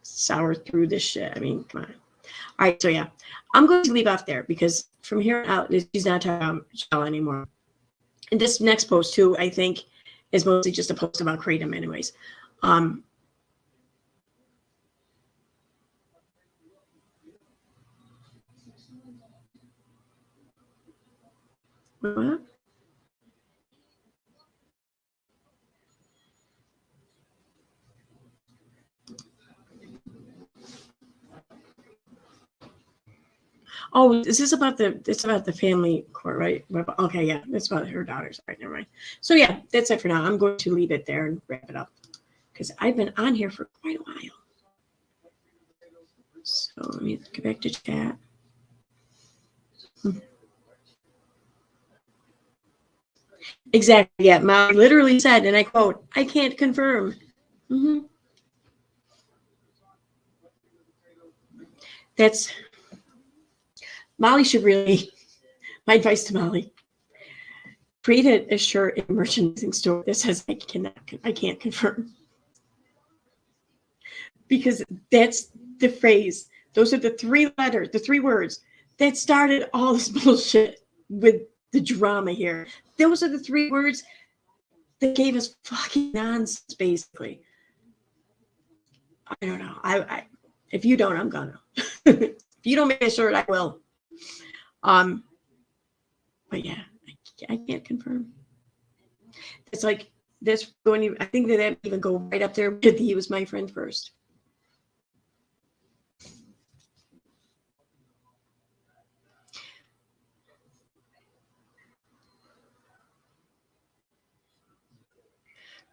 sour through this shit. I mean, come on. All right, so yeah, I'm going to leave off there because from here on out, she's not talking about Sherelle anymore. And this next post too, I think, is mostly just a post about Kratom, anyways. What? Oh, is this about it's about the family court, right? Okay, yeah, it's about her daughters. All right, never mind. So yeah, that's it for now. I'm going to leave it there and wrap it up because I've been on here for quite a while. So let me get back to chat. Exactly. Yeah, Molly literally said, and I quote, "I can't confirm." That's Molly should really. My advice to Molly: create a shirt in a merchandising store that says I can't confirm, because that's the phrase. Those are the three letters, the three words that started all this bullshit with the drama here. Those are the three words that gave us fucking nonsense, basically. I don't know. I if you don't, I'm gonna. If you don't make a shirt, I will. But yeah, I can't confirm. It's like this going. I think that even go right up there with he was my friend first.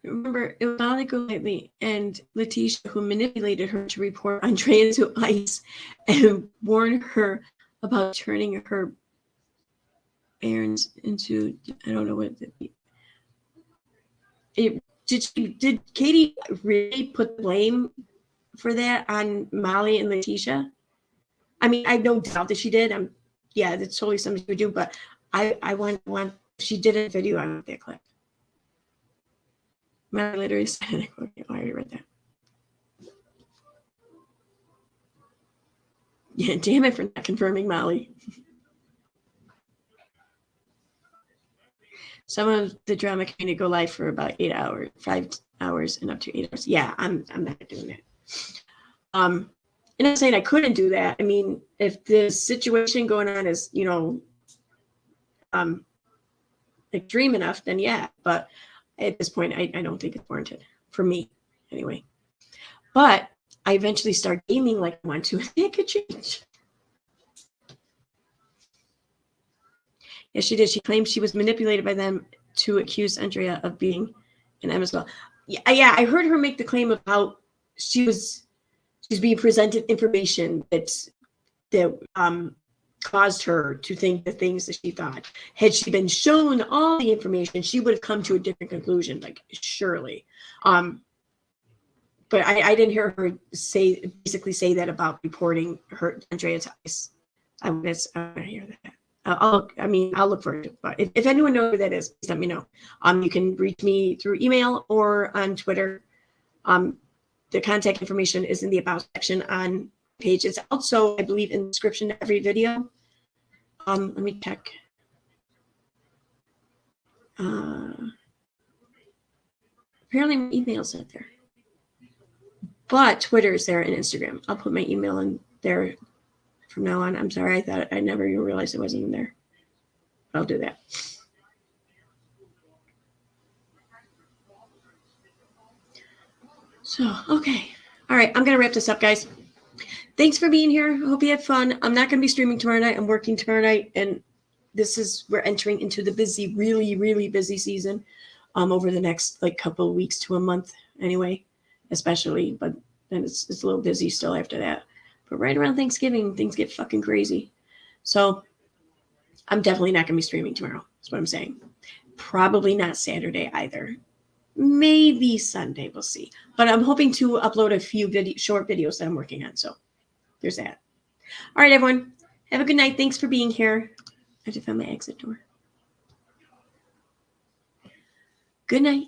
Remember, it was Monica lately and Letitia who manipulated her to report Andrea to ICE and warn her about turning her errands into, I don't know what did Katie really put the blame for that on Molly and Letitia? I mean, I have no doubt that she did. Yeah, that's totally something she would do, but I want she did a video on that clip. I literally said, okay, I already read that. Yeah, damn it for not confirming Molly. Some of the drama community go live for about 8 hours, 5 hours, and up to 8 hours. Yeah, I'm not doing that. And I'm saying I couldn't do that. I mean, if the situation going on is, you know, extreme enough, then yeah. But at this point, I don't think it's warranted for me, anyway. But I eventually start gaming like I want to. It could change. Yes, she did. She claimed she was manipulated by them to accuse Andrea of being an M as well. Yeah, I heard her make the claim about she's being presented information that caused her to think the things that she thought. Had she been shown all the information, she would have come to a different conclusion, like surely. But I didn't hear her basically say that about reporting her Andrea Tice. I want to hear that. I'll look for it. But if anyone knows who that is, please let me know. You can reach me through email or on Twitter. The contact information is in the about section on page. It's also, I believe, in the description of every video. Let me check. Apparently my email's not there. But Twitter is there and Instagram. I'll put my email in there from now on. I'm sorry, I never even realized it wasn't in there. I'll do that. So, okay. All right, I'm going to wrap this up, guys. Thanks for being here. I hope you had fun. I'm not going to be streaming tomorrow night. I'm working tomorrow night, and we're entering into the busy, really, really busy season over the next couple of weeks to a month anyway, especially, but then it's a little busy still after that. But right around Thanksgiving, things get fucking crazy. So I'm definitely not going to be streaming tomorrow. That's what I'm saying. Probably not Saturday either. Maybe Sunday. We'll see. But I'm hoping to upload a few short videos that I'm working on. So there's that. All right, everyone. Have a good night. Thanks for being here. I have to find my exit door. Good night.